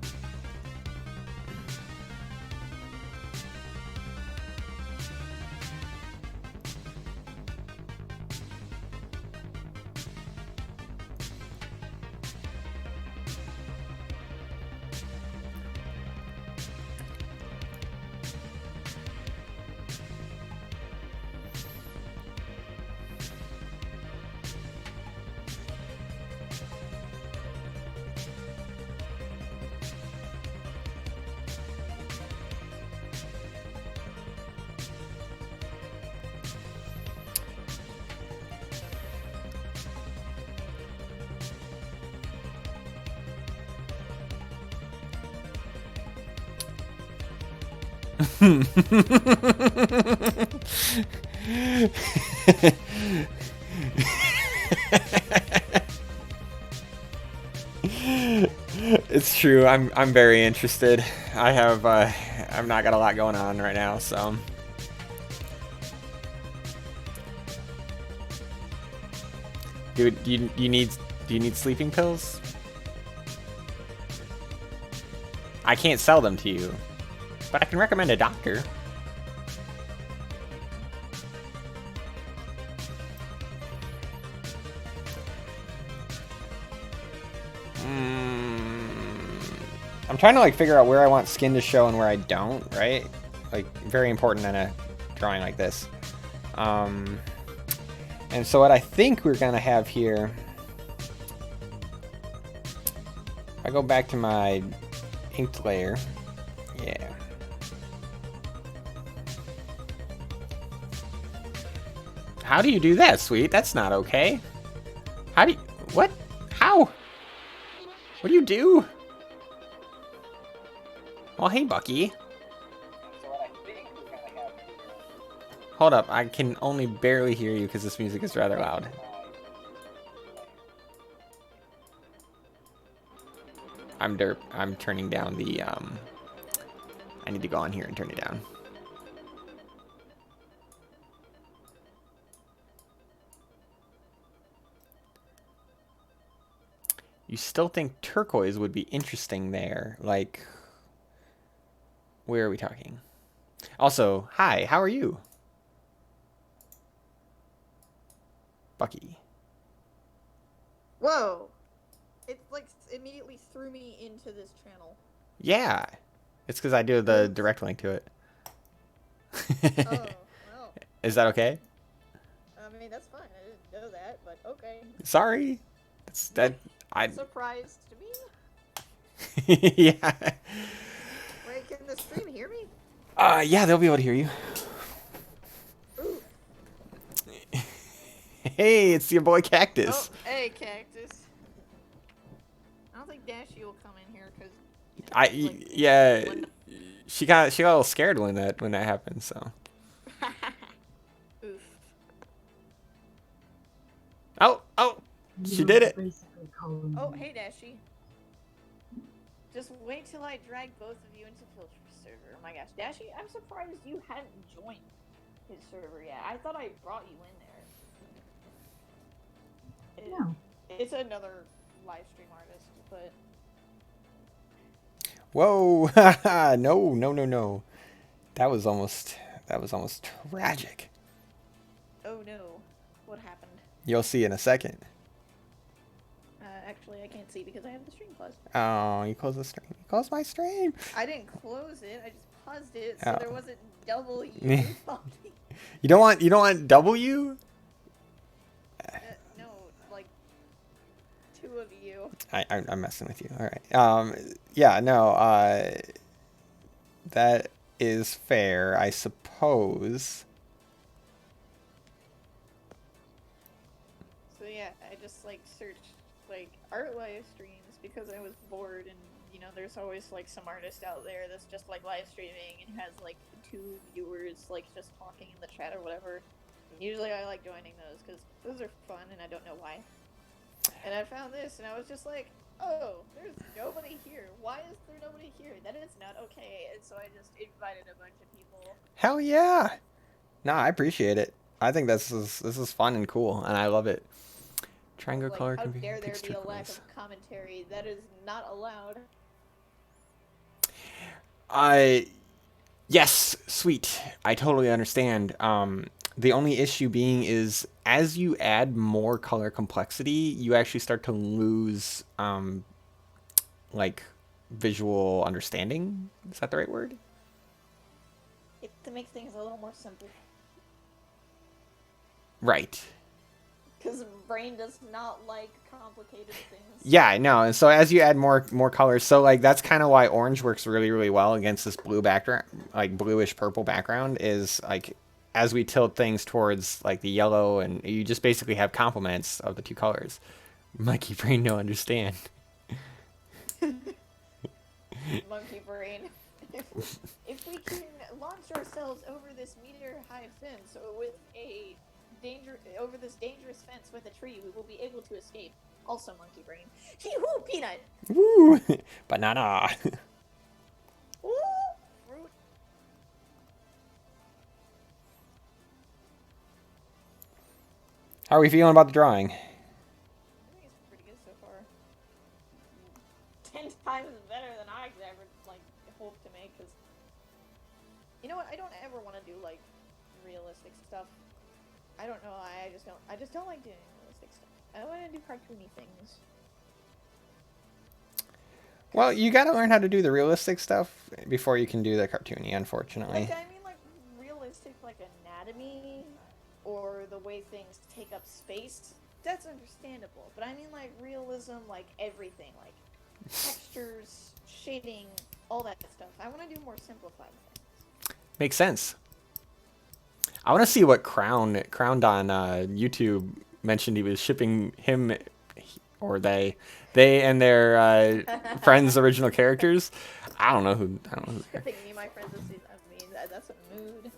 It's true. I'm very interested. I have I've not got a lot going on right now, so. Dude, do you need sleeping pills? I can't sell them to you, but I can recommend a doctor. I'm trying to like figure out where I want skin to show and where I don't, right? Like very important in a drawing like this. And so what I think we're gonna have here, if I go back to my inked layer, yeah. How do you do that, sweet? That's not okay. How do you, what? How? What do you do? Well, hey, Bucky. Hold up, I can only barely hear you because this music is rather loud. I'm turning down the, I need to go on here and turn it down. You still think turquoise would be interesting there? Like, where are we talking? Also, hi, how are you? Bucky. Whoa! It like immediately threw me into this channel. Yeah, it's because I do the direct link to it. Oh, well. Is that okay? I mean, that's fine. I didn't know that, but okay. Sorry. That's that. I. Surprised to me? Yeah. Wait, can the stream hear me? Yeah, they'll be able to hear you. Ooh. Hey, it's your boy Cactus. Oh, hey, Cactus. I don't think Dashy will come in here because. Yeah. She got a little scared when that happened. So. Oof. Oh, she did it. Oh, hey, Dashy. Just wait till I drag both of you into Filter's server. Oh my gosh, Dashy, I'm surprised you hadn't joined his server yet. I thought I brought you in there. No. It's another live stream artist, but Whoa! No. That was almost tragic. oh no, what happened? You'll see in a second. Actually, I can't see because I have the stream closed. Oh, you closed the stream. You closed my stream. I didn't close it. I just paused it so Oh. there wasn't double you. You don't want W? No, like 2 of you. I'm messing with you. All right. Yeah. No. That is fair, I suppose. So yeah, I just like searched like art live streams because I was bored, and you know, there's always like some artist out there that's just like live streaming and has like 2 viewers like just talking in the chat or whatever. Usually I like joining those because those are fun and I don't know why. And I found this and I was just like, oh, there's nobody here. Why is there nobody here? That is not okay. And so I just invited a bunch of people. Hell yeah! No, I appreciate it. I think this is fun and cool, and I love it. Triangle Like, color how can be dare there fixed be a lack turquoise. of commentary? That is not allowed. Yes, sweet. I totally understand. The only issue being is as you add more color complexity, you actually start to lose like visual understanding. Is that the right word? It makes things a little more simple. Right. Because brain does not like complicated things. Yeah, I know. And so as you add more colors, so like that's kind of why orange works really, really well against this blue background, like bluish purple background, is like as we tilt things towards like the yellow, and you just basically have complements of the 2 colors. Monkey brain no understand. Monkey brain. If we can launch ourselves over this meteor-high fence or with a over this dangerous fence with a tree, we will be able to escape. Also monkey brain. Hee-hoo, peanut! Woo! Banana. Ooh, fruit. How are we feeling about the drawing? I think it's pretty good so far. 10 times better than I could ever, like, hope to make, because... You know what, I don't ever want to do, like, realistic stuff. I don't know, I just don't like doing realistic stuff. I want to do cartoony things. Well, you gotta learn how to do the realistic stuff before you can do the cartoony, unfortunately. Like, I mean, like, realistic, like, anatomy, or the way things take up space, that's understandable. But I mean, like, realism, like, everything, like, textures, shading, all that stuff. I want to do more simplified things. Makes sense. I want to see what Crowned on YouTube mentioned he was shipping him or they and their friends' original characters. I don't know who. I think me and my friends, I mean, that's a mood.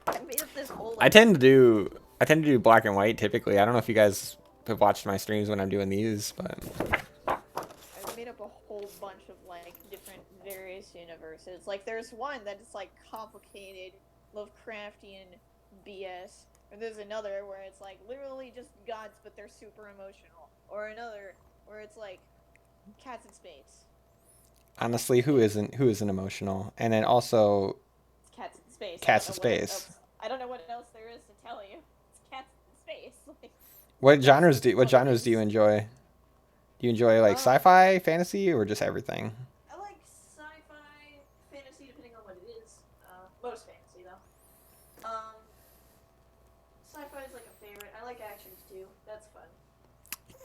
I made up this whole. I tend to do black and white typically. I don't know if you guys have watched my streams when I'm doing these, but I made up a whole bunch of like different various universes. Like there's one that is like complicated Lovecraftian BS, or there's another where it's like literally just gods but they're super emotional, or another where it's like cats in space. honestly, who isn't emotional? And then also It's cats in space. Cats in Space. I don't know what else there is to tell you. It's cats in space. Like, what genres do you enjoy? Do you enjoy like sci-fi, fantasy, or just everything? I like sci-fi, fantasy, depending on what it is. Most fantasy though. Sci-fi is like a favorite. I like actions too. That's fun.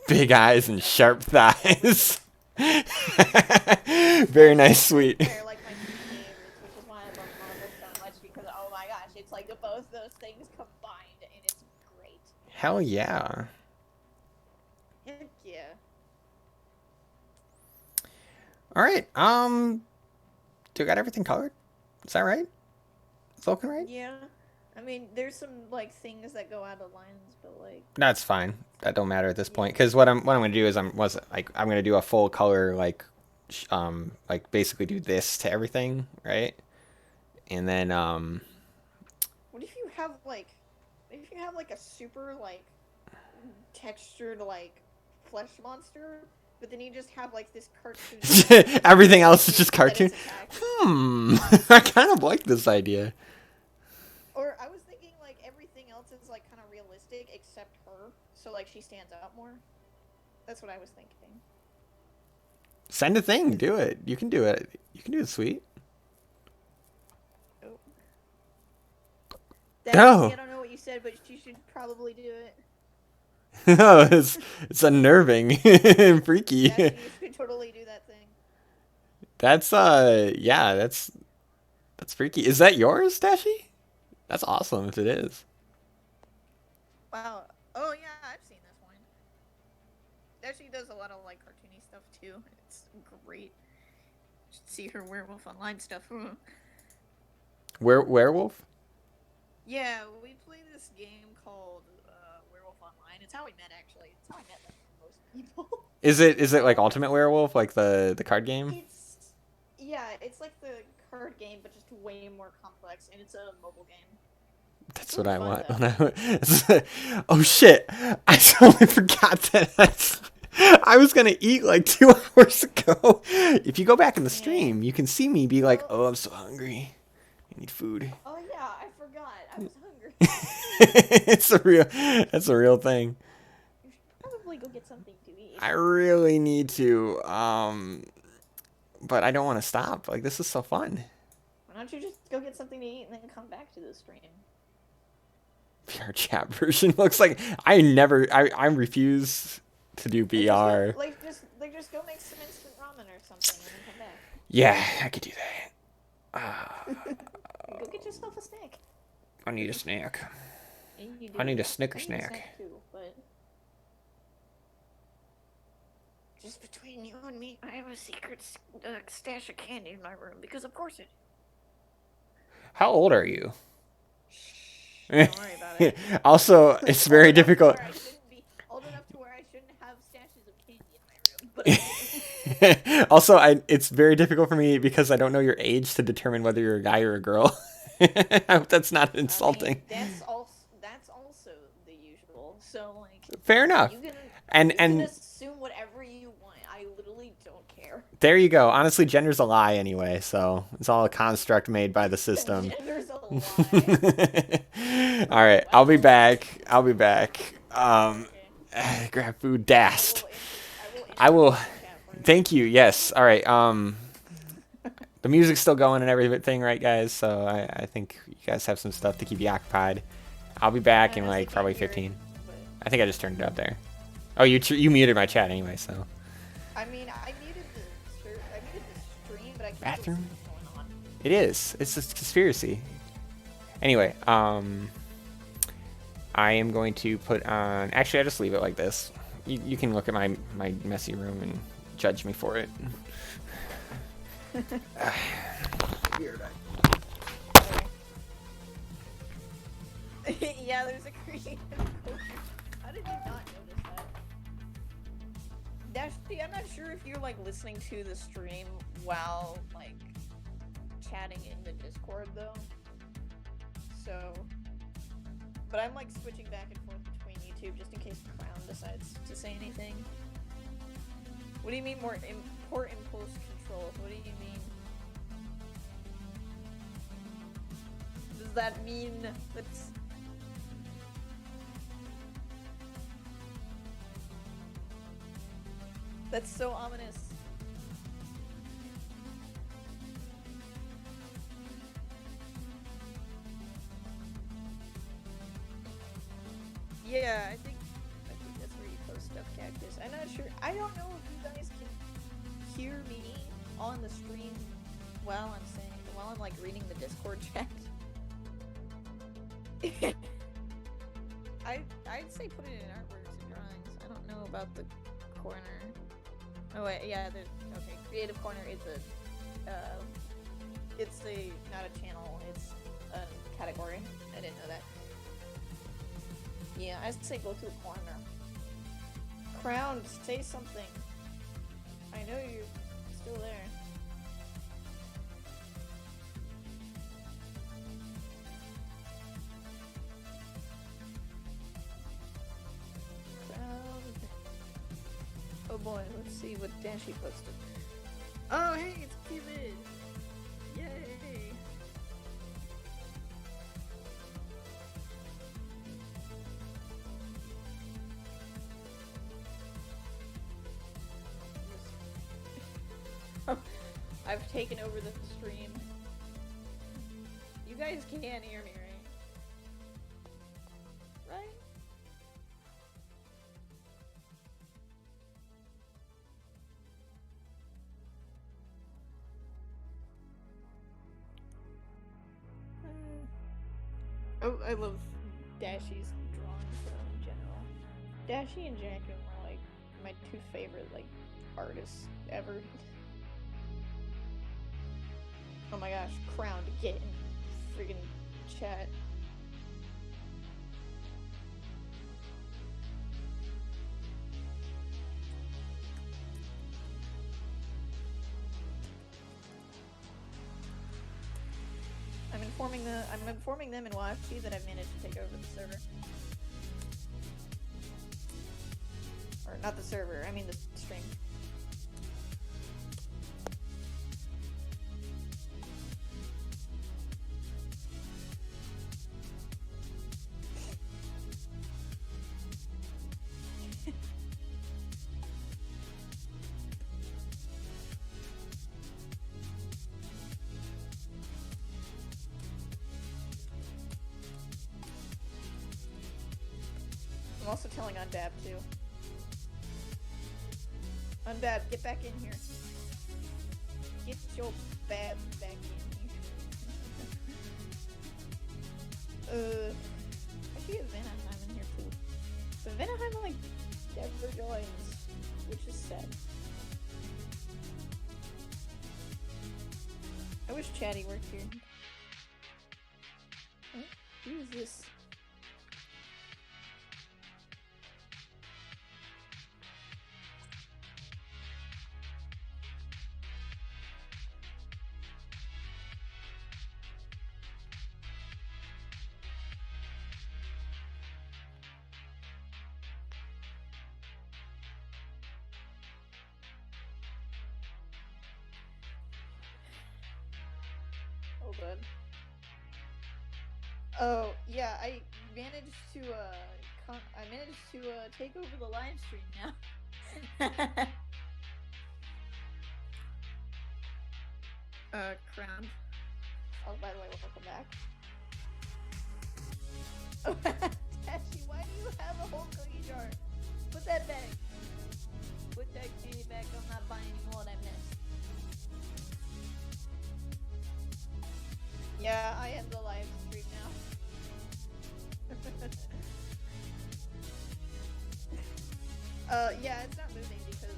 Big eyes and sharp thighs. Very nice, sweet. They're like my two favorites, which is why I love Marvel so much, because oh my gosh, it's like both those things combined, and it's great. Hell yeah. Heck yeah. All right. Do I got everything colored? Is that right? It's looking right? Yeah. I mean, there's some like things that go out of lines, but like That's fine. That don't matter at this point. Because what I'm gonna do is I'm gonna do a full color like basically do this to everything, right? And then what if you have like a super like textured like flesh monster, but then you just have like this cartoon everything else is just that cartoon. it's attacked. I kind of like this idea. Or I was thinking like everything else is like kind of realistic except her, so like she stands out more. That's what I was thinking. Send a thing. Do it. You can do it. You can do it, sweet. Oh. No. I don't know what you said, but you should probably do it. Oh, it's unnerving and freaky. Yeah, you should totally do that thing. That's yeah, that's freaky. Is that yours, Dashi? That's awesome if it is. Wow. Oh yeah, I've seen this one. She does a lot of like cartoony stuff too. It's great. You should see her Werewolf Online stuff. Werewolf? Yeah, we play this game called Werewolf Online. It's how we met, actually. It's how I met like, most people. Is it like Ultimate Werewolf, like the card game? It's like the card game, but just way more complex, and it's a mobile game. That's It's what I fun, want. though. Oh shit! I totally forgot that. I was gonna eat like 2 hours ago. If you go back in the stream, you can see me be like, "Oh, I'm so hungry. I need food." Oh yeah, I forgot. I was hungry. That's a real thing. You should probably go get something to eat. I really need to, but I don't want to stop. Like, this is so fun. Why don't you just go get something to eat and then come back to the stream? VR chat version looks like I refuse to do VR. Just go make some instant ramen or something and then come back. Yeah, I could do that. Go get yourself a snack. I need a snack. And you I need a do. Snicker I need snack. too, but just between you and me, I have a secret stash of candy in my room because of course it. How old are you? Don't worry about it. Also, it's very difficult. I shouldn't Also, it's very difficult for me because I don't know your age to determine whether you're a guy or a girl. I hope that's not insulting. I mean, that's also the usual. So like, Fair enough. you can And you can and assume whatever you want. I literally don't care. there you go. Honestly, gender's a lie anyway, so it's all a construct made by the system. Gender's a lie. All right, I'll be back. I'll be back. Grab food. Dast. I will. Thank you. Yes. All right. The music's still going and everything, right, guys? So I think you guys have some stuff to keep you occupied. I'll be back in like probably 15. I think I just turned it up there. Oh, you muted my chat anyway, so. I mean, I muted the stream, but I can't Bathroom? see what's going on. It is. It's a conspiracy. Anyway, I am going to put on. Actually, I just leave it like this. You can look at my messy room and judge me for it. Yeah, there's a creative coach. How did you not notice that? Dashty, I'm not sure if you're like listening to the stream while like chatting in the Discord though. So, but I'm like switching back and forth between YouTube just in case Crown decides to say anything. What do you mean more import impulse control? What do you mean? Does that mean that's... That's so ominous. Yeah, I think that's where you post stuff, Cactus. I'm not sure. I don't know if you guys can hear me on the stream while I'm like reading the Discord chat. I'd say put it in artworks and drawings. I don't know about the corner. Oh wait, yeah, okay. Creative corner is it's not a channel, it's a category. I didn't know that. Yeah, I'd say go to the corner. Crown, say something. I know you're still there. Oh boy, let's see what Dashy posted. Oh hey, it's Kevin! Yay! I've taken over the stream. You guys can't hear me, right? Right? Oh, I love Dashy's drawings though, in general. Dashy and Jackum are like my two favorite like artists ever. Oh my gosh, Crown, get in friggin' chat. I'm informing them in WAFG that I've managed to take over the server. Or not the server, I mean the stream. I'm also telling Undab too. Undab, get back in here. Get your bab back in here. I should get Vanaheim in here too. But Vanaheim like never joins, which is sad. I wish Chatty worked here. Huh? Who is this? Oh yeah, I managed to take over the live stream now. Crown. Oh, by the way, welcome back. Oh, Tashi, why do you have a whole cookie jar? Put that back. Put that candy back. I'm not buying any more of that mess. Yeah, I end the live stream now. Yeah, it's not moving because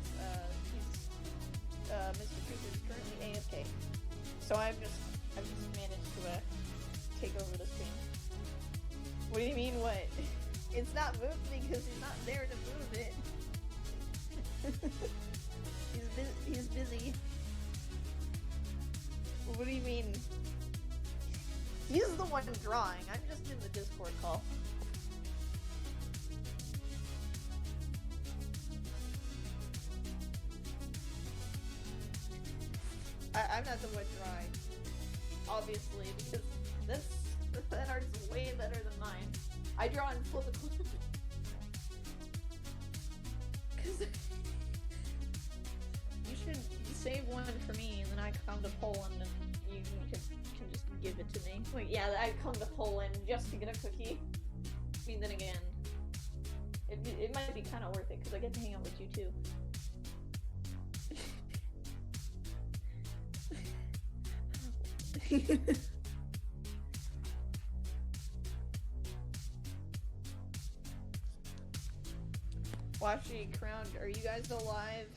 Mr. Truth is currently AFK. So I've just managed to take over the stream. What do you mean what? It's not moving because he's not there to move it. He's busy. What do you mean? He's the one drawing. I'm just in the Discord call. I'm not the one drawing. Obviously, because that art's way better than mine. I draw in flip a coin. Because you should save one for me, and then I come to Poland, and you can just give it to me. Wait, yeah, I come to Poland just to get a cookie. I mean, then again, it might be kind of worth it, because I get to hang out with you too. Washi, Crown, are you guys alive?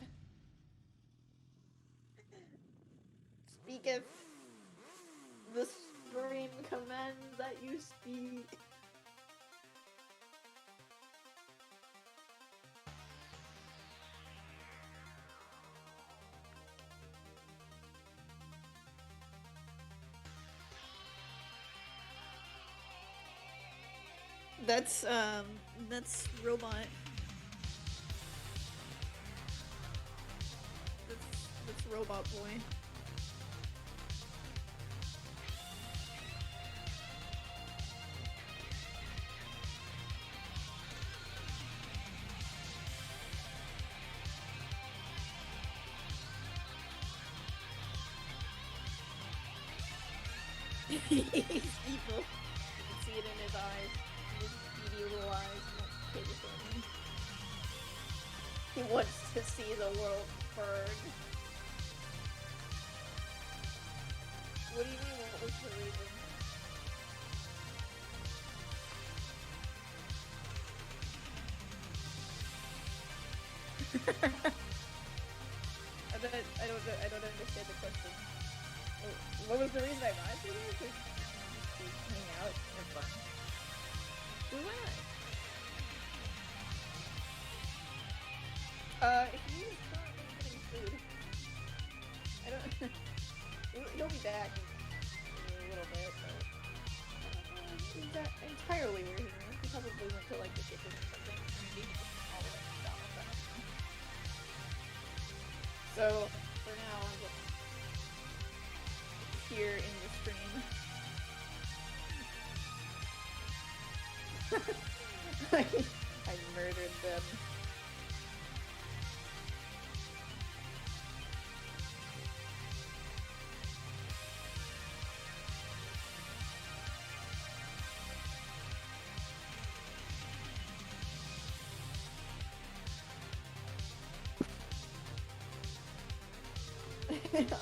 Speaketh the stream command that you speak. That's Robot. That's Robot Boy. He's evil. You can see it in his eyes. His beady little eyes. He wants to kill him. He wants to see the world burn. What do you mean, what was the reason? I don't understand the question. What was the reason I lied to you? Just hang out, have fun. Do what? He's currently getting food. I don't. He'll be back in a little bit, but he's not entirely where he is. He probably went to like the kitchen or something. Maybe all the way down on that. So for now, I'm just here in the stream. I murdered them.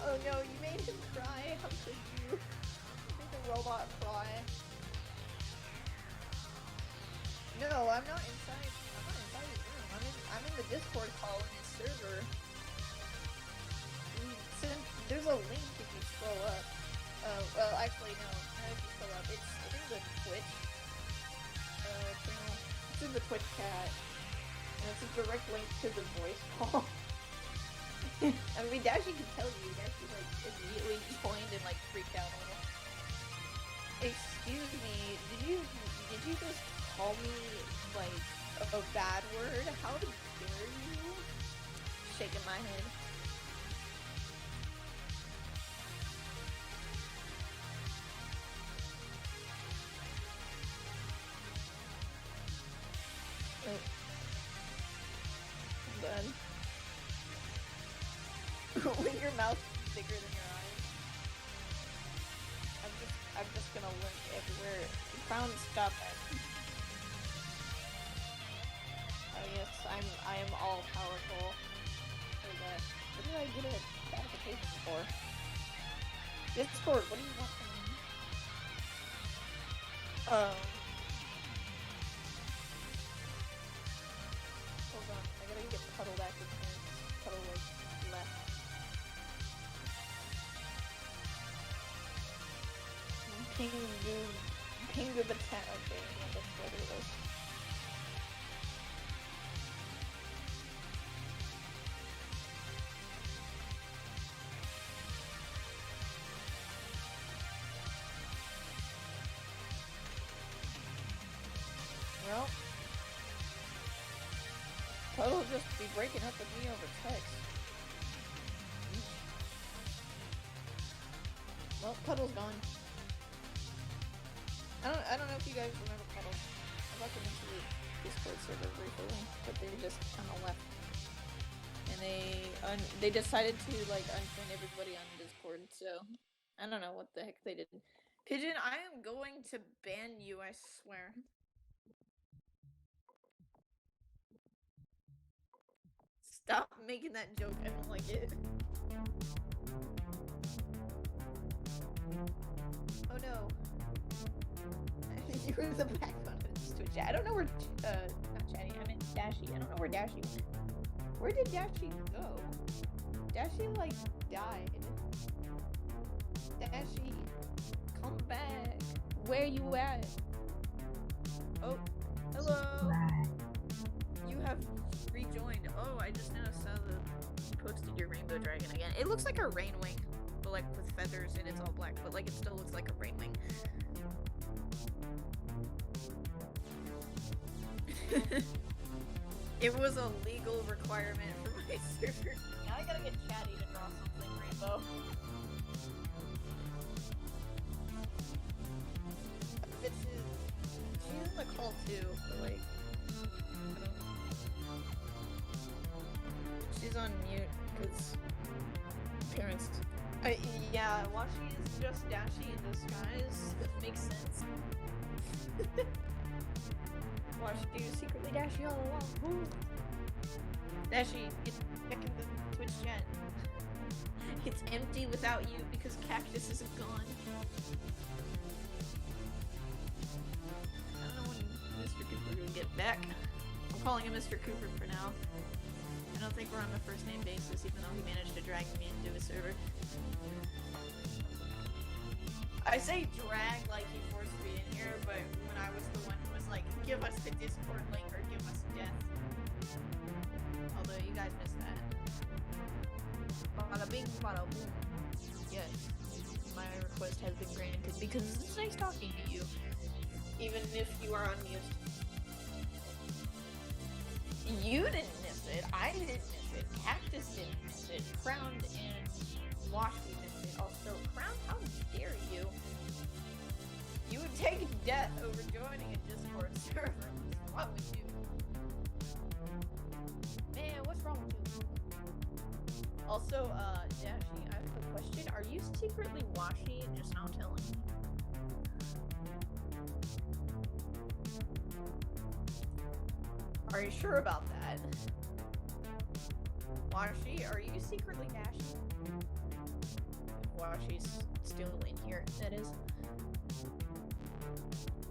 Oh no, you made him cry. How could you? You made the robot cry. No, I'm not inside. I'm not inside his room. I'm in the Discord call in his server. There's a link if you scroll up. Well, actually no. Not if you scroll up. It's in the Twitch channel. It's in the Twitch chat, and it's a direct link to the voice call. I mean, Dashi can tell you. Dashi like immediately joined and like freaked out a little. Excuse me, did you just call me like a bad word? How dare you? Shaking my head. when your mouth is bigger than your eyes. I'm just gonna link everywhere. Crown, stop that. Oh yes, I am all powerful. What did I get a notification for? Discord, what do you want from me? Hold on, I gotta get Puddle back in here. Puddle like left. Pingu Batan. Okay, yeah, that's what it is. Well, Puddle will just be breaking up with me over text. Well, Puddle's gone. I don't know if you guys remember Puddle. I got them into the Discord server briefly, but they just kind of left. And they decided to like unfriend everybody on Discord. So I don't know what the heck they did. Pigeon, I am going to ban you. I swear. Stop making that joke. I don't like it. Oh no. You're the backbone of this Twitch. I don't know where, not Chatty, I meant Dashy. I don't know where Dashy went. Where did Dashy go? Dashy, like, died. Dashy, come back. Where you at? Oh, hello. You have rejoined. Oh, I just now saw you posted your rainbow dragon again. It looks like a rain wing, but like with feathers and it's all black, but like it still looks like a rain wing. It was a legal requirement for my server. Now I gotta get Chatty to draw something rainbow. She's in the call too, but like, she's on mute because parents. Yeah, Washi is just Dashy in disguise. That makes sense. Washi is secretly Dashy all along. Ooh. Dashy, get back in the Twitch chat. It's empty without you because Cactus isn't gone. I don't know when Mr. Cooper will get back. I'm calling him Mr. Cooper for now. I don't think we're on a first name basis, even though he managed to drag me into his server. I say drag like he forced me in here, but when I was the one who was like, give us the Discord link or give us death. Although you guys missed that. Bada bing, bada boom. Yes, my request has been granted because it's nice talking to you, even if you are on mute. You didn't miss it. I didn't miss it. Cactus didn't miss it. Crown and Washi missed it. Also, Crown, how dare you? You would take death over joining a Discord server. What's wrong with you? Man, what's wrong with you? Also, Dashy, I have a question. Are you secretly Washi and just not telling me? Are you sure about that? Washi, are you secretly Dashy? Washi's still in here, that is.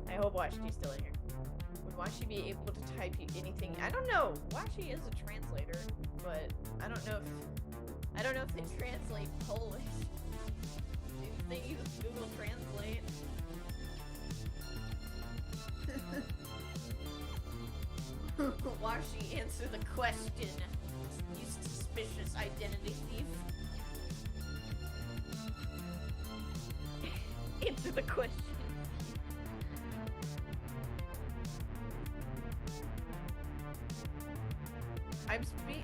I hope Washi's still in here. Would Washi be able to type anything? I don't know. Washi is a translator, but I don't know if they translate Polish. If they use Google Translate. Washi, answer the question. You suspicious identity thief. Answer the question.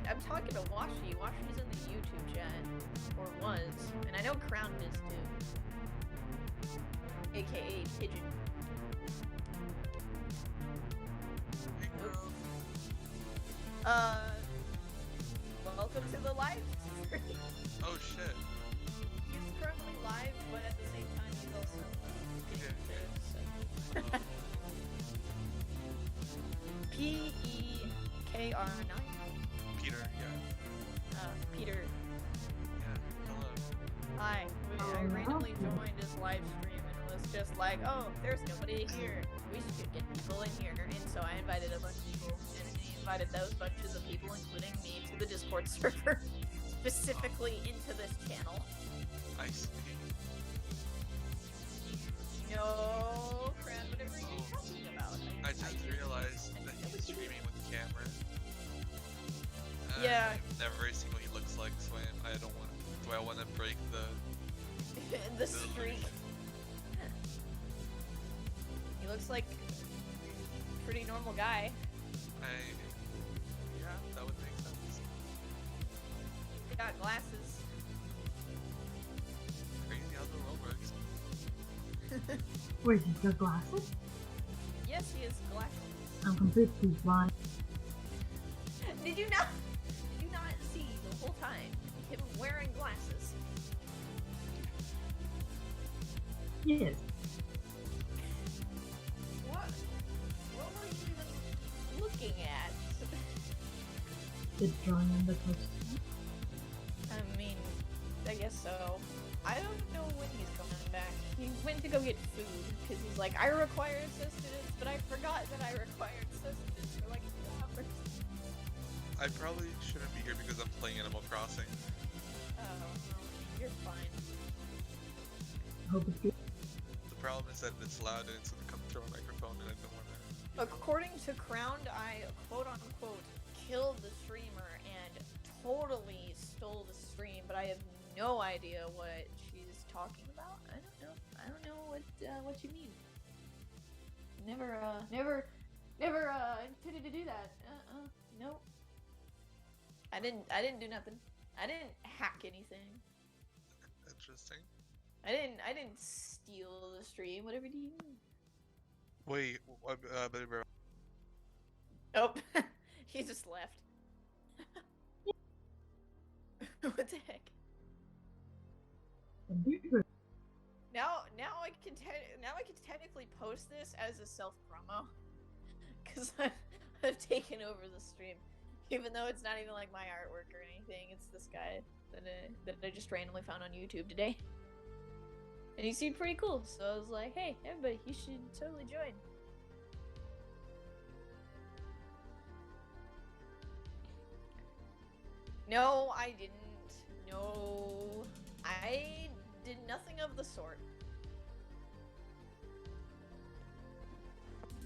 I'm talking to Washi. Washi's in the YouTube chat. Or was. And I know Crown is too. AKA Pigeon. Welcome to the live stream. randomly joined his live stream and was just like, oh, there's nobody here. We should get people in here. And so I invited a bunch of people, and he invited those bunches of people, including me, to the Discord server, specifically into this channel. I see. No, Fran, whatever you're talking about. I just realized that he's streaming with the camera. Yeah. I've never seen what he looks like, so I don't want. Do I want to break the The streak. He looks like a pretty normal guy. Yeah, that would make sense. He got glasses. Crazy how the world works. Wait, he's got glasses? Yes, he has glasses. I'm completely blind. Did you not see the whole time him wearing glasses? Yes. What were you even looking at? The drawing on the costume. I mean, I guess so. I don't know when he's coming back. He went to go get food because he's like, I require sustenance, but I forgot that I required sustenance for like 2 hours. I probably shouldn't be here because I'm playing Animal Crossing. Oh, well, you're fine. Hope it's good. The problem is that it's loud and it's gonna come through a microphone, and I don't want to. According to Crowned, I quote unquote killed the streamer and totally stole the stream, but I have no idea what she's talking about. I don't know what you mean. Never intended to do that. Nope. I didn't do nothing. I didn't hack anything. Interesting. I didn't steal the stream. Whatever do you mean? Wait, Oh, he just left. What the heck? Now I can technically post this as a self promo, because I've taken over the stream, even though it's not even like my artwork or anything. It's this guy that I just randomly found on YouTube today, and he seemed pretty cool. So I was like, hey, everybody, you should totally join. No, I didn't. No, I did nothing of the sort.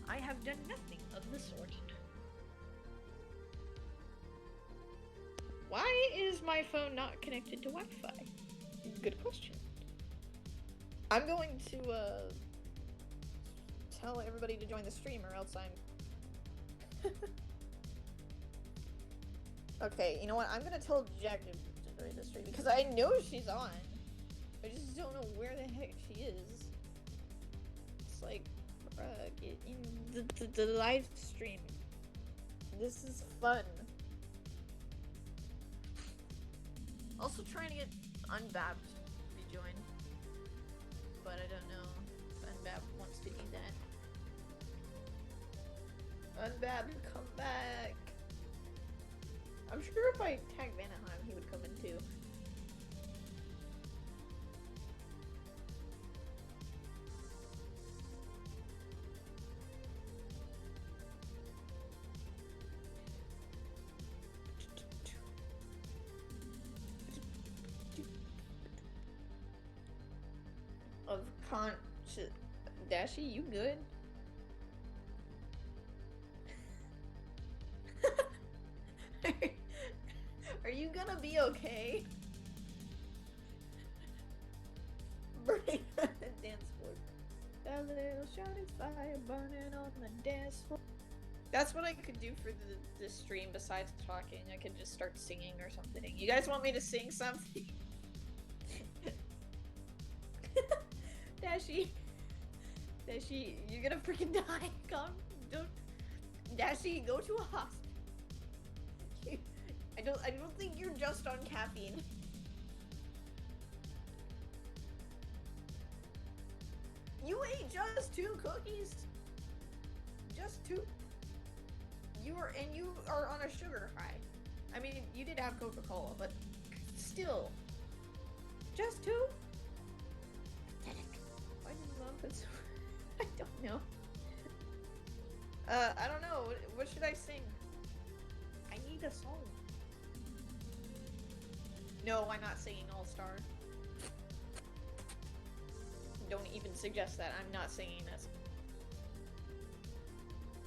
I have done nothing of the sort. Why is my phone not connected to Wi-Fi? Good question. I'm going to tell everybody to join the stream, or else I'm. Okay, you know what? I'm gonna tell Jack to join the stream because I know she's on. I just don't know where the heck she is. It's like, bruh, get in the live stream. This is fun. Also trying to get Unbabbed to join, but I don't know if Unbabbed wants to do that. Unbabbed, come back. I'm sure if I tag Vanaheim, he would come in too. Of Dashi, you good? Are you gonna be okay? Burning on the dance floor. That little shot is fire burning on the dance floor. That's what I could do for this stream besides talking. I could just start singing or something. You guys want me to sing something? Dashi, you're gonna freaking die. Don't. Dashi, go to a hospital. I don't think you're just on caffeine. You ate just 2 cookies? Just 2? You are on a sugar high. I mean, you did have Coca-Cola, but still. Just 2? That's I don't know. I don't know. What should I sing? I need a song. No, I'm not singing All Star. Don't even suggest that. I'm not singing this.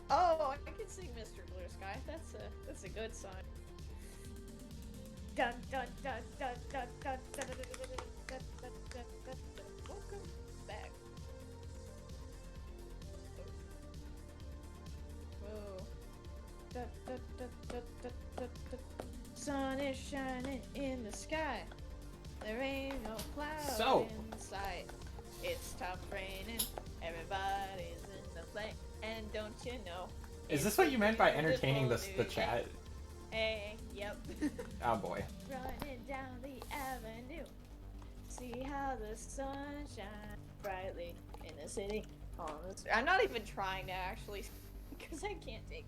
Oh, I can sing Mr. Blue Sky. That's a good song. Dun dun dun dun dun dun dun dun dun dun dun dun dun. Welcome back. Whoa. Dun dun dun dun dun dun dun. Sun is shining in the sky. There ain't no cloud in sight. It stopped raining. Everybody's in the play. And don't you know? Is this what you meant by entertaining the chat? Hey, yep. Oh boy. Running down the avenue. See how the sun shines brightly in the city. I'm not even trying to actually, because I can't take.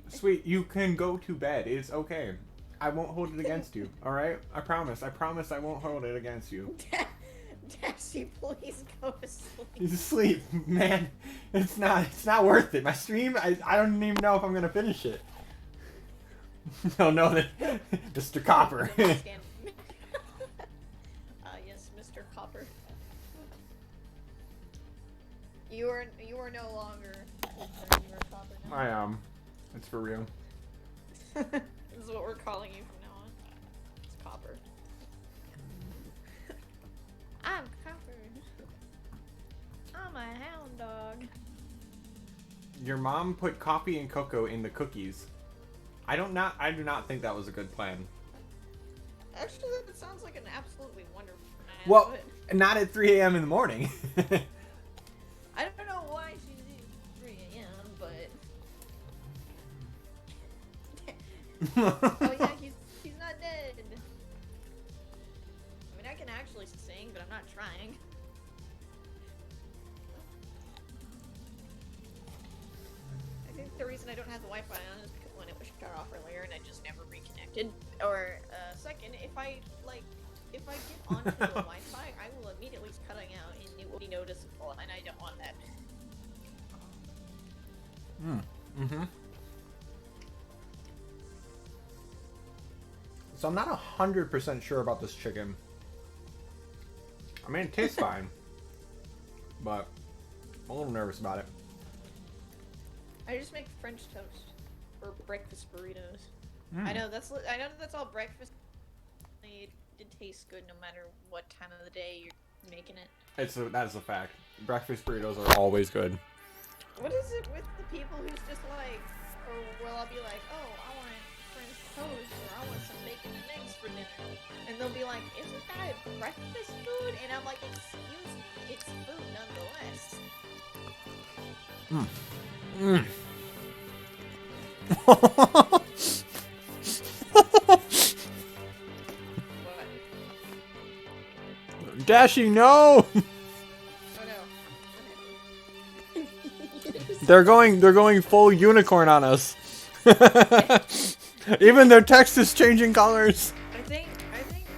Sweet, you can go to bed. It's okay. I won't hold it against you. All right? I promise. I promise I won't hold it against you. Dashy, please go to sleep. He's asleep, man. It's not worth it. My stream, I don't even know if I'm gonna finish it. No, that Mr. Copper. Yes, Mr. Copper. You are no longer Mr. Copper now. I am. It's for real. This is what we're calling you from now on. It's Copper. I'm Copper. I'm a hound dog. Your mom put coffee and cocoa in the cookies. I do not think that was a good plan. Actually, that sounds like an absolutely wonderful plan. Well, not at 3 a.m. in the morning. I don't know why she's eating 3 a.m., but oh yeah, he's not dead. I mean, I can actually sing, but I'm not trying. I think the reason I don't have the Wi-Fi on is because when it was shut off earlier and I just never reconnected. Or second, if I get onto the Wi-Fi, I will immediately start cutting out and it will be noticeable, and I don't want that. So I'm not 100% sure about this chicken. I mean, it tastes fine, but I'm a little nervous about it. I just make French toast or breakfast burritos. I know that's all breakfast. It tastes good no matter what time of the day you're making it. That is a fact. Breakfast burritos are always good. What is it with the people who's just like, or well, I'll be like, oh, I want French toast, or I want some bacon and eggs for dinner, and they'll be like, isn't that breakfast food? And I'm like, excuse me, it's food nonetheless. Dashy, no! Oh no. They're going full unicorn on us. Even their text is changing colors. I think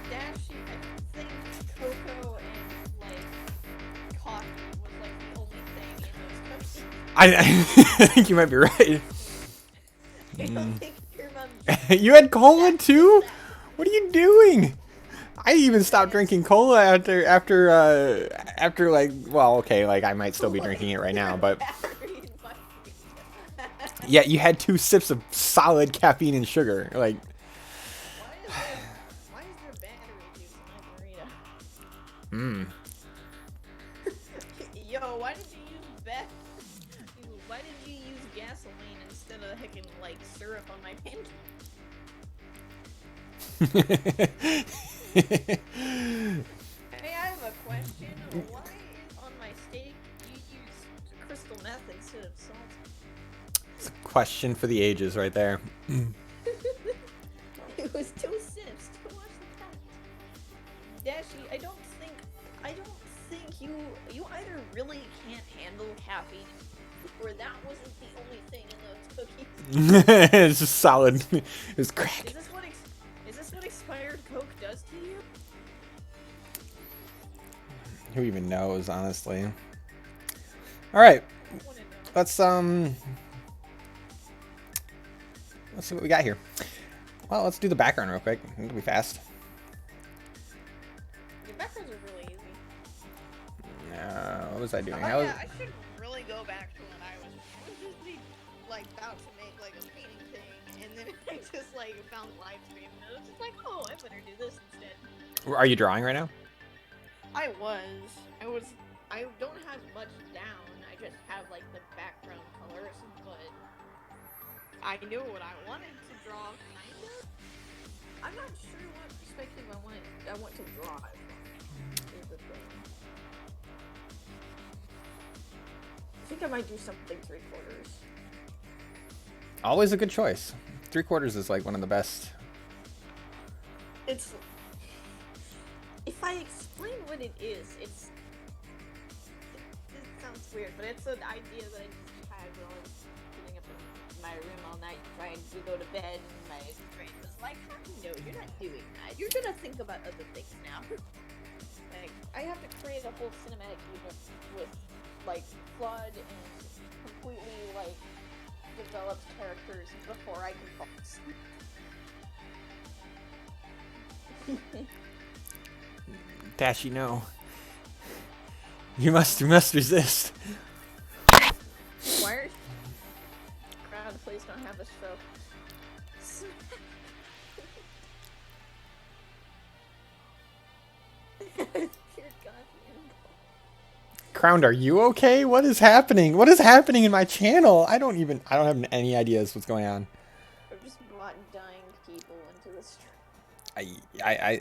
Dashy, I think cocoa and like coffee was like the only thing in those cookies. I think you might be right. I don't think your mom. You had cola too? What are you doing? I even stopped drinking cola after like, well, okay, like I might still be drinking it right now, but yeah, you had 2 sips of solid caffeine and sugar. Like, Why is there battery juice in my burrito? Yo, why did you use gasoline instead of heckin' like syrup on my pancake? Hey, I have a question. Why on my steak you use crystal meth instead of salt? it's a question for the ages right there. It was 2 sips. To watch the fact. Dashy, I don't think you either really can't handle caffeine, or that wasn't the only thing in those cookies. It's just solid. It's crack. Is this what expired Coke does to you? Who even knows, honestly? All right, Wanna know. let's see what we got here. Well, let's do the background real quick. It'll be fast. The backgrounds are really easy. What was I doing? Oh I was, yeah, I should really go back to when I was just like about to make like a painting thing, and then I just like found live stream, and I was just like, oh, I better do this instead. Are you drawing right now? I don't have much down. I just have like the background colors, but I knew what I wanted to draw, kind of. I'm not sure what perspective I want to draw it from. Is the thing. I think I might do something 3/4. Always a good choice. 3/4 is like one of the best. It's. If I explain what it is, it sounds weird, but it's an idea that I just had while I was sitting up in my room all night trying to go to bed, and my brain was like, no, you're not doing that. You're gonna think about other things now. Like, I have to create a whole cinematic universe with, like, flood and completely, like, developed characters before I can fall asleep. Dashi, no. You must resist. Why? Crowd, please don't have a stroke. Dear God, Crowned, are you okay? What is happening? What is happening in my channel? I don't have any ideas what's going on. I've just brought dying people into the stream. I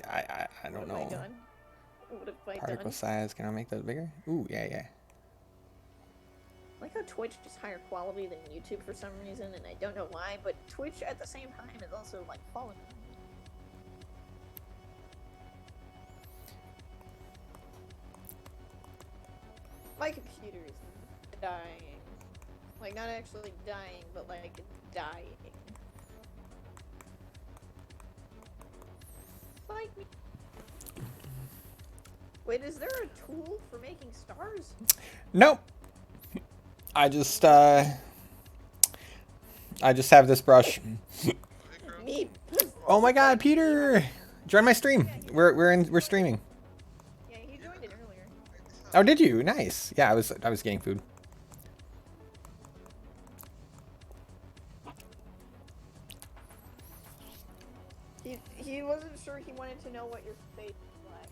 don't What have I know. done? What have I Particle done? size, can I make that bigger? Ooh, yeah. I like how Twitch is higher quality than YouTube for some reason, and I don't know why, but Twitch at the same time is also like falling. My computer is dying. Like, not actually dying, but like dying. Like me. Wait, is there a tool for making stars? Nope. I just have this brush. Me. Oh my God, Peter! Join my stream. We're streaming. Yeah, he joined it earlier. Oh, did you? Nice. Yeah, I was getting food. He wasn't sure. He wanted to know what your face was like.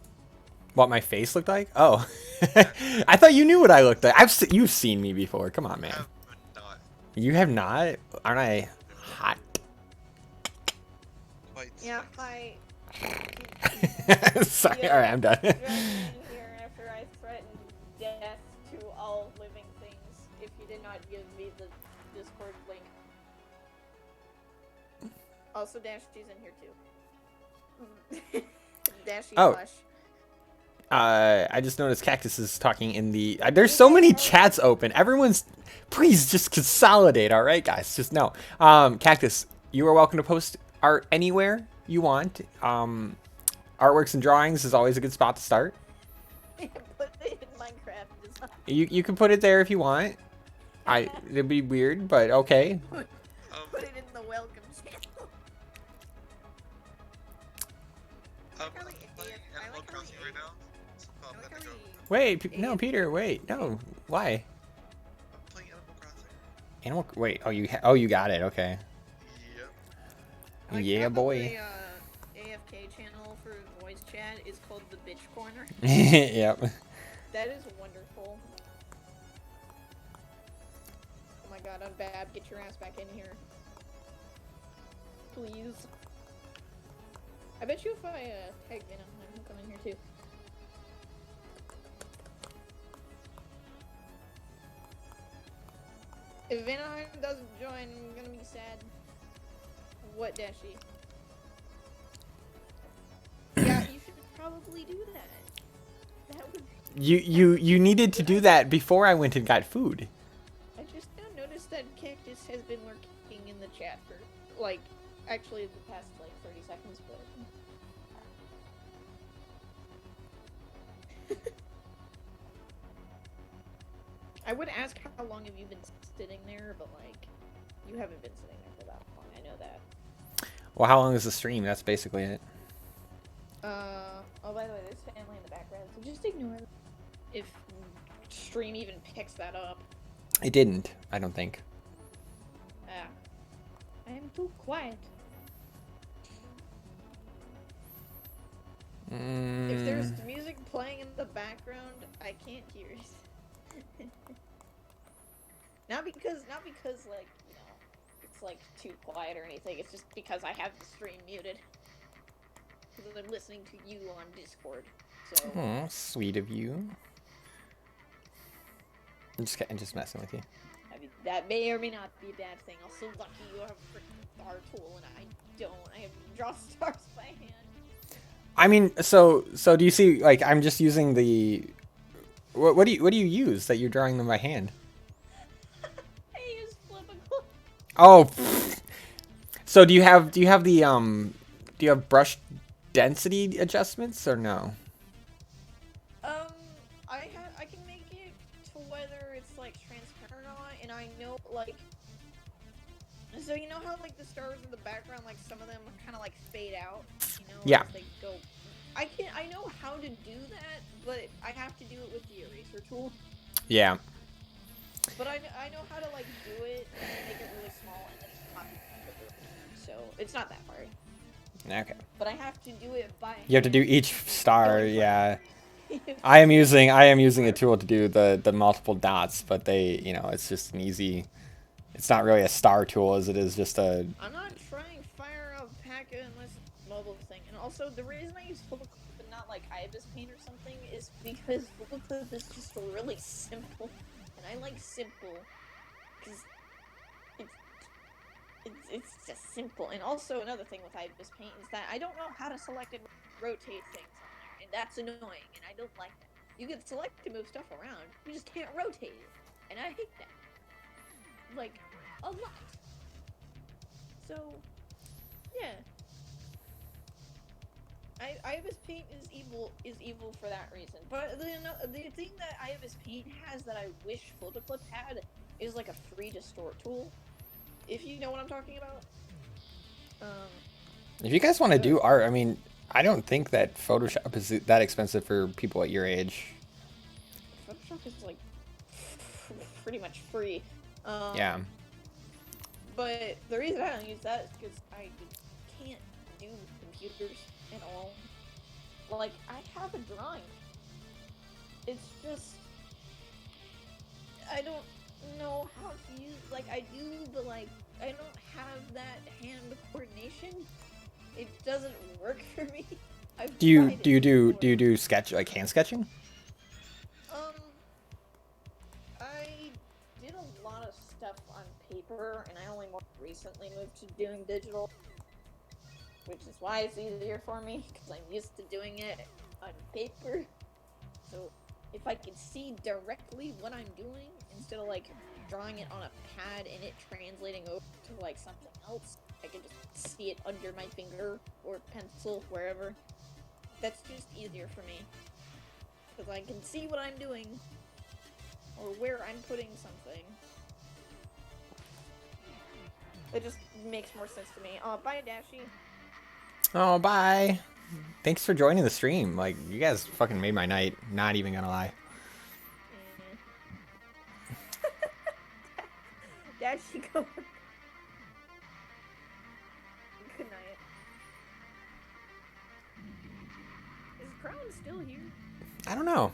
What my face looked like? Oh, I thought you knew what I looked like. You've seen me before. Come on, man. I have not. You have not? Aren't I hot? Quite Yeah, spicy. Sorry. Yeah. All right, I'm done. Dragged me in here after I threatened death to all living things if you did not give me the Discord link. Also, Dashy's in here too. Dashy Oh. Flush. I just noticed Cactus is talking in the. There's so many chats open. Everyone's. Please just consolidate, all right, guys. Just no. Cactus, you are welcome to post art anywhere you want. Artworks and drawings is always a good spot to start. Put it in Minecraft design. You can put it there if you want. It'd be weird, but okay. Put it in the welcome channel. I'm I like playing AF Animal how Crossing right now. So I I'm like gonna how go. Wait, no, Peter, wait, no. Why? I'm playing Animal Crossing. Wait. You got it. Okay. Yep. Yeah, boy. The AFK channel for voice chat is called the Bitch Corner. Yep. That is wonderful. Oh my god, Unbab, get your ass back in here. Please. I bet you if I tag Venom, he'll come in here too. If Venom doesn't join, I'm gonna be sad. What, Dashi? Yeah, you should probably do that. That would. You needed to do that before I went and got food. I just now noticed that Cactus has been lurking in the chat for, like, actually the past, like, 30 seconds, but... I would ask how long have you been sitting there, but like, you haven't been sitting there for that long. I know that. Well, how long is the stream? That's basically it. Oh, by the way, there's family in the background, so just ignore it. If stream even picks that up. It didn't, I don't think. Ah. I am too quiet. If there's music playing in the background, I can't hear it. not because like, you know, it's like too quiet or anything. It's just because I have the stream muted. Because I'm listening to you on Discord. So. Oh, sweet of you. I'm just messing with you. I mean, that may or may not be a bad thing. Also, lucky you have a freaking star tool and I don't. I have to draw stars by hand. I mean, so do you see? Like, I'm just using the. What do you use that you're drawing them by hand? I use Flippicle. Oh. Pfft. So do you have the do you have brush density adjustments or no? I can make it to whether it's like transparent or not, and I know like. So you know how like the stars in the background, like some of them kind of like fade out, you know? Yeah. As they go. I know how to do that, but I have to do it with the eraser tool. Yeah. But I know how to like do it and make it really small and then copy it. So it's not that hard. Okay. But I have to do it by. You have to do each star, yeah. I am using a tool to do the multiple dots, but they, you know, it's just an easy. It's not really a star tool as it is just a. I'm not trying fire up Paca unless it's a mobile thing. And also the reason I use Flippicle but not like Ibis Paint or something is because Flippicle is just really simple, and I like simple because it's just simple. And also another thing with Ibis Paint is that I don't know how to select and rotate things on there, and that's annoying, and I don't like that. You can select to move stuff around, you just can't rotate it, and I hate that. Like, a lot. So, yeah. Ibis Paint is evil for that reason. But the thing that Ibis Paint has that I wish Photoclip had is like a free distort tool. If you know what I'm talking about. If you guys want to do art, I mean, I don't think that Photoshop is that expensive for people at your age. Photoshop is like pretty much free. Yeah. But the reason I don't use that is because I can't do computers at all. Like, I have a drawing. It's just... I don't know how to use... Like, I do, but, like, I don't have that hand coordination. It doesn't work for me. Do you do sketch, like hand sketching? I did a lot of stuff on paper, and I only more recently moved to doing digital, which is why it's easier for me, because I'm used to doing it on paper. So if I can see directly what I'm doing, instead of like drawing it on a pad and it translating over to like something else, I can just see it under my finger or pencil, wherever. That's just easier for me, because I can see what I'm doing, or where I'm putting something. It just makes more sense to me. Bye, Dashi. Oh, bye. Thanks for joining the stream. Like, you guys fucking made my night. Not even gonna lie. Dashi, go. Good night. Is Crown still here? I don't know.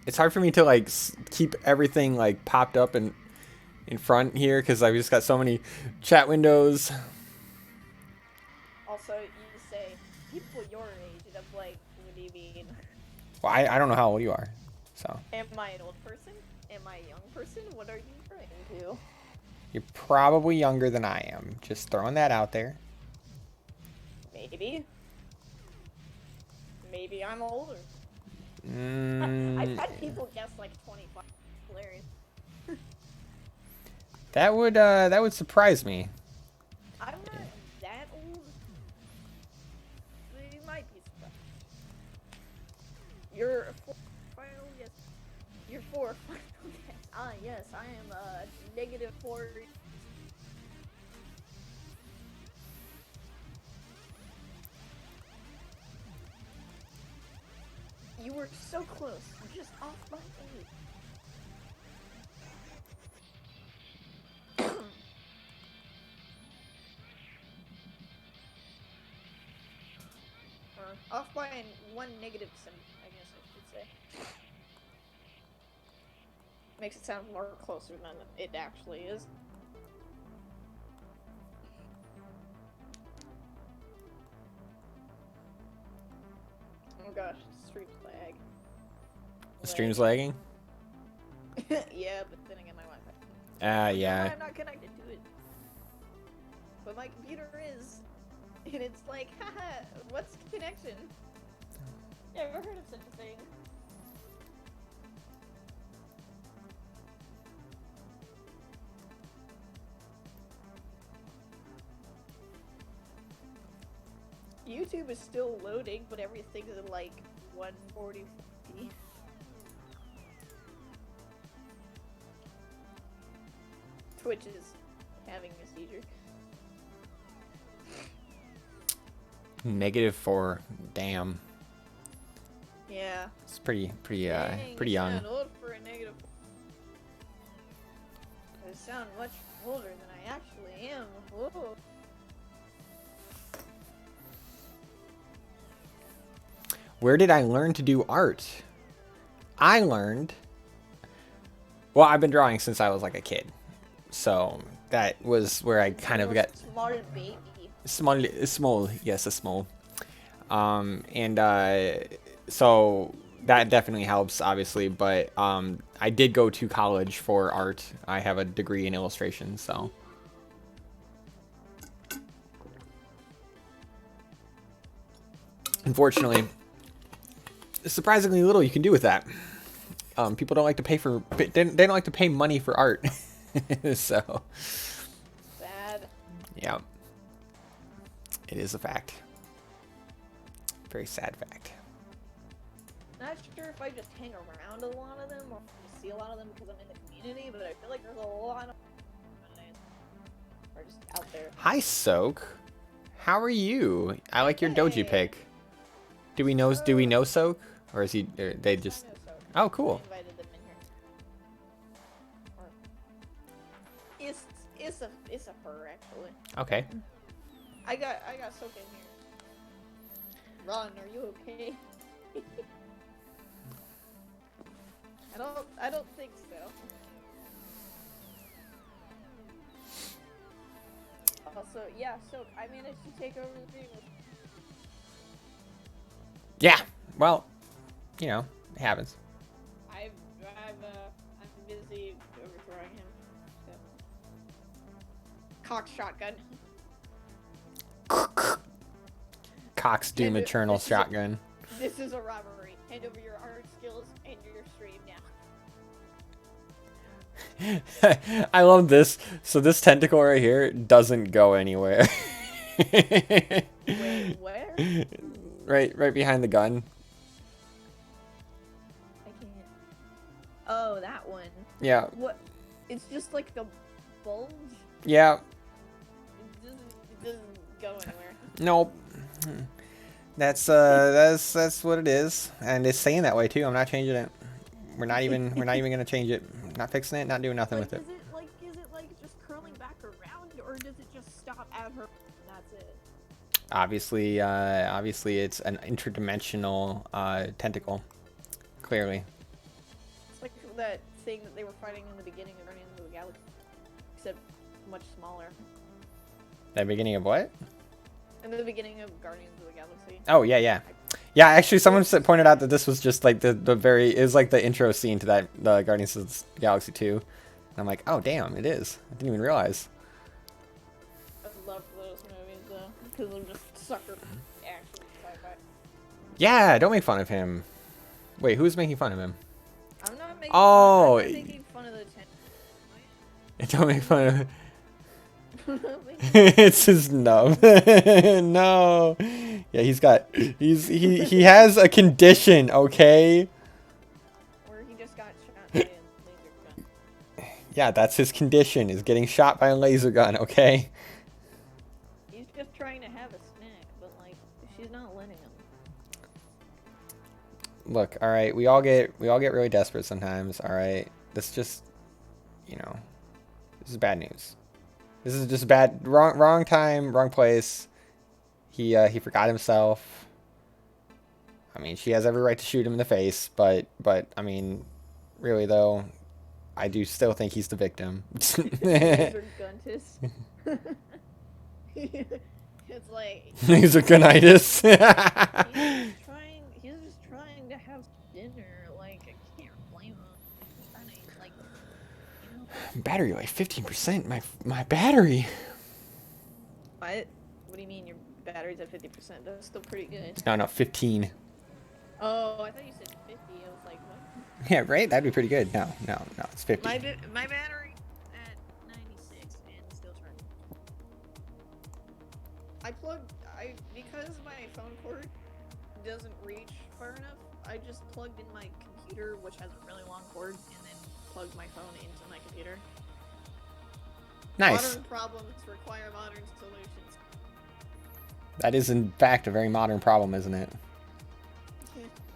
It's hard for me to like keep everything like popped up and in front here because I've just got so many chat windows. Also, you say people your age, and I'm like, what do you mean? Well, I don't know how old you are, so. Am I an old person? Am I a young person? What are you referring to? You're probably younger than I am. Just throwing that out there. Maybe. Maybe I'm older. I've had people guess like 25. Hilarious. That would surprise me. I'm not that old. But you might be surprised. You're a 4-year-old Yes, I am -4. You were so close. You're just off by 8. Or off by one negative sim, I guess I should say. Makes it sound more closer than it actually is. Oh gosh, stream's lag. Stream's lagging? Yeah, but then again, my Wi-Fi. Yeah. I'm not connected to it. But my computer is. And it's like, haha, what's connection? Yeah, I've never heard of such a thing. YouTube is still loading, but everything's at like 140, 50. Twitch is having a seizure. -4. Damn. Yeah. It's pretty Dang, pretty you young. sound old for a negative. I sound much older than I actually am. Whoa. Where did I learn to do art? I learned. Well, I've been drawing since I was like a kid, so that was where I kind of got Small baby. small. Yes, a small. So that definitely helps, obviously. But I did go to college for art. I have a degree in illustration, so. Unfortunately, surprisingly little you can do with that. People don't like to pay for. They don't like to pay money for art. So. Sad. Yeah. It is a fact. Very sad fact. Not sure if I just hang around a lot of them or see a lot of them because I'm in the community, but I feel like there's a lot of are just out there. Hi, Soak. How are you? I like your doji Hey. pick. Do we know Soak, or is he? Or they just? I know so. Oh, cool. I invited them in here. Or it's a her actually. Okay. I got Soak in here. Ron, are you okay? I don't think so. Also, yeah, so I managed to take over the game. Yeah. Well, you know, it happens. I'm busy overthrowing him. So. Cock shotgun. Cox Doom Yeah, Eternal this is a- Shotgun. This is a robbery. Hand over your art skills and your stream now. I love this. So this tentacle right here doesn't go anywhere. Wait, where? Right behind the gun. I can't. Oh, that one. Yeah. What? It's just like the bulge. Yeah. It doesn't go anywhere. Nope. That's what it is, and it's saying that way too. I'm not changing it. We're not even gonna change it. Not fixing it. Not doing nothing with it. Is it like just curling back around, or does it just stop at her? And that's it. Obviously, it's an interdimensional tentacle. Clearly. It's like that thing that they were fighting in the beginning of Guardians of the Galaxy, except much smaller. The beginning of what? In the beginning of Guardians of the Galaxy. Oh yeah. Actually, someone pointed out that this was just like the very is like the intro scene to that the Guardians of the Galaxy 2. And I'm like, oh damn, it is. I didn't even realize. I love those movies though, because I'm just sucker for action sci-fi. Yeah, don't make fun of him. Wait, who's making fun of him? I'm not making. Oh, fun, I'm not making fun of the Don't make fun of him. 10. It's his nub. No. Yeah, he has a condition, okay? Or he just got shot by a laser gun. Yeah, that's his condition, is getting shot by a laser gun, okay? He's just trying to have a snack, but like she's not letting him. Look, alright, we all get really desperate sometimes, alright? This just, you know, this is bad news. This is just bad, wrong time, wrong place. He forgot himself. I mean, she has every right to shoot him in the face, but I mean, really though, I do still think he's the victim. Laser guntis. It's like Laser gunitis. he's just trying to have dinner. Like I can't blame him. He's trying to like, you know. Battery life 15%. My battery. What? What do you mean your battery's at 50%? That's still pretty good. No, 15. Oh, I thought you said 50. I was like, what? Yeah, right? That'd be pretty good. No, it's 50. My battery at 96 and still charging. Because my phone cord doesn't reach far enough, I just plugged in my computer, which has a really long cord, and then plugged my phone into my computer. Nice. Modern problems require modern solutions. That is in fact a very modern problem, isn't it?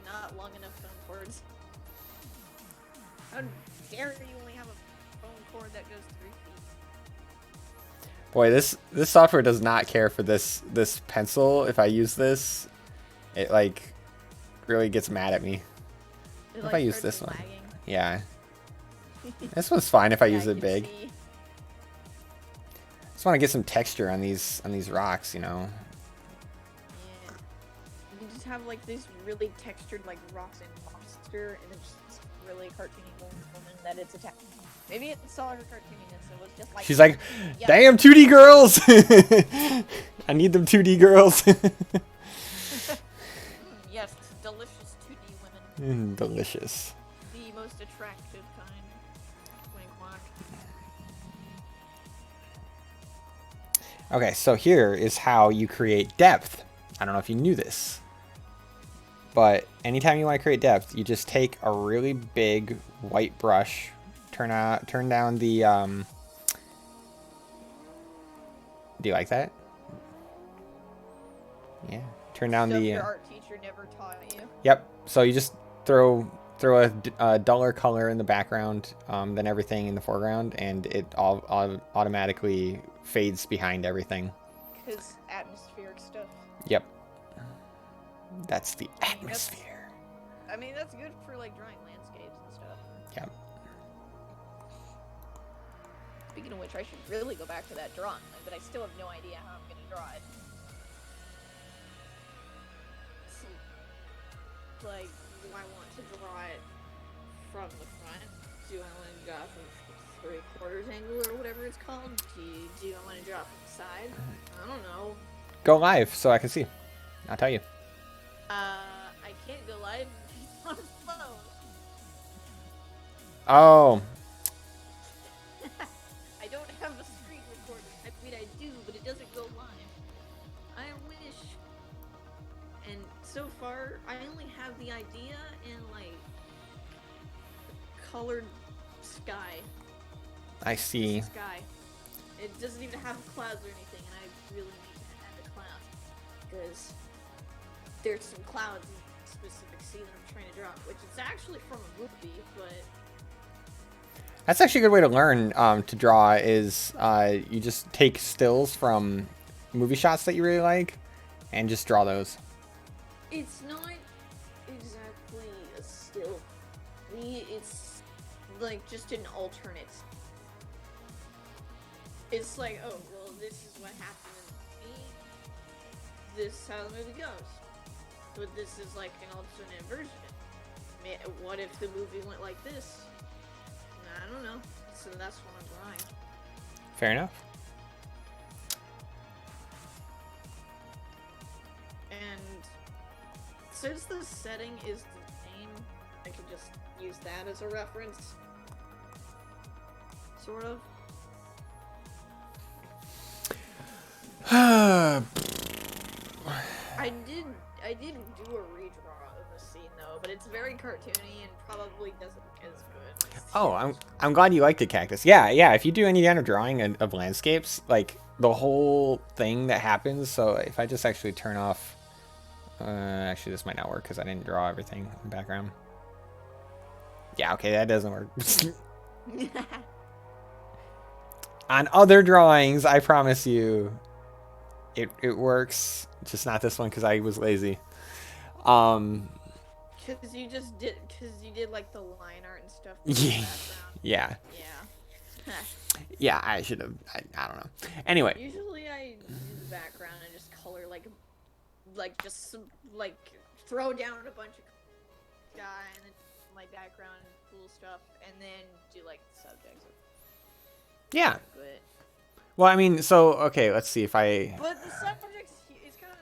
Not long enough phone cords. How dare you only have a phone cord that goes 3 feet? Boy, this software does not care for this pencil. If I use this, it like really gets mad at me. It, What if I use starts this one? lagging. Yeah. This one's fine if I Yeah, use it can big. see. Just want to get some texture on these rocks, you know. Yeah. You just have like these really textured like rocks and monster, and it's just really cartoony woman that it's attacking. Maybe it saw her cartooniness and was just like. She's like, yeah. damn 2D girls! I need them 2D girls. Yes, delicious 2D women. Delicious. The most attractive kind. Wink whack. Okay, so here is how you create depth. I don't know if you knew this, but anytime you want to create depth, you just take a really big white brush, turn down the do you like that? Yeah. Turn down Stuff the your art teacher never taught you. Yep. So you just throw a duller color in the background than everything in the foreground, and it all automatically fades behind everything. Because atmospheric stuff. Yep. That's the that's- atmosphere. I mean, that's good for like drawing landscapes and stuff. Yep. Speaking of which, I should really go back to that drawing, but I still have no idea how I'm gonna draw it. So, like, do I want to draw it from the front? Do I want to draw from 3/4 angle or whatever it's called? Do I want to draw from the side? I don't know. Go live so I can see. I'll tell you. I can't go live on a phone. Oh. I don't have a screen recorder. I mean, I do, but it doesn't go live. I wish. And so far, I only have the idea in like colored sky. I see. Sky. It doesn't even have clouds or anything, and I really need to add a cloud because there's some clouds in a specific scene that I'm trying to draw, which is actually from a movie, but. That's actually a good way to learn to draw is you just take stills from movie shots that you really like and just draw those. It's not exactly a still. It's like just an alternate. It's like, oh, well, this is what happened in the movie. This is how the movie goes. But this is like an alternate version. What if the movie went like this? I don't know. So that's what I'm drawing. Fair enough. And since the setting is the same, I could just use that as a reference. Sort of. I did do a redraw of a scene though, but it's very cartoony and probably doesn't look as good. Oh, I'm glad you like the cactus. Yeah, yeah. If you do any kind of drawing of landscapes, like the whole thing that happens. So if I just actually turn off, actually this might not work because I didn't draw everything in the background. Yeah, okay, that doesn't work. On other drawings, I promise you, it works. Just not this one because I was lazy. Because you did like the line art and stuff. in the Yeah, background. yeah, Yeah. yeah. I should have. I don't know. Anyway, Usually I do the background and just color like just some, like throw down a bunch of sky and then my background and cool stuff and then do like the subjects. yeah. But Well, I mean, so okay. Let's see if I. the subjects it's kind of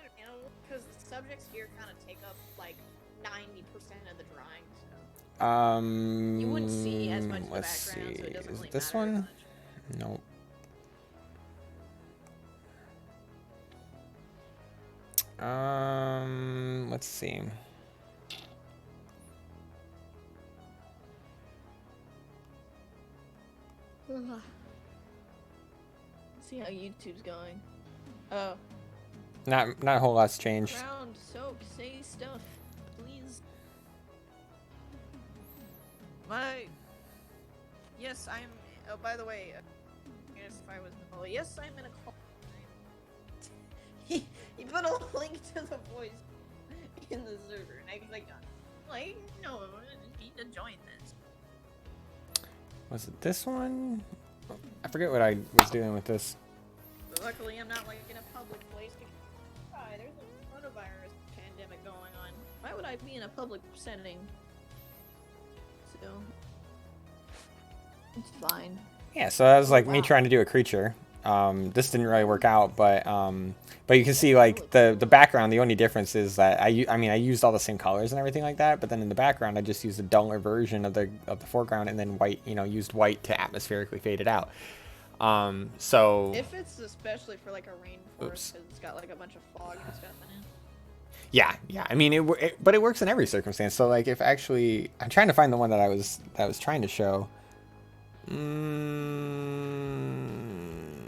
because the subjects here kind of take up like 90% of the drawing. So. You wouldn't see as much of the Let's background, see. so it doesn't Is really it this matter as one? much. Nope. Let's see. See how YouTube's going. Oh. Not a whole lot's changed. Round soap, say stuff, please. Yes, I'm. Oh, by the way, yes, if I was. Oh, yes, I'm in a call. He put a link to the voice in the server, and I was like, no, I need to join this. Was it this one? I forget what I was doing with this. But luckily, I'm not like in a public place. Hi, there's a coronavirus pandemic going on. Why would I be in a public setting? So it's fine. Yeah, so that was like me Wow. trying to do a creature. This didn't really work out, but you can see like the background. The only difference is that I used all the same colors and everything like that, but then in the background I just used a duller version of the foreground and then white. Used white to atmospherically fade it out. So If it's especially for like a rainforest, Oops. because it's got like a bunch of fog and stuff in it. yeah. I mean but it works in every circumstance. So like if actually I'm trying to find the one that I was trying to show.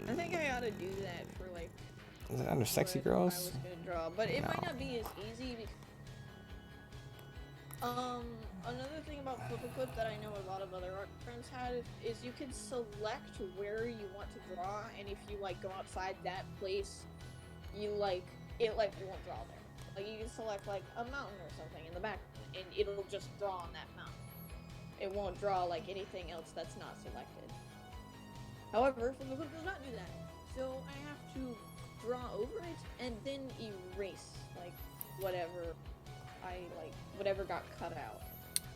I think I ought to do that for like. Is it under sexy what I girls? was gonna draw, but it might No. not be as easy. Another thing about Flip-A-Clip that I know a lot of other art friends had is you can select where you want to draw, and if you like go outside that place, you like it like won't draw there. Like you can select like a mountain or something in the back, and it'll just draw on that mountain. It won't draw like anything else that's not selected. However, Flip-A-Clip does not do that. So I have to draw over it and then erase like whatever whatever got cut out.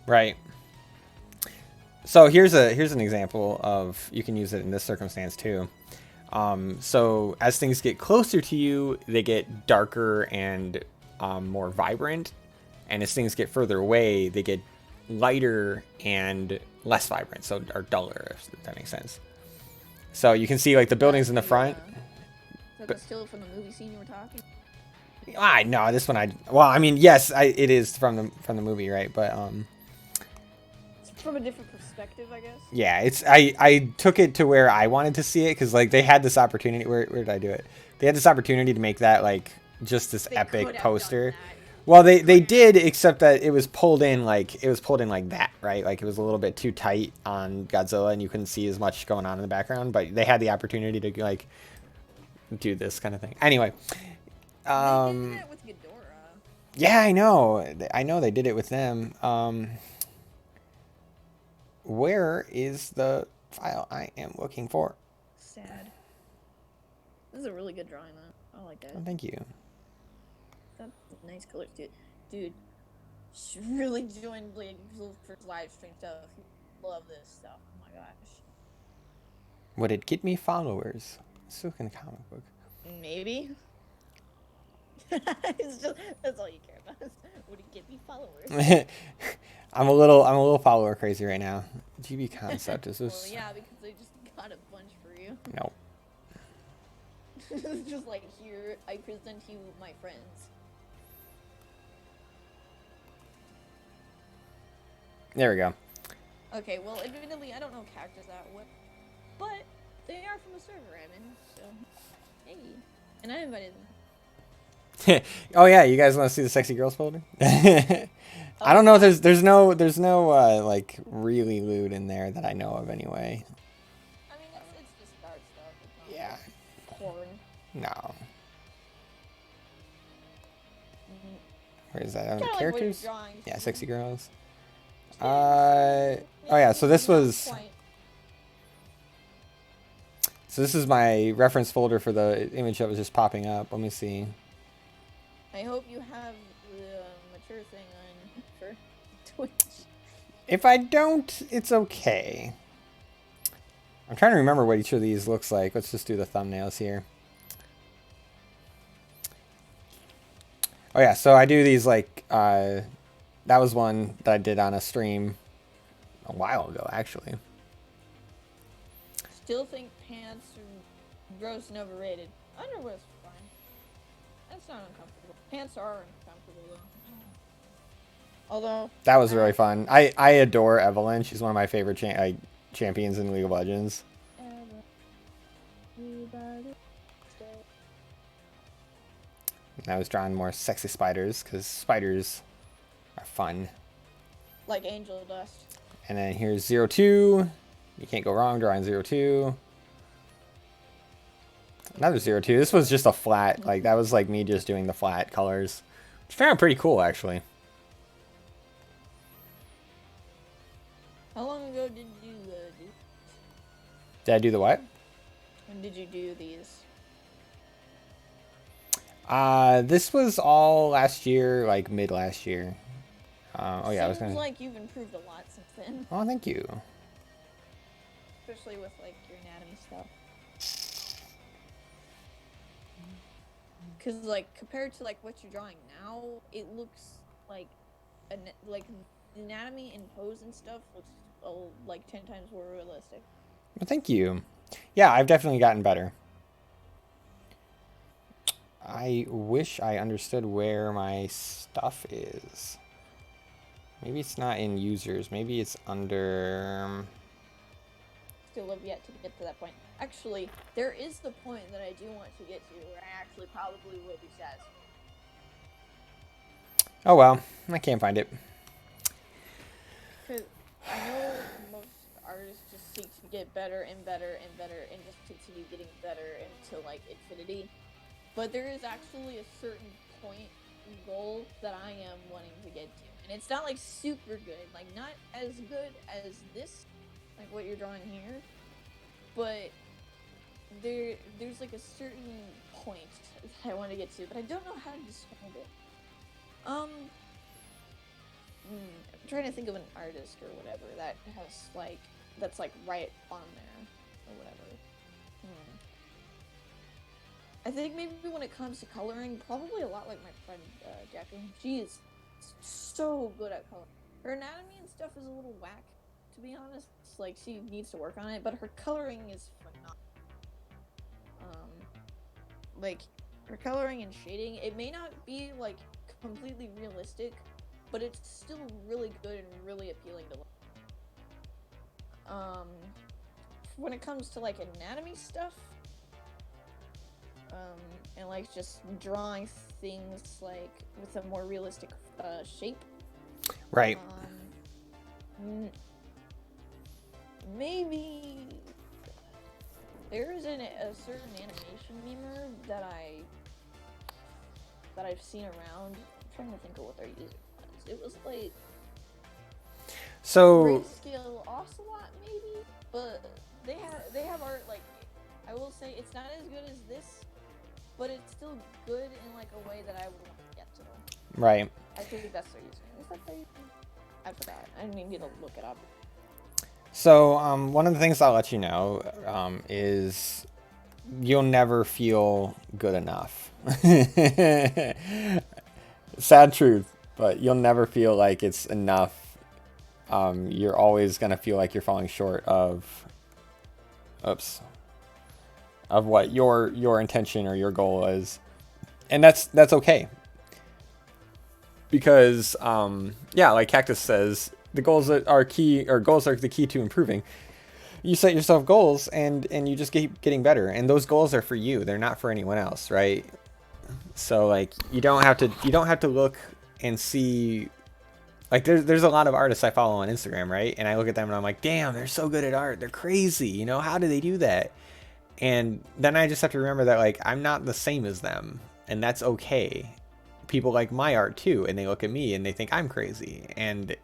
Right. So here's an example of, you can use it in this circumstance too. So as things get closer to you, they get darker and more vibrant, and as things get further away, they get lighter and less vibrant, so or duller, if that makes sense. So you can see like the buildings in the front. Is that still from the movie scene you were talking? No, this one yes, it is from the movie, right? But It's from a different perspective, I guess. yeah, it's I took it to where I wanted to see it, because like they had this opportunity. Where did I do it? They had this opportunity to make that like just this They could epic have poster. done that. Well, they did, except that it was pulled in like that, right? Like it was a little bit too tight on Godzilla, and you couldn't see as much going on in the background. But they had the opportunity to like do this kind of thing. Anyway, They did that with Ghidorah. yeah, I know they did it with them. Where is the file I am looking for? Sad. This is a really good drawing, though. I like that. Oh, thank you. That's nice colors, dude. Should really join Blade for live stream stuff. Love this stuff. Oh my gosh. Would it get me followers? It's still in a comic book. Maybe. It's just that's all you care about. Would it get me followers? I'm a little follower crazy right now. GB concept is Well, this? yeah, because they just got a bunch for you. No. It's just like, here, I present you my friends. There we go. Okay, well, admittedly, I don't know characters that well, but they are from the server I'm in, so hey, and I invited them. Oh yeah, you guys want to see the sexy girls folder? I don't know if there's no like really loot in there that I know of anyway. I mean, it's just dark stuff. It's not Yeah. like porn. No. Mhm. Where is that? Kinda like what you're Characters? drawing. Yeah, sexy girls. Oh yeah, so this was this is my reference folder for the image that was just popping up. Let me see. I hope you have the mature thing on for Twitch. If I don't, it's okay. I'm trying to remember what each of these looks like. Let's just do the thumbnails here. Oh yeah, so I do these like, that was one that I did on a stream a while ago, actually. Still think pants are gross and overrated. Underwear's fine. That's not uncomfortable. Pants are uncomfortable though. Although That was really fun. I adore Evelyn. She's one of my favorite champions in League of Legends. And I was drawing more sexy spiders because spiders are fun. like angel dust. And then here's 02. You can't go wrong drawing 02. Another 02. This was just a flat, like that was like me just doing the flat colors. Which I found pretty cool actually. How long ago did you do? Did I do the what? When did you do these? This was all last year, like mid last year. Oh yeah, I was Seems gonna. like you've improved a lot since then, Oh, thank you. especially with like your anatomy stuff. Cause like compared to like what you're drawing now, it looks like like anatomy and pose and stuff looks like 10 times more realistic. Well, thank you. Yeah, I've definitely gotten better. I wish I understood where my stuff is. Maybe it's not in users. Maybe it's under. Still have yet to get to that point. Actually, there is the point that I do want to get to where I actually probably will be satisfied. Oh well, I can't find it. Because I know most artists just seek to get better and better and better and just continue getting better until like infinity. But there is actually a certain point goal that I am wanting to get to. And it's not like super good, like not as good as this, like what you're drawing here. But there's like a certain point that I want to get to, but I don't know how to describe it. I'm trying to think of an artist or whatever that has like that's like right on there or whatever. I think maybe when it comes to coloring, probably a lot like my friend Jackie. She is so good at coloring. Her anatomy and stuff is a little whack, to be honest. It's like she needs to work on it, but her coloring is phenomenal. Like her coloring and shading, it may not be like completely realistic, but it's still really good and really appealing to look. When it comes to like anatomy stuff, and like just drawing things like with a more realistic shape. Right. Maybe there is a certain animation memer that I've seen around. I'm trying to think of what their user was. It was like So. Grayscale Ocelot maybe, but they have art like I will say it's not as good as this, but it's still good in like a way that I would want to get to them. Right. I think that's their username. Is that their username? I forgot. I need to look it up. So, one of the things I'll let you know is you'll never feel good enough. Sad truth, but you'll never feel like it's enough. You're always going to feel like you're falling short of what your intention or your goal is. And that's okay. Because, yeah, like Cactus says, the goals that are key, or goals are the key to improving. You set yourself goals and you just keep getting better, and those goals are for you. They're not for anyone else, right? So like you don't have to look and see, like there's a lot of artists I follow on Instagram, right? And I look at them and I'm like, damn, they're so good at art. They're crazy. You know, how do they do that? And then I just have to remember that like I'm not the same as them, and that's okay. People like my art too, and they look at me and they think I'm crazy, and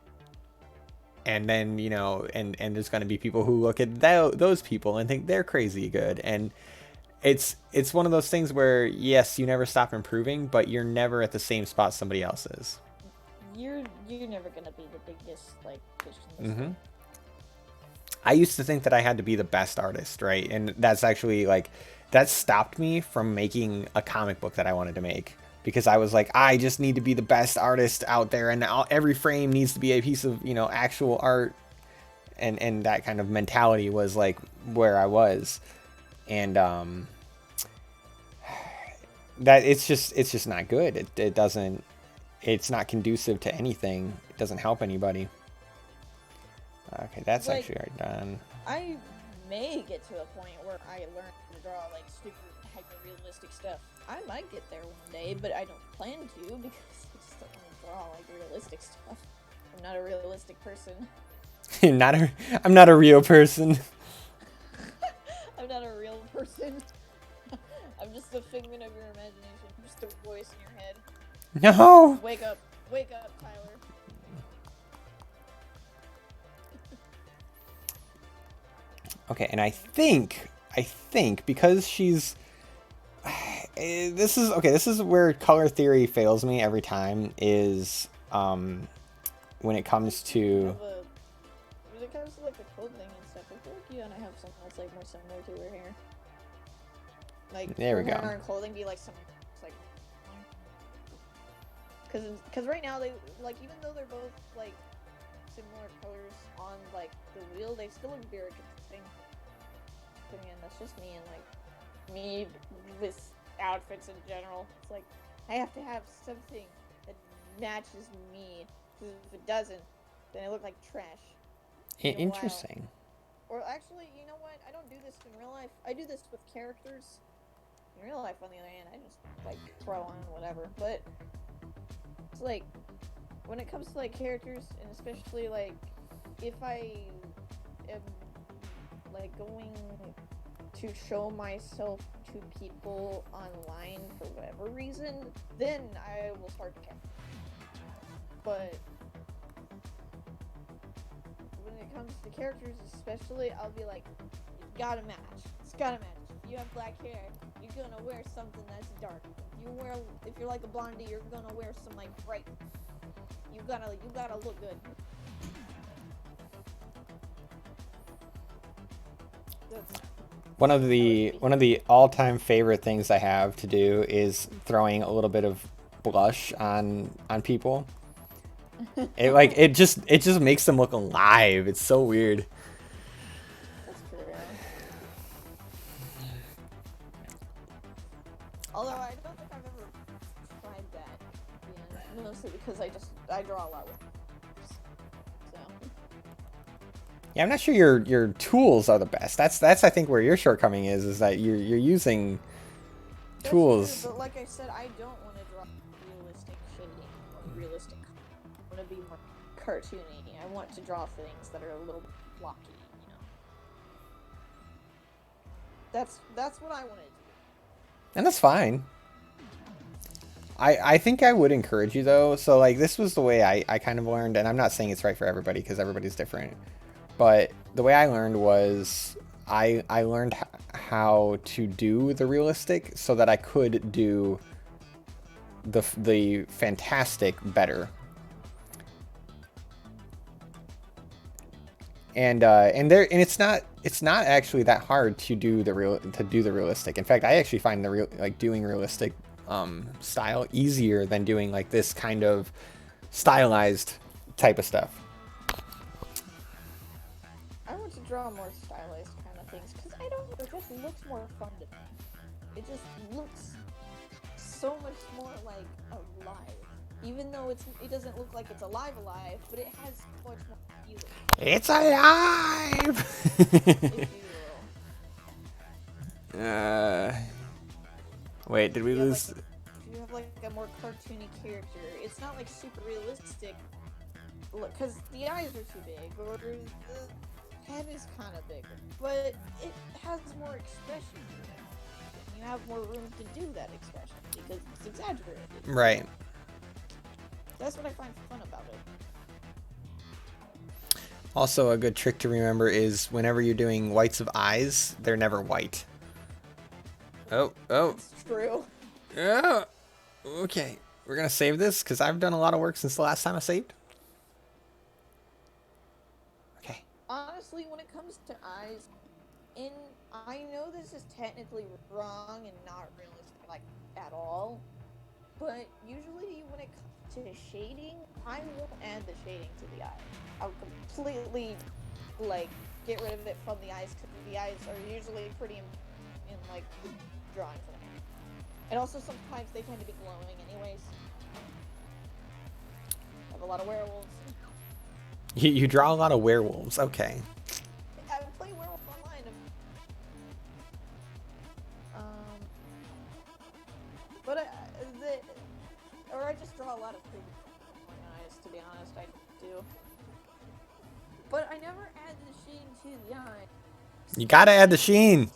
then, you know, and there's going to be people who look at those people and think they're crazy good. And it's one of those things where, yes, you never stop improving, but you're never at the same spot somebody else is. You're never gonna be the biggest like fish in the Mm-hmm. sea. I used to think that I had to be the best artist, right? And that's actually like, that stopped me from making a comic book that I wanted to make. Because I was like, I just need to be the best artist out there, and every frame needs to be a piece of, you know, actual art, and that kind of mentality was like where I was, and that it's just not good. It's not conducive to anything. It doesn't help anybody. Okay, that's Like, actually already done. I may get to a point where I learn to draw like super hyper-realistic stuff. I might get there one day, but I don't plan to because I just don't want to draw like realistic stuff. I'm not a realistic person. I'm not a real person. I'm not a real person. I'm just a figment of your imagination. I'm just a voice in your head. No. Wake up, Tyler. Okay, and I think because she's this is where color theory fails me every time, is when it comes to When it comes to like the clothing and stuff, I feel like you and I have something that's like more similar to her hair. Like There we her hair go. and clothing be like some like, because right now they like, even though they're both like similar colors on like the wheel, they still look very interesting. But again, that's just me, and like me with outfits in general. It's like I have to have something that matches me, because if it doesn't, then I look like trash. In a while. interesting. Or actually, you know what? I don't do this in real life. I do this with characters. In real life, on the other hand, I just like throw on whatever. But it's like when it comes to like characters, and especially like if I am like going to show myself to people online for whatever reason, then I will start to care. But when it comes to characters especially, I'll be like, it's gotta match. It's gotta match. If you have black hair, you're gonna wear something that's dark. If you're like a blondie, you're gonna wear some like bright. You gotta look good. One of the all-time favorite things I have to do is throwing a little bit of blush on people. It just makes them look alive. It's so weird. That's true. Although I don't think I've ever tried that, yeah, mostly because I draw a lot with so. Yeah, I'm not sure your tools are the best. That's I think where your shortcoming is that you're using That's tools. true, but like I said, I don't want to draw realistic shading or realistic. I want to be more cartoony. I want to draw things that are a little blocky, you know. That's what I want to do. And that's fine. I think I would encourage you though. So like this was the way I kind of learned, and I'm not saying it's right for everybody because everybody's different. But the way I learned was I learned how to do the realistic so that I could do the fantastic better. And it's not actually that hard to do the realistic. In fact, I actually find doing realistic style easier than doing like this kind of stylized type of stuff. I want to draw more stylized kind of things because it just looks more fun to me. It just looks so much more like alive. Even though it doesn't look like it's alive, but it has much more feeling, It's alive! if you will. Wait, did we You have, lose? like, you have like a more cartoony character. It's not like super realistic, because the eyes are too big, or the head is kind of bigger, but it has more expression to it. You have more room to do that expression because it's exaggerated. Right. That's what I find fun about it. Also, a good trick to remember is whenever you're doing whites of eyes, they're never white. Oh. It's true. Yeah. Okay. We're going to save this because I've done a lot of work since the last time I saved. Okay. Honestly, when it comes to eyes, I know this is technically wrong and not realistic, like, at all, but usually when it comes to shading, I won't add the shading to the eye. I'll completely, like, get rid of it from the eyes, because the eyes are usually pretty in like, the drawing for me. And also, sometimes they tend to be glowing anyways. I have a lot of werewolves. You draw a lot of werewolves. Okay. I play werewolf online. But or I just draw a lot of creepy eyes. To be honest, I do. But I never add the sheen to the eye. You gotta add the sheen.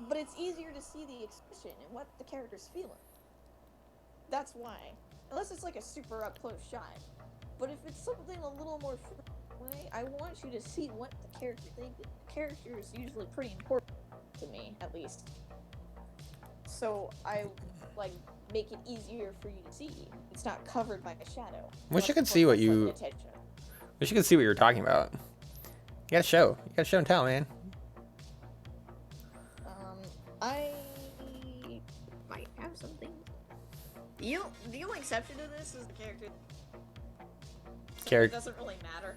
But it's easier to see the expression and what the character's feeling. That's why. Unless it's like a super up close shot. But if it's something a little more way, I want you to see what the character thinks. The character is usually pretty important to me, at least. So I like make it easier for you to see. It's not covered by a shadow. Wish you could see what you. Wish you could see what you were talking about. You gotta show. You gotta show and tell, man. I might have something. The only exception to this is the character. It doesn't really matter.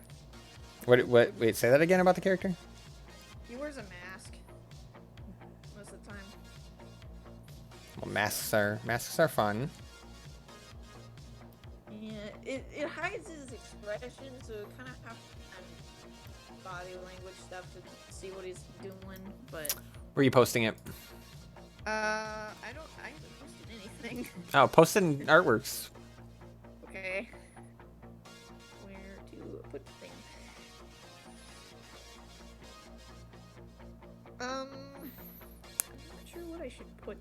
What? Wait, say that again about the character. He wears a mask most of the time. Well, masks are fun. Yeah, it hides his expression, so kind of have body language stuff to see what he's doing. But Where are you posting it? I haven't posted anything. Oh, post it in Artworks. Okay. Where to put things? I'm not sure what I should put.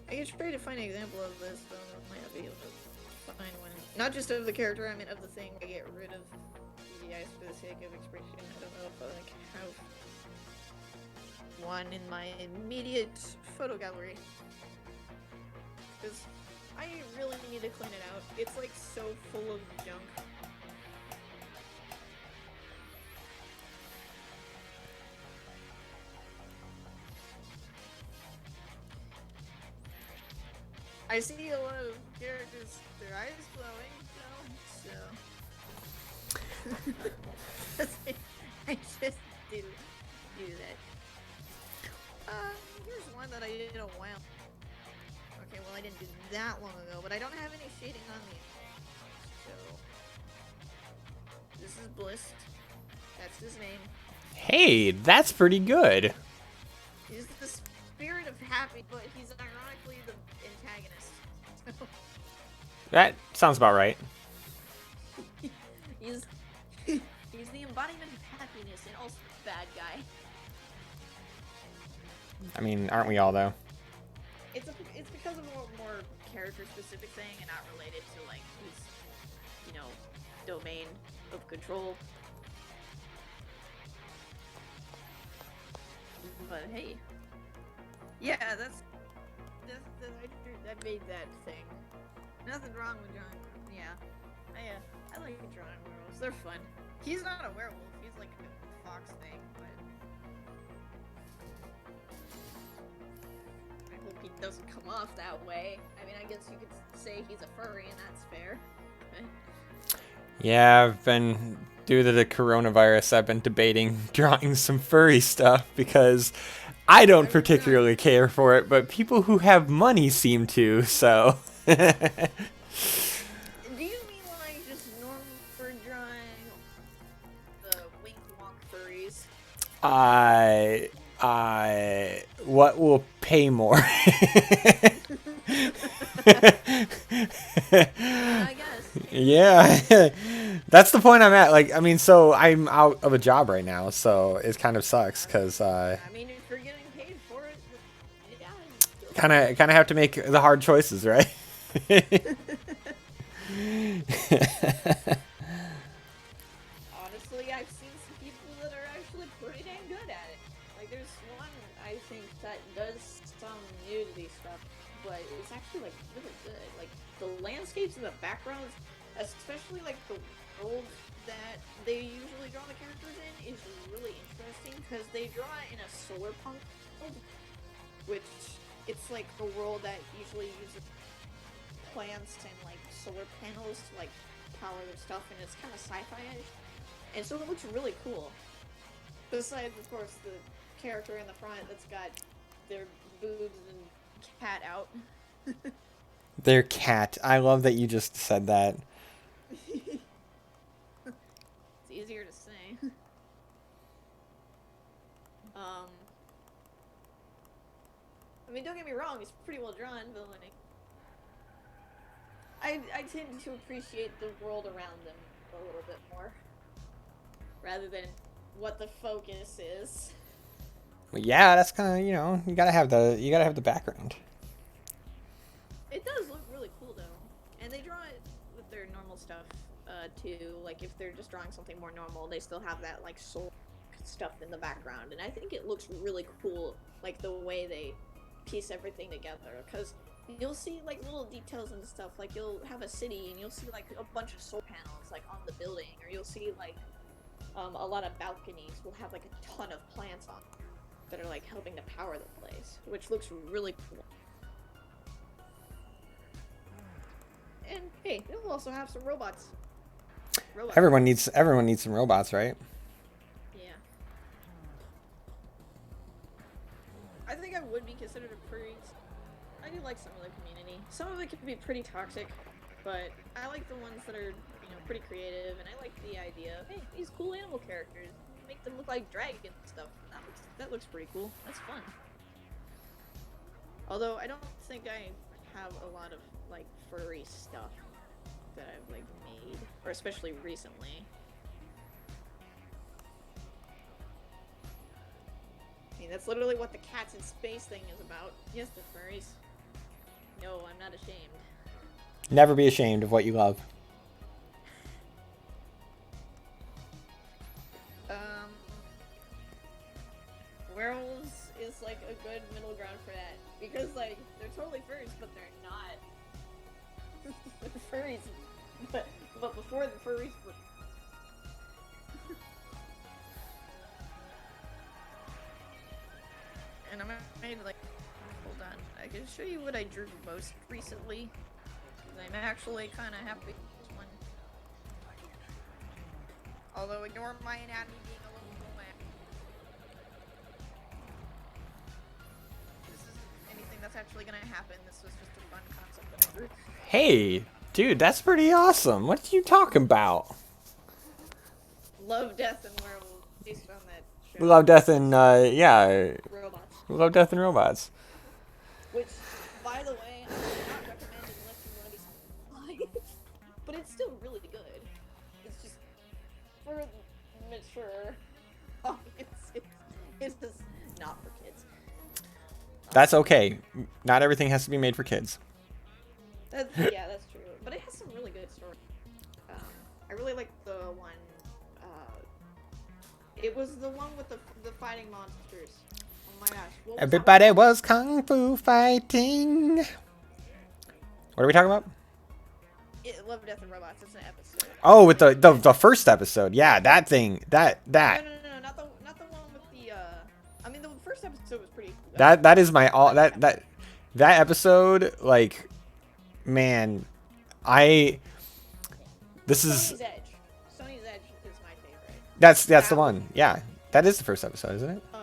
I could try to find an example of this, but I might not be able to find one. Not just of the character, I mean of the thing. I get rid of the eyes for the sake of expression. I don't know if I have one in my immediate photo gallery. Because I really need to clean it out. It's like so full of junk. I see a lot of characters, their eyes glowing, so I just do that. Here's one that I did a while. Okay, well I didn't do that long ago, but I don't have any shading on me. So this is Bliss. That's his name. Hey, that's pretty good. He's the spirit of happy, but he's ironically the antagonist. That sounds about right. he's the embodiment of happiness and also the bad guy. I mean, aren't we all though? It's because of a more character specific thing and not related to like his, domain of control. But hey, yeah, I made that thing. Nothing wrong with drawing. Yeah, I like drawing werewolves. They're fun. He's not a werewolf. He's like a fox thing, but I hope he doesn't come off that way. I mean, I guess you could say he's a furry, and that's fair. Yeah, due to the coronavirus, I've been debating drawing some furry stuff because I don't particularly care for it, but people who have money seem to, so. Do you mean like just normal for drawing the wink wonk furries? What will pay more? I guess. Yeah, that's the point I'm at. Like, I mean, so I'm out of a job right now, so it kind of sucks because I mean, if you're getting paid for it, yeah. kind of have to make the hard choices, right? Honestly, I've seen some people that are actually pretty dang good at it. Like, there's one I think that does some nudity stuff, but it's actually like really good. Like the landscapes and the backgrounds, especially like the world that they usually draw the characters in, is really interesting because they draw it in a solar punk world, which it's like a world that usually uses plants and like solar panels to like power their stuff, and it's kind of sci-fi-ish, and so it looks really cool. Besides, of course, the character in the front that's got their boobs and cat out. Their cat. I love that you just said that. It's easier to say. I mean, don't get me wrong, it's pretty well drawn, but like, I tend to appreciate the world around them a little bit more, rather than what the focus is. Well, yeah, that's kind of, you gotta have the background. It does look really cool though, and they draw it with their normal stuff too. Like if they're just drawing something more normal, they still have that like soul stuff in the background, and I think it looks really cool, like the way they piece everything together. Because you'll see like little details and stuff. Like you'll have a city, and you'll see like a bunch of solar panels like on the building, or you'll see like a lot of balconies will have like a ton of plants on them that are like helping to power the place, which looks really cool. And hey, they'll also have some robots. Everyone needs some robots, right? Yeah. I think I would be considered a furry. I do like some of the community. Some of it can be pretty toxic, but I like the ones that are, pretty creative, and I like the idea of, hey, these cool animal characters, make them look like dragons and stuff. That looks pretty cool. That's fun. Although I don't think I have a lot of like furry stuff that I've like made, or especially recently. I mean, that's literally what the cats in space thing is about. Yes, the furries. No, I'm not ashamed. Never be ashamed of what you love. Werewolves is like a good middle ground for that, because like they're totally furries, but they're not. They're furries, but before the furries were. And I'm made like, hold on, I can show you what I drew most recently. I'm actually kind of happy with this one. Although ignore my anatomy being a little whack. This isn't anything that's actually gonna happen. This was just a fun concept that I drew. Hey, dude, that's pretty awesome. What are you talking about? Love, Death, and Werewolves, based on that show. Love, Death, and Robots. Love, Death, and Robots. Which, by the way, I would not recommend unless you want to be but it's still really good. It's just for mature audiences. It's just not for kids. That's okay. Not everything has to be made for kids. That's true. But it has some really good stories. I really like the one. It was the one with the fighting monsters. Oh my gosh! What was Everybody was kung fu fighting. What are we talking about? Love, Death, and Robots. It's an episode. Oh, with the first episode. Yeah, that thing. That. No, not the one with the. I mean, the first episode was pretty. That is my all. That episode, like, man, this is. Sony's Edge. Sony's Edge is my favorite. That's the one. Yeah, that is the first episode, isn't it? Oh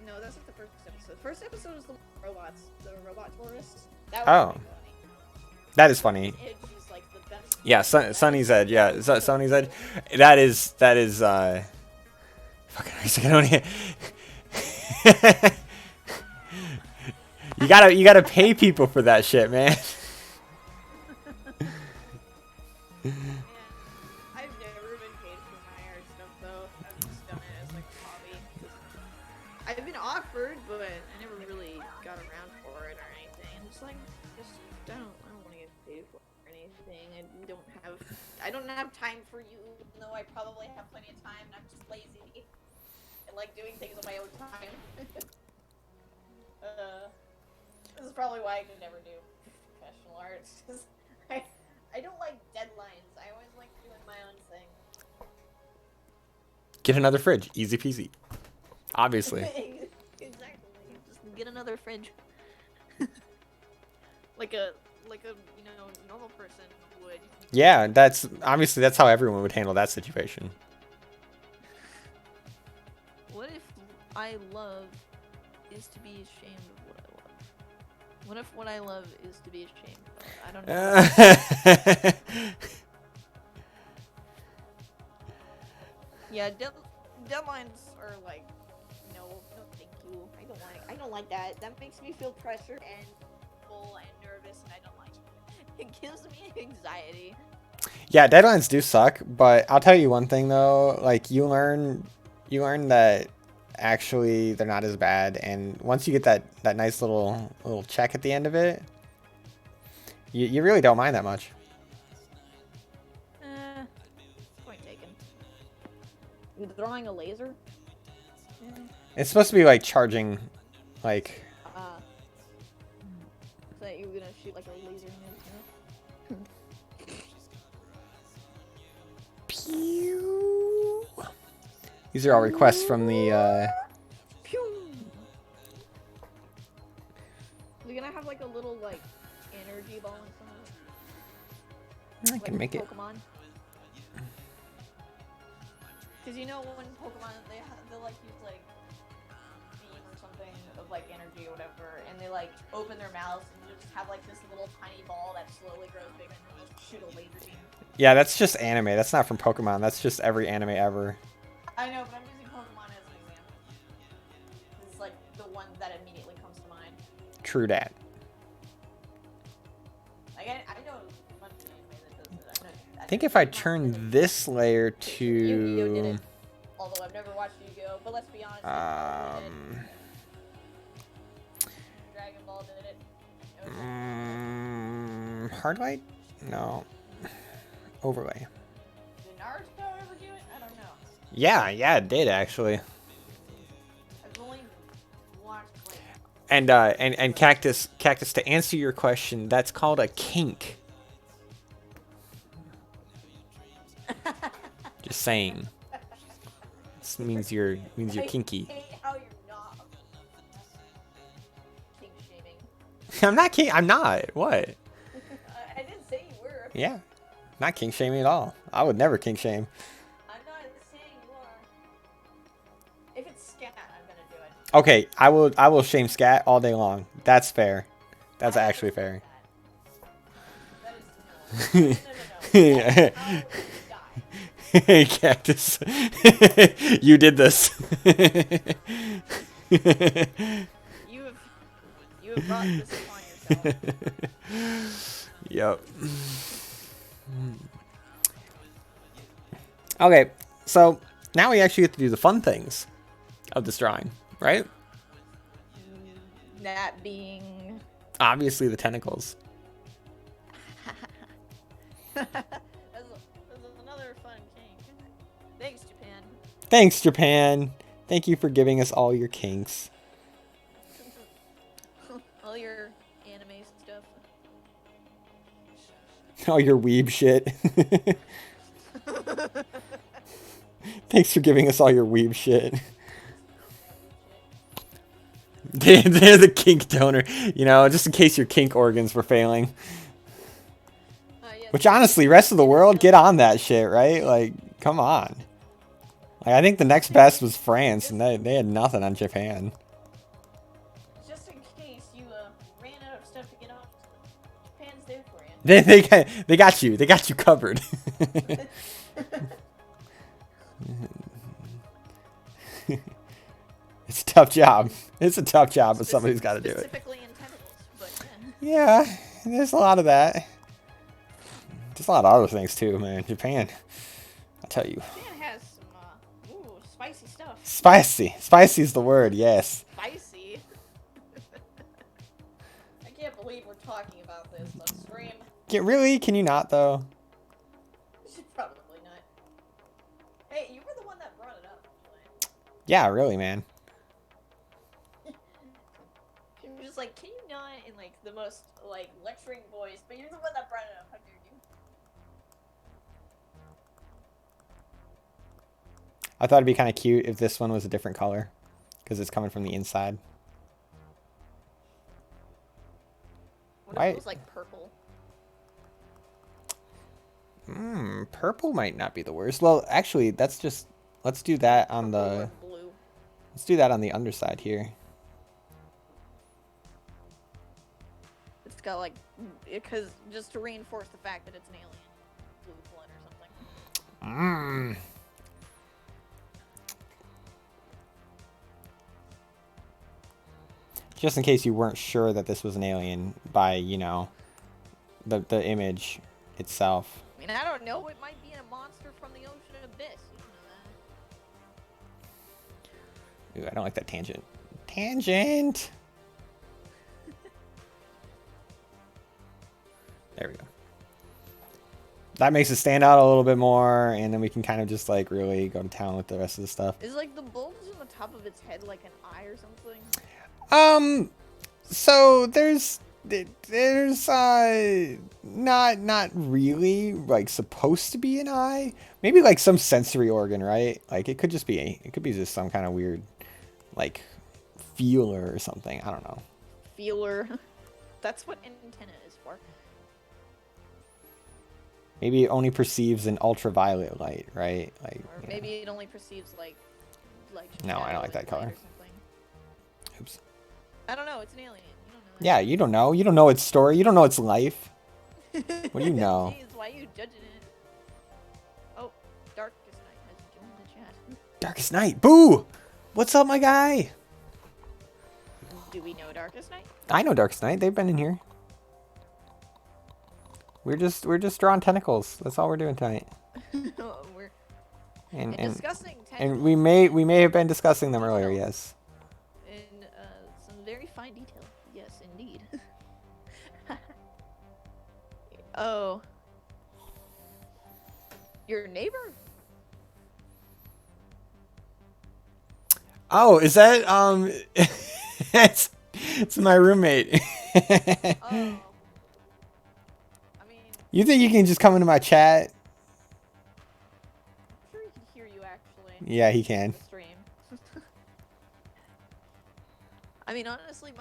no, that's not the first episode. first episode was the robots, the robot tourists. That Oh. was pretty funny. That is funny. Edge is like the best. Yeah, Sunny's Edge. Yeah, Sunny's Edge. That is. Fucking Isaac, I don't even- You gotta pay people for that shit, man. I've never been paid for my art stuff though. I've just done it as like a hobby. I've been offered, but I never really got around for it or anything. I'm just like, I don't want to get paid for anything. I don't have time for you, even though I probably have plenty of time. And I'm just lazy. I like doing things on my own time. This is probably why I could never do professional arts. 'Cause I don't like deadlines. I always like doing my own thing. Get another fridge, easy peasy. Obviously. Exactly. Just get another fridge. like a normal person would. Yeah, that's how everyone would handle that situation. What if I love is to be ashamed of what I love? What if what I love is to be ashamed of? I don't know. Yeah, deadlines are like, no, thank you. I don't like that. That makes me feel pressure and full and nervous, and I don't like it. It gives me anxiety. Yeah, deadlines do suck, but I'll tell you one thing though, like you learn that actually they're not as bad, and once you get that nice little check at the end of it, you really don't mind that much. Point taken. You throwing a laser? It's supposed to be like charging, like So that you're gonna shoot like a laser in it? pew. These are all requests from the Pew! We're gonna have like a little like energy ball inside. I can make it. Pokemon. Because you know when Pokemon they'll like use like beam or something of like energy or whatever, and they like open their mouths and just have like this little tiny ball that slowly grows bigger and then they'll shoot a laser beam. Yeah, that's just anime. That's not from Pokemon. That's just every anime ever. I know, but I'm using Pokemon as an example. It's like the one that immediately comes to mind. True dat. Like I know a bunch of anime that does it. I think if I turn this layer Yu-Gi-Oh did to it. Although I've never watched Yu-Gi-Oh, but let's be honest. Dragon Ball did it. hard light? No. Overlay. Did Naruto ever do it? I don't know. Yeah, it did actually. I've only watched like. And Cactus, to answer your question, that's called a kink. Just saying. This means you're kinky. I hate how you're not kink shaming. I'm not kink. I'm not. What? I didn't say you were. Yeah. Not kink shaming at all. I would never kink shame. I'm not saying you are. If it's scat, I'm gonna do it. Okay, I will shame scat all day long. That's fair. That's actually fair. That is no. That's how you die. Hey, Cactus. You did this. You have brought this upon yourself. Yep. Okay, so now we actually get to do the fun things of this drawing, right? That being. Obviously the tentacles. That's another fun kink. Thanks, Japan. Thanks, Japan. Thank you for giving us all your kinks. All your anime stuff. All your weeb shit. Thanks for giving us all your weeb shit. They're the kink donor, you know, just in case your kink organs were failing. Yes. Which honestly, rest of the world, get on that shit, right? Like, come on. Like, I think the next best was France, and they had nothing on Japan. They got you. They got you covered. It's a tough job. It's a tough job, but somebody's got to do it. Specifically in tentacles, but yeah. Yeah, there's a lot of that. There's a lot of other things too, man. Japan, I'll tell you. Japan has some spicy stuff. Spicy. Spicy is the word, yes. Spicy. I can't believe we're talking about this on stream. Really? Can you not, though? Probably not. Hey, you were the one that brought it up. Yeah, really, man. You're just like, can you not in like the most like lecturing voice, but you're the one that brought it up. How dare you? I thought it'd be kind of cute if this one was a different color, because it's coming from the inside. What Why- if it was like purple? Purple might not be the worst. Well, actually, let's do that on the, Or blue. let's do that on the underside here. It's got like, because just to reinforce the fact that it's an alien, blue blood or something. Just in case you weren't sure that this was an alien by, you know, the image itself. I mean, I don't know. It might be a monster from the ocean abyss. You know that. Ooh, I don't like that tangent. Tangent! There we go. That makes it stand out a little bit more, and then we can kind of just like really go to town with the rest of the stuff. Is like the bulge on the top of its head like an eye or something? So there's not really like supposed to be an eye. Maybe like some sensory organ, right? Like it could be just some kind of weird like feeler or something. I don't know. Feeler. That's what antenna is for. Maybe it only perceives an ultraviolet light, right? Like Or you maybe it only perceives like No, I don't like shadow that and light color. or something. know. Oops. I don't know. It's an alien. You don't know. That. Yeah, you don't know. You don't know its story. You don't know its life. What do you know? Jeez, why are you judging it? Oh, Darkest Night has joined the chat. Darkest Night. Boo! What's up, my guy? Do we know Darkest Night? I know Darkest Night. They've been in here. We're just drawing tentacles. That's all we're doing tonight. We're And discussing and we may have been discussing them earlier. Yes. in some very fine detail. Yes, indeed. Oh. Your neighbor? Oh, is that it's my roommate. Oh. I mean, You think you can just come into my chat? I'm sure he can hear you actually. Yeah, he can. Stream. I mean, honestly, if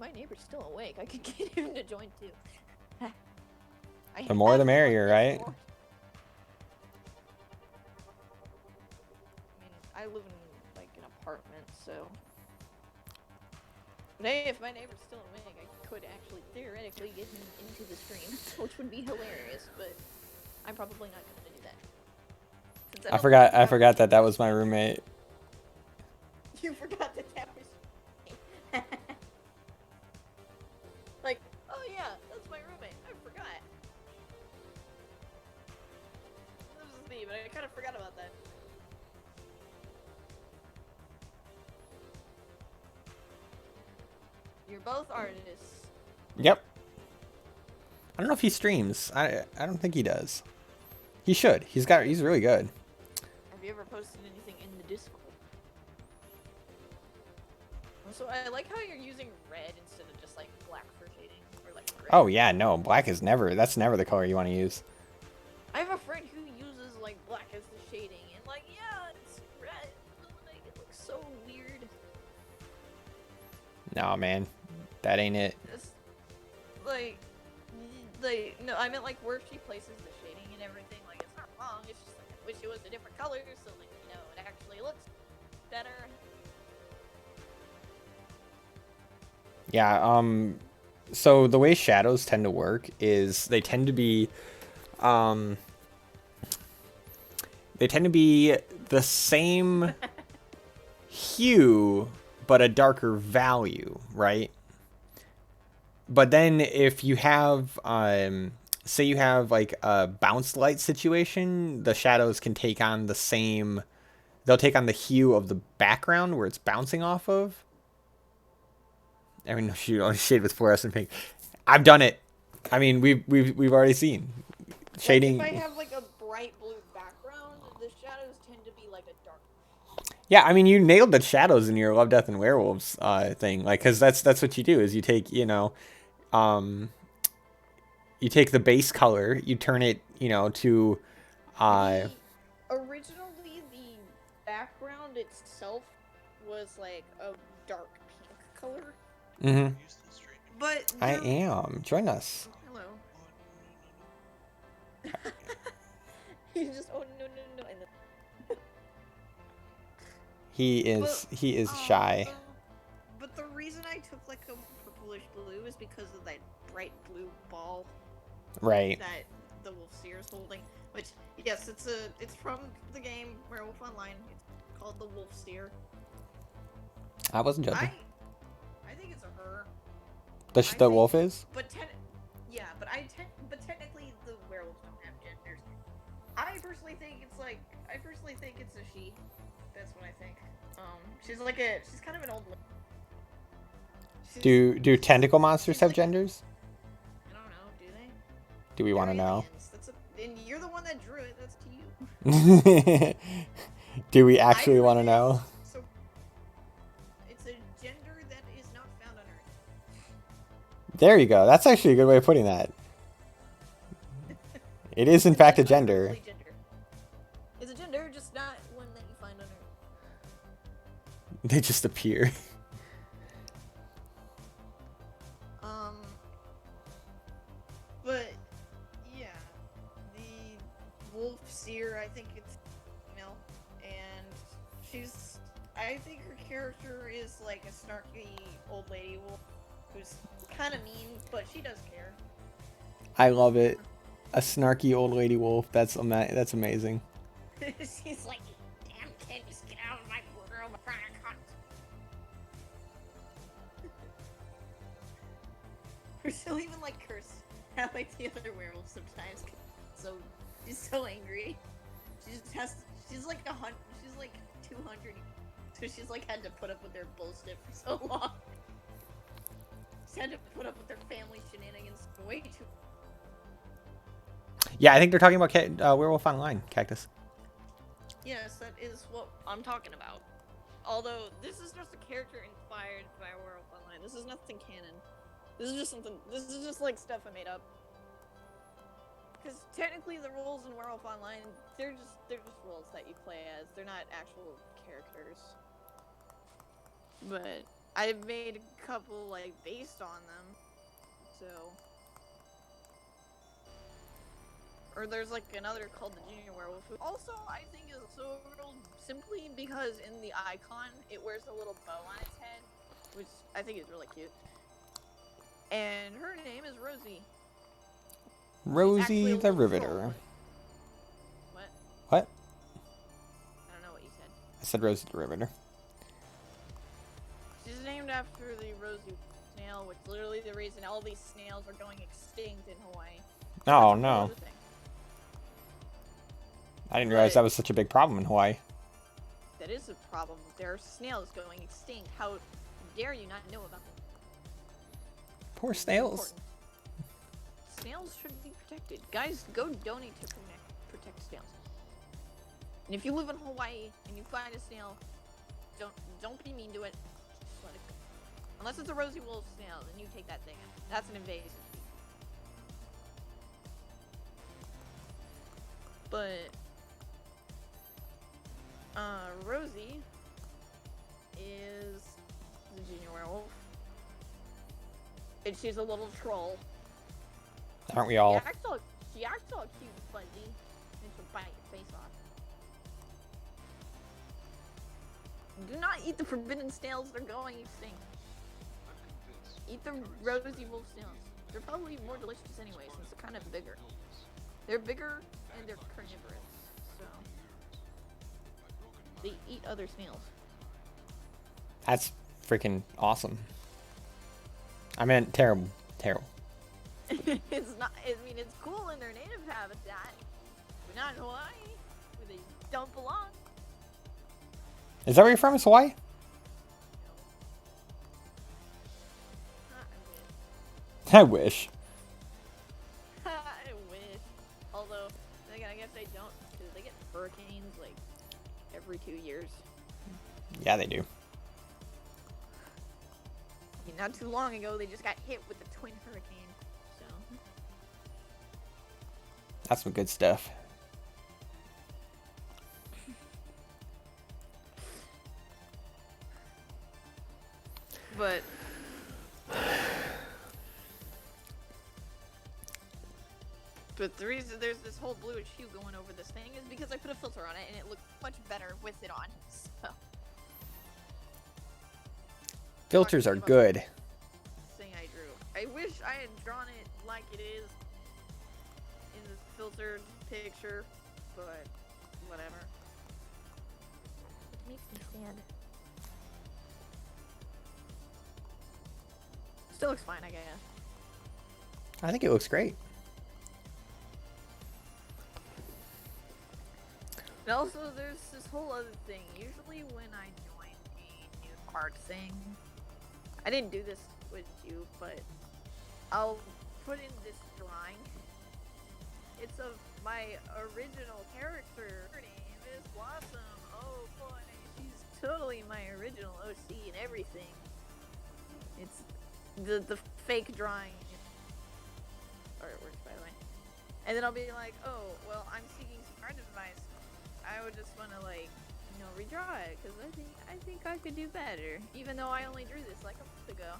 my neighbor's still awake, I could get him to join too. The more the merrier, right? I mean, I live in like an apartment, so. But hey, if my neighbor's still awake, I could actually theoretically get him into the stream, which would be hilarious. But I'm probably not going to do that. Since I don't forgot. think I forgot that that was my roommate. You forgot that that was. Like, oh yeah, that's my roommate. I forgot. This is me, but I kind of forgot about that. You're both artists. Yep. I don't know if he streams. I don't think he does. He should. He's really good. Have you ever posted anything in the Discord? Also, I like how you're using red instead of just like black for shading or like gray. Oh yeah, no, black is never. That's never the color you want to use. I have a friend who uses like black as the shading, and like, yeah, it's red, but like it looks so weird. No, man, that ain't it. It's like, no, I meant like where she places the shading and everything. Like, it's not wrong. It's just like I wish it was a different color, so like you know it actually looks better. Yeah. So the way shadows tend to work is they tend to be the same hue but a darker value, right? But then if you have say you have like a bounce light situation, the shadows can take on the same, they'll take on the hue of the background where it's bouncing off of. I mean, shoot, only shade with fluorescent pink. I've done it. I mean, we've already seen shading. Like if I have like a bright blue background, the shadows tend to be like a dark. Yeah, I mean, you nailed the shadows in your Love, Death, and Werewolves thing, like, cause that's what you do is you take, you know, you take the base color, you turn it, you know, to Originally, the background itself was like a dark pink color. Mm-hmm. But I am. Join us. Hello. You just no. And then... He is shy. But the reason I took like a purplish blue is because of that bright blue ball. Right. That the Wolf Seer is holding. Which yes, it's from the game Werewolf Online. It's called the Wolf Seer. I wasn't judging. I think it's a her. The wolf is? But technically the werewolves don't have genders. I personally think it's a she. That's what I think. She's kind of an old lady. Do tentacle monsters have genders? I don't know, do they? Do we want to know? And you're the one that drew it, that's to you. Do we actually want to know? So it's a gender that is not found on Earth. There you go. That's actually a good way of putting that. It is in fact a gender. It's a gender, just not one that you find on Earth. They just appear. But yeah, the Wolf Seer, I think it's female, and I think her character is like a snarky old lady wolf who's kind of mean, but she does care. I love it. A snarky old lady wolf. That's amazing. She's like, damn kid, just get out of my world, my friend. She'll even like curse at like the other werewolves sometimes. So she's so angry. She's like 100. She's like 200. So she's like had to put up with their bullshit for so long. She's had to put up with their family shenanigans way too. Yeah, I think they're talking about Werewolf Online, Cactus. Yes, that is what I'm talking about. Although this is just a character inspired by Werewolf Online. This is nothing canon. This is just like stuff I made up. Because technically the rules in Werewolf Online, they're just rules that you play as. They're not actual characters. But I've made a couple like based on them. So or there's like another called the Junior Werewolf, who also I think is so simply because in the icon it wears a little bow on its head, which I think is really cute. And her name is Rosie. Rosie the Riveter. What? What? I don't know what you said. I said Rosie the Riveter. She's named after the Rosie snail, which is literally the reason all these snails are going extinct in Hawaii. Oh no. I didn't realize that was such a big problem in Hawaii. That is a problem. There are snails going extinct. How dare you not know about them? Poor snails. Snails should be protected. Guys, go donate to protect snails. And if you live in Hawaii and you find a snail, don't be mean to it. Just let it go. Unless it's a rosy wolf snail, then you take that thing out. That's an invasive species. But Rosie is the Junior Werewolf. And she's a little troll. Aren't we all? She acts all cute and fuzzy. And she'll bite your face off. Do not eat the forbidden snails, they're going extinct. Eat the rosy wolf snails. They're probably more delicious anyway, since they're kind of bigger. They're bigger and they're carnivorous, so they eat other snails. That's freaking awesome. I meant terrible. Terrible. It's not. I mean, it's cool in their native habitat, but not in Hawaii, where they don't belong. Is that where you're from? Is Hawaii? I wish. I wish. Although, then again, I guess they don't, because they get hurricanes like every 2 years. Yeah, they do. I mean, not too long ago, they just got hit with the twin hurricane. So. That's some good stuff. But the reason there's this whole bluish hue going over this thing is because I put a filter on it and it looked much better with it on. So. Filters are good. Thing I drew. I wish I had drawn it like it is in this filtered picture, but whatever. It makes me sad. Still looks fine, I guess. I think it looks great. And also, there's this whole other thing. Usually when I join a new art thing, I didn't do this with you, but I'll put in this drawing. It's of my original character. Her name is Blossom. Oh boy, she's totally my original OC and everything. It's the fake drawing artwork, by the way. And then I'll be like, oh, well, I'm seeking some art advice. I would just want to, like, you know, redraw it, because I think I could do better, even though I only drew this like a month ago.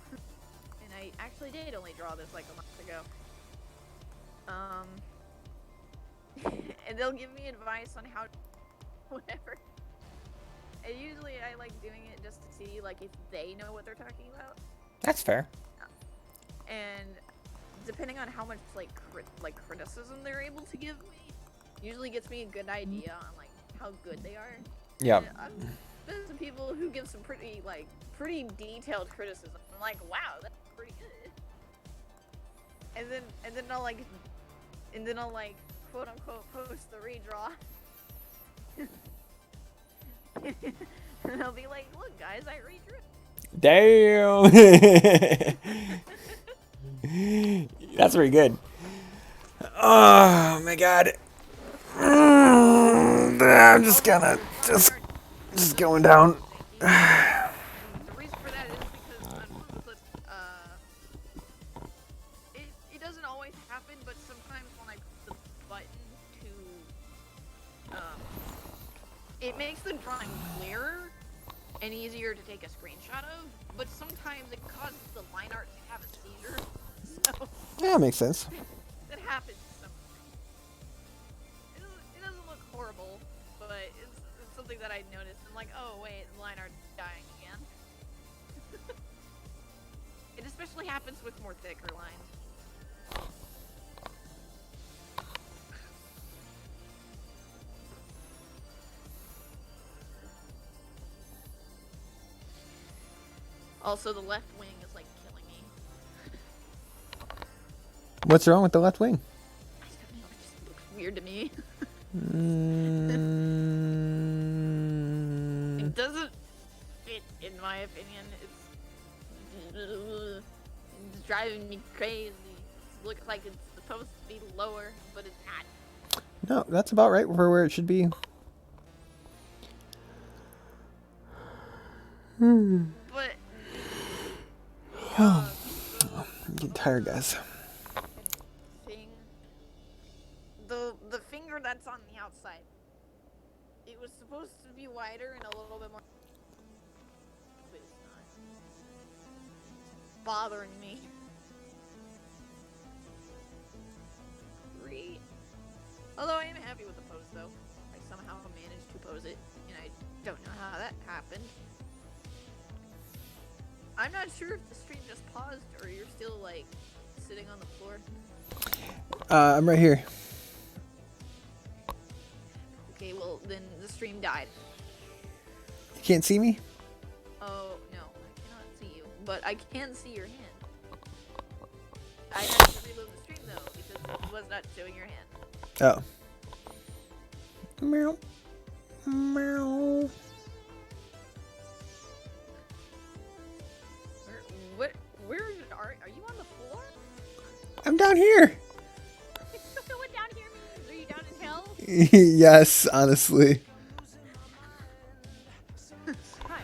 And I actually did only draw this like a month ago. And they'll give me advice on how to, whatever. And usually I like doing it just to see, like, if they know what they're talking about. That's fair. And depending on how much, like, criticism they're able to give me, usually gets me a good idea on, like, how good they are. Yeah. I've been some people who give some pretty detailed criticism. I'm like, wow, that's pretty good. And then I'll like quote unquote post the redraw. And I'll be like, look guys, I redrew. Damn. That's pretty good. Oh my god. I'm just gonna just going down. The reason for that is because on Flipbook, it doesn't always happen, but sometimes when I press the button to it makes the drawing clearer and easier to take a screenshot of, but sometimes it causes the line art to have a seizure. So Yeah, that makes sense. that happens sometimes. It doesn't look horrible, but it's something that I noticed. I'm like, oh wait, the line art's dying again. It especially happens with more thicker lines. Also, the left wing is like killing me. What's wrong with the left wing? I don't know, it just looks weird to me. It doesn't fit, in my opinion. It's driving me crazy. It looks like it's supposed to be lower, but it's not. No, that's about right for where it should be. But I'm getting tired, guys. thing, the finger that's on the outside, it was supposed to be wider and a little bit more, but it's not. It's bothering me. Although I am happy with the pose, though. I somehow managed to pose it, and I don't know how that happened. I'm not sure if the stream just paused or you're still like sitting on the floor. I'm right here. Okay, well then the stream died. You can't see me? Oh no, I cannot see you, but I can see your hand. I had to reload the stream though because it was not showing your hand. Oh. Meow. Meow. Where are you on the floor? I'm down here. What down here means? Are you down in hell? Yes, honestly. Hi.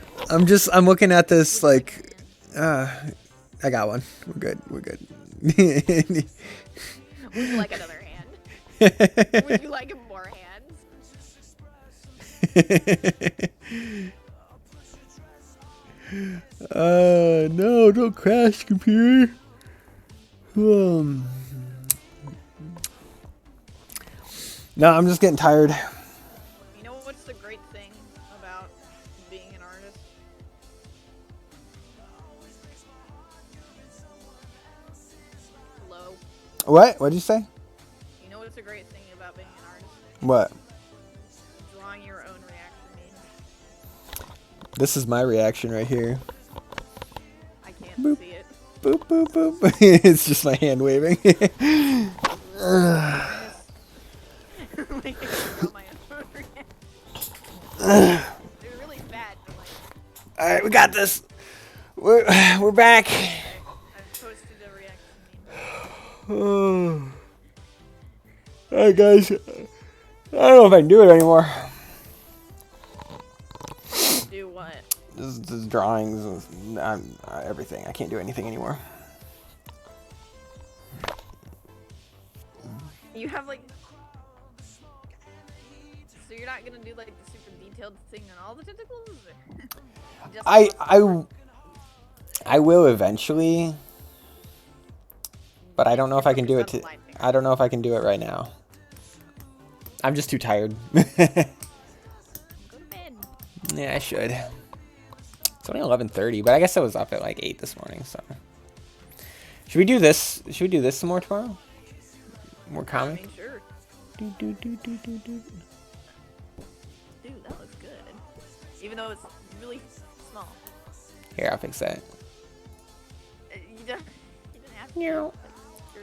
I'm looking at this like, I got one. We're good. We're good. Would you like another hand? Would you like more hands? No, don't crash, computer. No, I'm just getting tired. You know what's the great thing about being an artist? Hello? What? What'd you say? You know what's the great thing about being an artist? What? Drawing your own reaction means. This is my reaction right here. I can't Boop. see it. Boop, boop, boop. It's just my hand waving. Like, I can draw my own reaction. They're really bad, but like, All right, we got this. We're back. I've posted a reaction meme. All right, guys. I don't know if I can do it anymore. Do what? Just drawings, everything. I can't do anything anymore. You have like. So you're not gonna do like the super detailed thing on all the tentacles? Just I will eventually, but I don't know if I can do it. I don't know if I can do it right now. I'm just too tired. Go to bed. Yeah, I should. It's only 11:30, but I guess I was up at like 8 this morning. So, should we do this? Should we do this some more tomorrow? More I comic. mean, sure. Do. Dude, that looks good. Even though it's really small. Here, I'll fix that. You don't have to. Meow. Sure.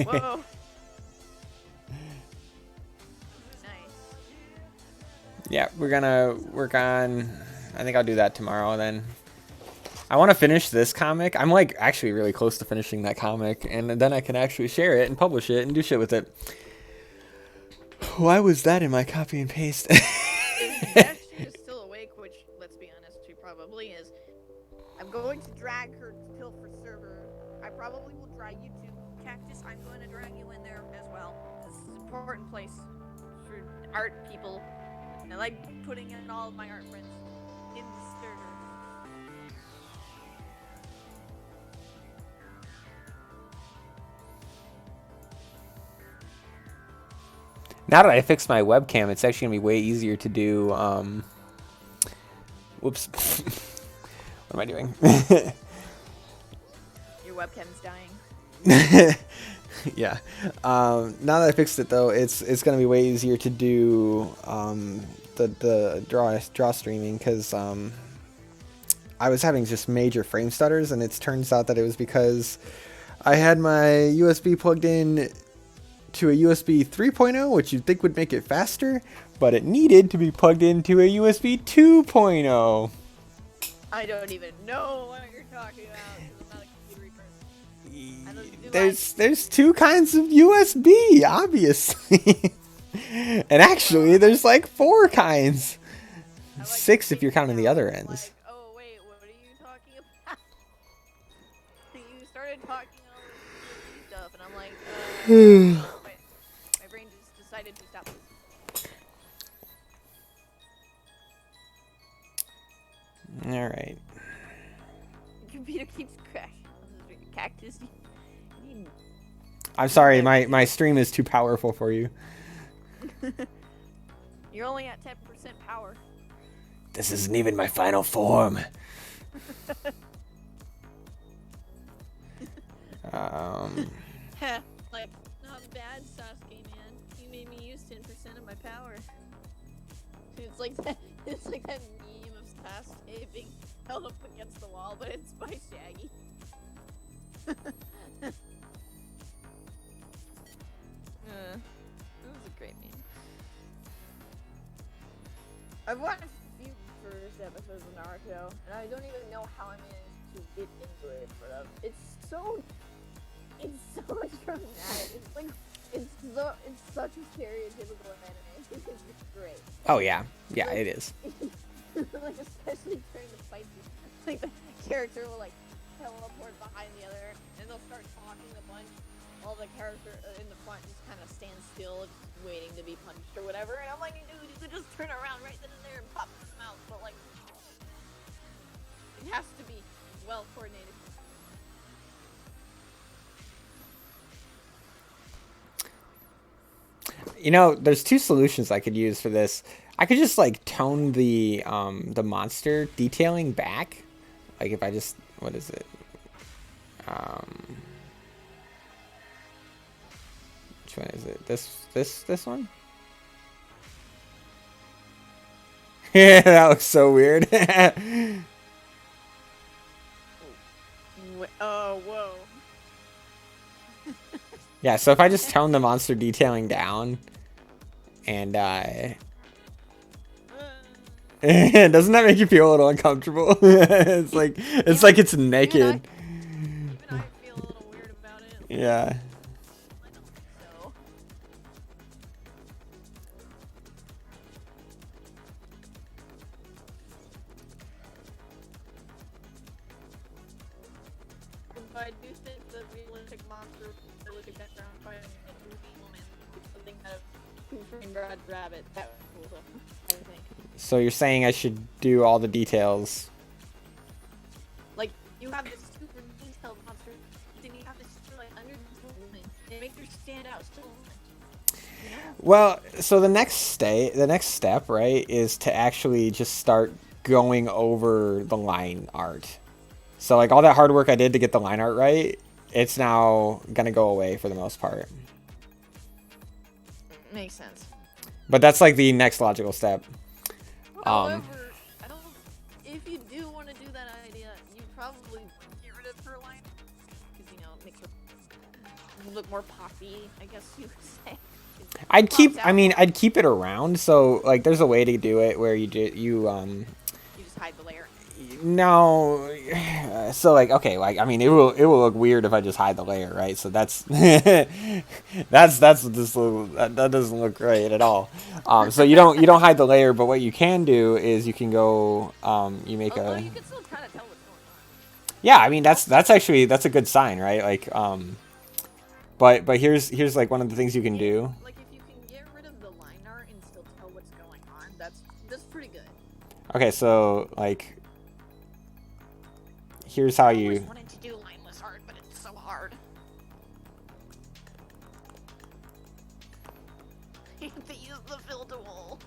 Whoa. Nice. Yeah, we're gonna work on. I think I'll do that tomorrow. Then I want to finish this comic. I'm like actually really close to finishing that comic, and then I can actually share it and publish it and do shit with it. Why was that in my copy and paste? If Dash is still awake, which let's be honest, she probably is. I'm going to drag her to Pilfer server. I probably will drag you to Cactus. I'm going to drag you in there as well. This is an important place for art people. I like putting in all of my art friends in the server. Now that I fixed my webcam, it's actually gonna be way easier to do. Whoops. What am I doing? Your webcam's dying. Yeah. Now that I fixed it though, it's gonna be way easier to do the draw streaming because I was having just major frame stutters, and it turns out that it was because I had my USB plugged in to a USB 3.0, which you'd think would make it faster, but it needed to be plugged into a USB 2.0. I don't even know what you're talking about. I'm not a computer person. I don't do There's two kinds of USB, obviously. And actually, there's like 4 kinds. I like 6 if you're counting the other like, ends. oh wait, what are you talking about? You started talking all this stuff, and I'm like, my brain just decided to stop. All right. The computer keeps crashing. Cactus. You need- I'm sorry, my stream is too powerful for you. You're only at 10% power. This isn't even my final form. Like, not bad, Sasuke, man. You made me use 10% of my power. It's like that. It's like that meme of Sasuke being held up against the wall, but it's by Shaggy. It was a great meme. I've watched a few first episodes of Naruto, and I don't even know how I managed to get into it. But it's so dramatic. It's like it's such a stereotypical anime. It's great. Oh yeah, yeah, it is. Like especially during the fight scene, like the character will like teleport behind the other, and they'll start talking a bunch. While the character in the front just kind of stands still, just waiting to be punched or whatever. And I'm like, dude, you could just turn around right then and there and pop his mouth. But like, it has to be well coordinated. You know, there's two solutions I could use for this. I could just like tone the monster detailing back. Like if I just, what is it? Which one is it? This one? Yeah, that looks so weird. Oh, whoa. Yeah, so if I just tone the monster detailing down and doesn't that make you feel a little uncomfortable? It's like it's naked. Even I feel a little weird about it. Yeah. I don't think so. But I do think the realistic monster, realistic background fighting a movie woman, something out of Who Framed Roger Rabbit, that was cool. I think. So you're saying I should do all the details? Like, you have this super detailed monster, then you have this like under woman. It makes her stand out so much. You know? Well, so the next step, right, is to actually just start going over the line art. So like all that hard work I did to get the line art right, it's now gonna go away for the most part. Makes sense. But that's like the next logical step. However, I don't. If you do want to do that idea, you probably get rid of her line because it makes her look more poppy. I guess you could say. I'd keep. Pops I out mean, more. I'd keep it around. So like, there's a way to do it where you You just hide the layer. No, so like okay, like I mean it will look weird if I just hide the layer, right? So that's that's this little, that doesn't look great at all. So you don't hide the layer, but what you can do is you can go you make Although a you can still kind of tell what's going on. yeah. I mean that's actually a good sign, right? Like but here's like one of the things you can do. Like if you can get rid of the line art and still tell what's going on, that's pretty good. Okay, so like here's how I always you. wanted to do lineless art, but it's so hard. You have to use the fill tool.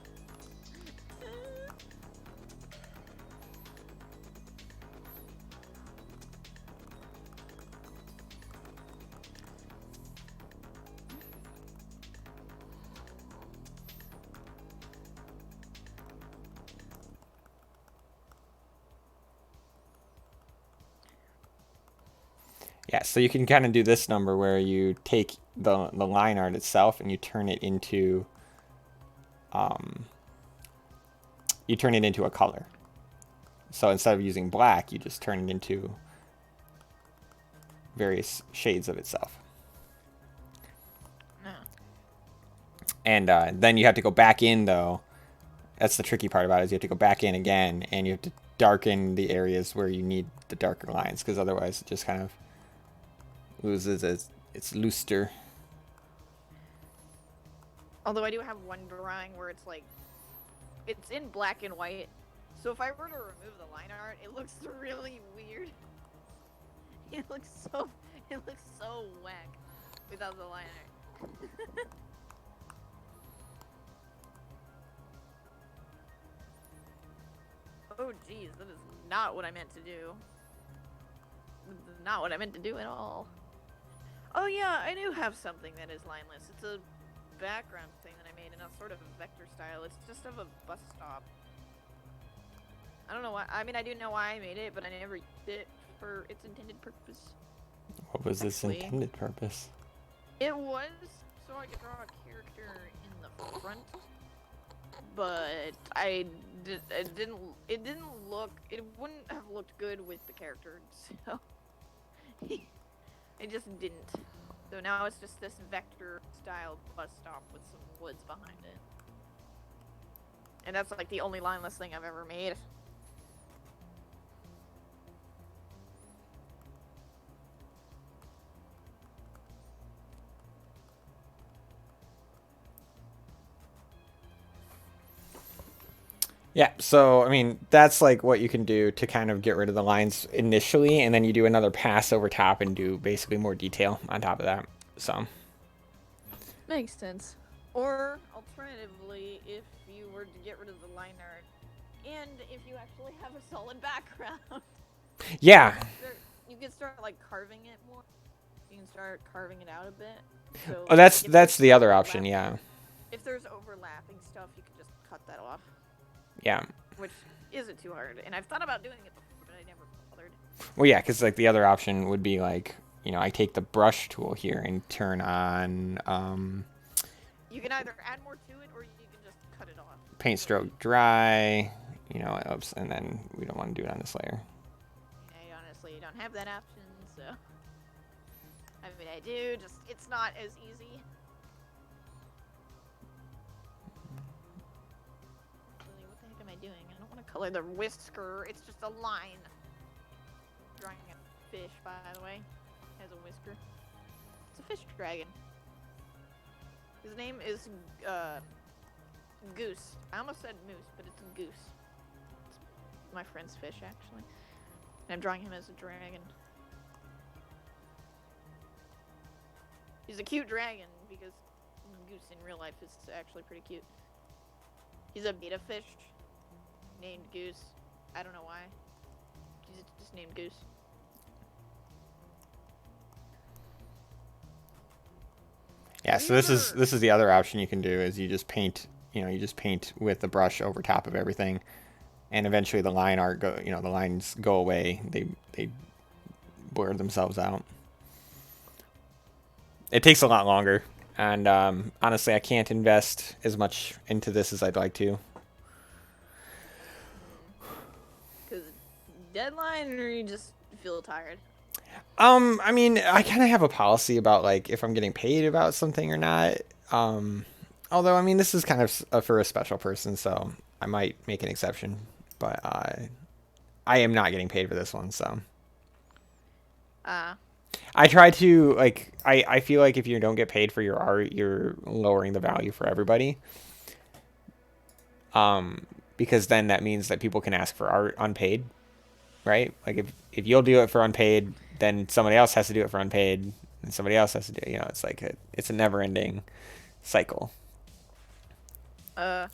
Yeah, so you can kind of do this number where you take the line art itself and you turn it into a color. So instead of using black, you just turn it into various shades of itself. And then you have to go back in though. That's the tricky part about it, is you have to go back in again and you have to darken the areas where you need the darker lines, because otherwise it just kind of loses its luster. Although I do have one drawing where it's like, it's in black and white. So if I were to remove the line art, it looks really weird. It looks so whack without the line art. geez, that is not what I meant to do. Not what I meant to do at all. Oh yeah, I do have something that is lineless. It's a background thing that I made in a sort of a vector style. It's just of a bus stop. I don't know why. I mean, I do know why I made it, but I never used it for its intended purpose. What was its Actually, intended purpose? It was so I could draw a character in the front, but it didn't look. It wouldn't have looked good with the character, so it just didn't. So now it's just this vector style bus stop with some woods behind it. And that's like the only lineless thing I've ever made. Yeah, so I mean that's like what you can do to kind of get rid of the lines initially, and then you do another pass over top and do basically more detail on top of that. So Makes sense. Or alternatively, if you were to get rid of the line art, and if you actually have a solid background, yeah, you can start like carving it more. You can start carving it out a bit. So, oh, if that's there's the other option. overlapping- Yeah, If there's overlapping stuff, you can just cut that off, yeah. which isn't too hard. And I've thought about doing it before, but I never bothered. Well, yeah, because like the other option would be like, you know, I take the brush tool here and turn on You can either add more to it, or you can just cut it off. paint stroke dry. You know, oops, and then we don't want to do it on this layer. I honestly don't have that option, so. I mean, I do, just, it's not as easy. Really, what the heck am I doing? I don't want to color the whisker, it's just a line. Drawing a fish, by the way, has a whisker. It's a fish dragon. His name is, Goose. I almost said moose, but it's a goose. It's my friend's fish, actually. And I'm drawing him as a dragon. He's a cute dragon because Goose in real life is actually pretty cute. He's a beta fish named Goose. I don't know why. He's just named Goose. Yeah, so this is the other option you can do is you just paint, you know, you just paint with the brush over top of everything, and eventually the line art the lines go away. They blur themselves out. It takes a lot longer, and honestly, I can't invest as much into this as I'd like to. Because deadline, or you just feel tired? I mean, I kind of have a policy about like if I'm getting paid about something or not. Although I mean, this is kind of for a special person, so I might make an exception. But I am not getting paid for this one, so. I try to like I feel like if you don't get paid for your art, you're lowering the value for everybody. Because then that means that people can ask for art unpaid, right? Like if you'll do it for unpaid, then somebody else has to do it for unpaid, and somebody else has to do it. You know, it's like it's a never-ending cycle. I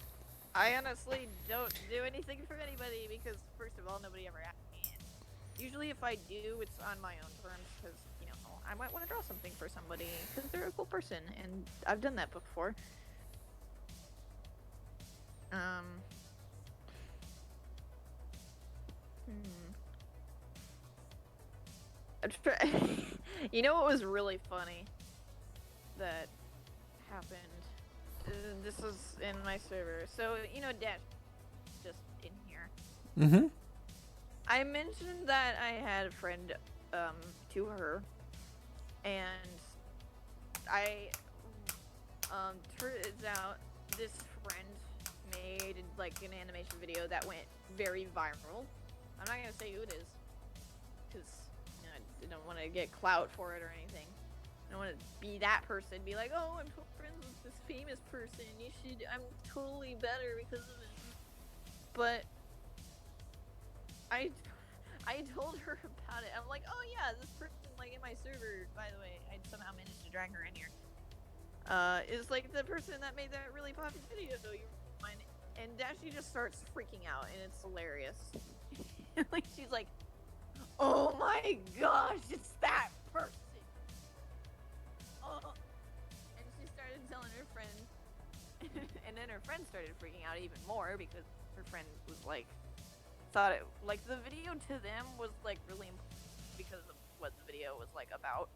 honestly don't do anything for anybody because, first of all, nobody ever asked me. And usually, if I do, it's on my own terms because, you know, I might want to draw something for somebody because they're a cool person, and I've done that before. You know what was really funny that happened? This was in my server. So, you know, Dash just in here. Mm-hmm. I mentioned that I had a friend to her, and I turns out this friend made like an animation video that went very viral. I'm not gonna say who it is, because you know, I don't want to get clout for it or anything. I don't want to be that person, be like, oh, I'm friends with this famous person. You should. I'm totally better because of it. But I told her about it. I'm like, oh yeah, this person like in my server. By the way, I somehow managed to drag her in here. Is like the person that made that really popular video. You find, And Dashi just starts freaking out, and it's hilarious. Like, she's like, oh my gosh, it's that person. Oh. And she started telling her friend, and then her friend started freaking out even more because her friend was like, thought it, like, the video to them was like really important because of what the video was like about.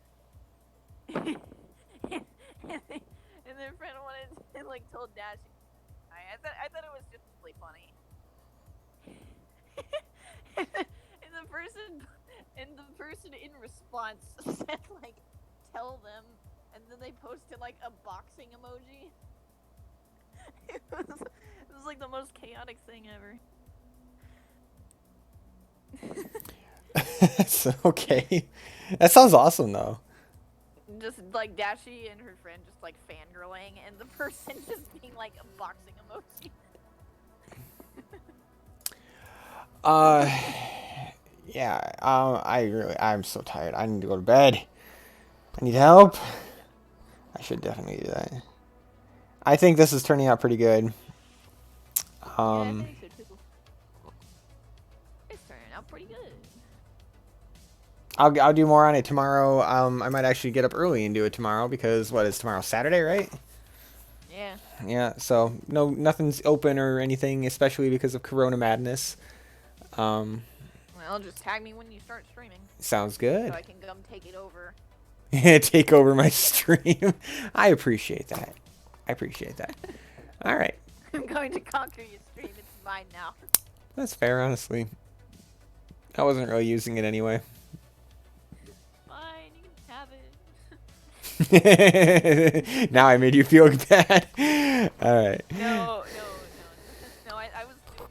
And their friend wanted to, like, told Dashi. I thought it was just really funny. and the person in response said, like, tell them, and then they posted like a boxing emoji. It was like the most chaotic thing ever. It's okay. That sounds awesome though. Just like Dashi and her friend just like fangirling, and the person just being like a boxing emoji. Yeah. I'm so tired. I need to go to bed. I need help. I should definitely do that. I think this is turning out pretty good. Yeah, I think so too. It's turning out pretty good. I'll do more on it tomorrow. I might actually get up early and do it tomorrow because what is tomorrow? Saturday, right? Yeah. Yeah. So nothing's open or anything, especially because of Corona madness. Well, just tag me when you start streaming. Sounds good. So I can come take it over. Take over my stream. I appreciate that. All right. I'm going to conquer your stream. It's mine now. That's fair, honestly. I wasn't really using it anyway. Fine, you can have it. Now I made you feel bad. All right. No, I was doing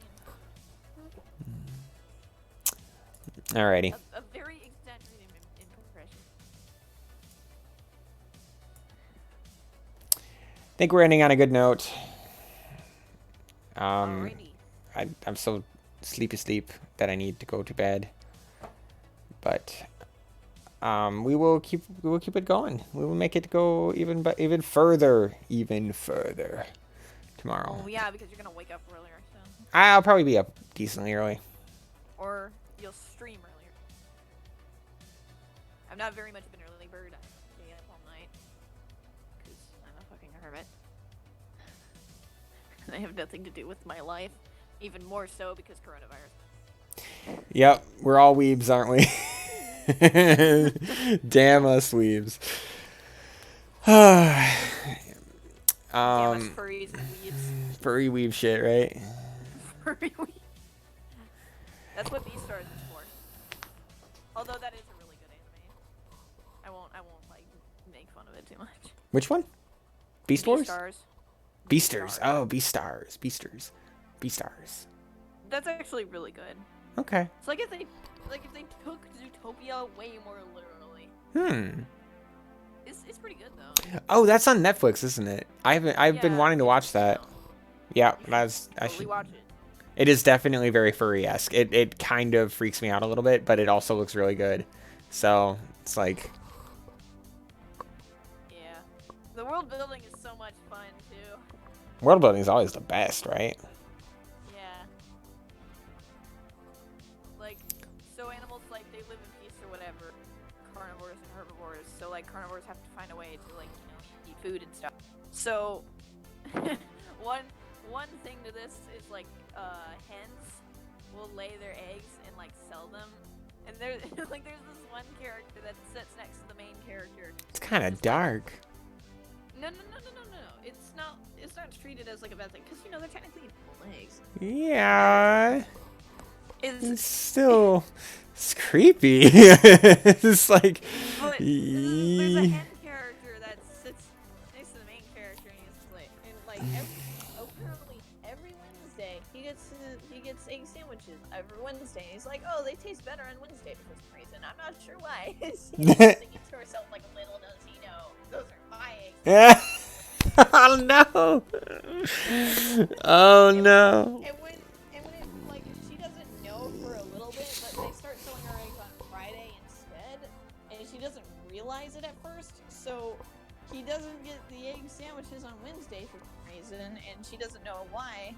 Alrighty. a very exaggerated impression. I think we're ending on a good note. Alrighty. I'm so sleep that I need to go to bed. But we will keep it going. We will make it go even further tomorrow. Oh yeah, because you're gonna wake up earlier, so. I'll probably be up decently early. Or you'll stream earlier. I'm not very much of an early bird. I stay up all night because I'm a fucking hermit. I have nothing to do with my life. Even more so because coronavirus. Yep, we're all weebs, aren't we? Damn us weebs. Damn us furries and weebs. Furry weeb shit, right? Furry weeb. That's what Beastars is for. Although that is a really good anime. I won't like make fun of it too much. Which one? Beast Wars? Beastars. Beastars. Oh, Beastars. Beastars. That's actually really good. Okay. It's like if they took Zootopia way more literally. It's pretty good though. Oh, that's on Netflix, isn't it? I've been wanting to watch that. Yeah, I should watch it. It is definitely very furry-esque. It kind of freaks me out a little bit, but it also looks really good. So it's like, yeah, the world building is so much fun too. world building is always the best, right? Yeah. Like, so animals, like, they live in peace or whatever. Carnivores and herbivores. So, like, carnivores have to find a way to, like, you know, eat food and stuff. So, one thing to this is, like, hens will lay their eggs and, like, sell them. And there's this one character that sits next to the main character. It's kind of dark. No. It's not treated as, like, a bad thing. Because, you know, they're technically edible eggs. Yeah. It's Still, it's creepy. It's like, But there's a hen character that sits next to the main character, and he's like, apparently every Wednesday he gets egg sandwiches every Wednesday. And he's like, oh, they taste better on Wednesday for some reason. I'm not sure why. She's thinking to herself, like, little does he know, those are my eggs. yeah. Oh no. Oh no. And when it, like, she doesn't know for a little bit, but they start selling her eggs on Friday instead, and she doesn't realize it at first, so he doesn't get the egg sandwiches on Wednesday for some reason, and she doesn't know why.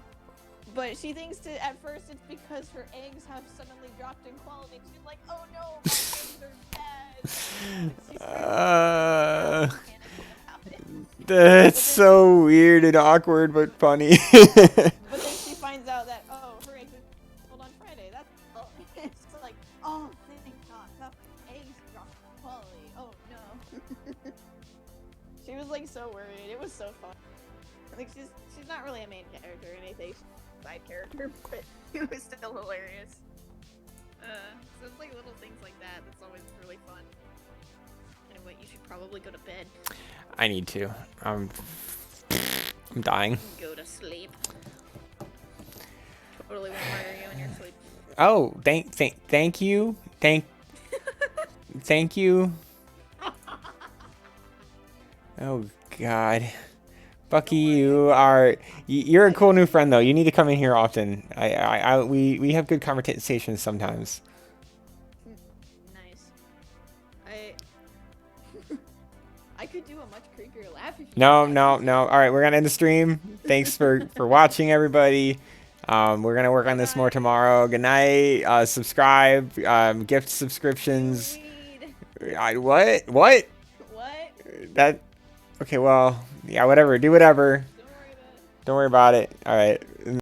But she thinks that at first it's because her eggs have suddenly dropped in quality. She's like, oh no, my eggs are bad. She's That's so weird and awkward, but funny. But then she finds out that, oh, her eggs were sold on Friday. That's it's like, oh, thank God, that my eggs dropped in quality. Oh no. She was like so worried. It was so fun. Like she's not really a main character or anything. She's a side character, but it was still hilarious. So it's like little things like that that's always really fun. Anyway, you should probably go to bed. I need to. I'm dying. Go to sleep. Totally won't murder you in your sleep. Oh, thank you. Thank you. Oh God. Bucky, you're a cool new friend though. You need to come in here often. We have good conversations sometimes. Nice. I could do a much creepier laugh if you No. All right, we're gonna end the stream. Thanks for watching, everybody. We're gonna work on this more tomorrow. Good night. Subscribe. Gift subscriptions. What? What? That. Okay. Well. Yeah. Whatever. Do whatever. Don't worry about it. Don't worry about it. All right.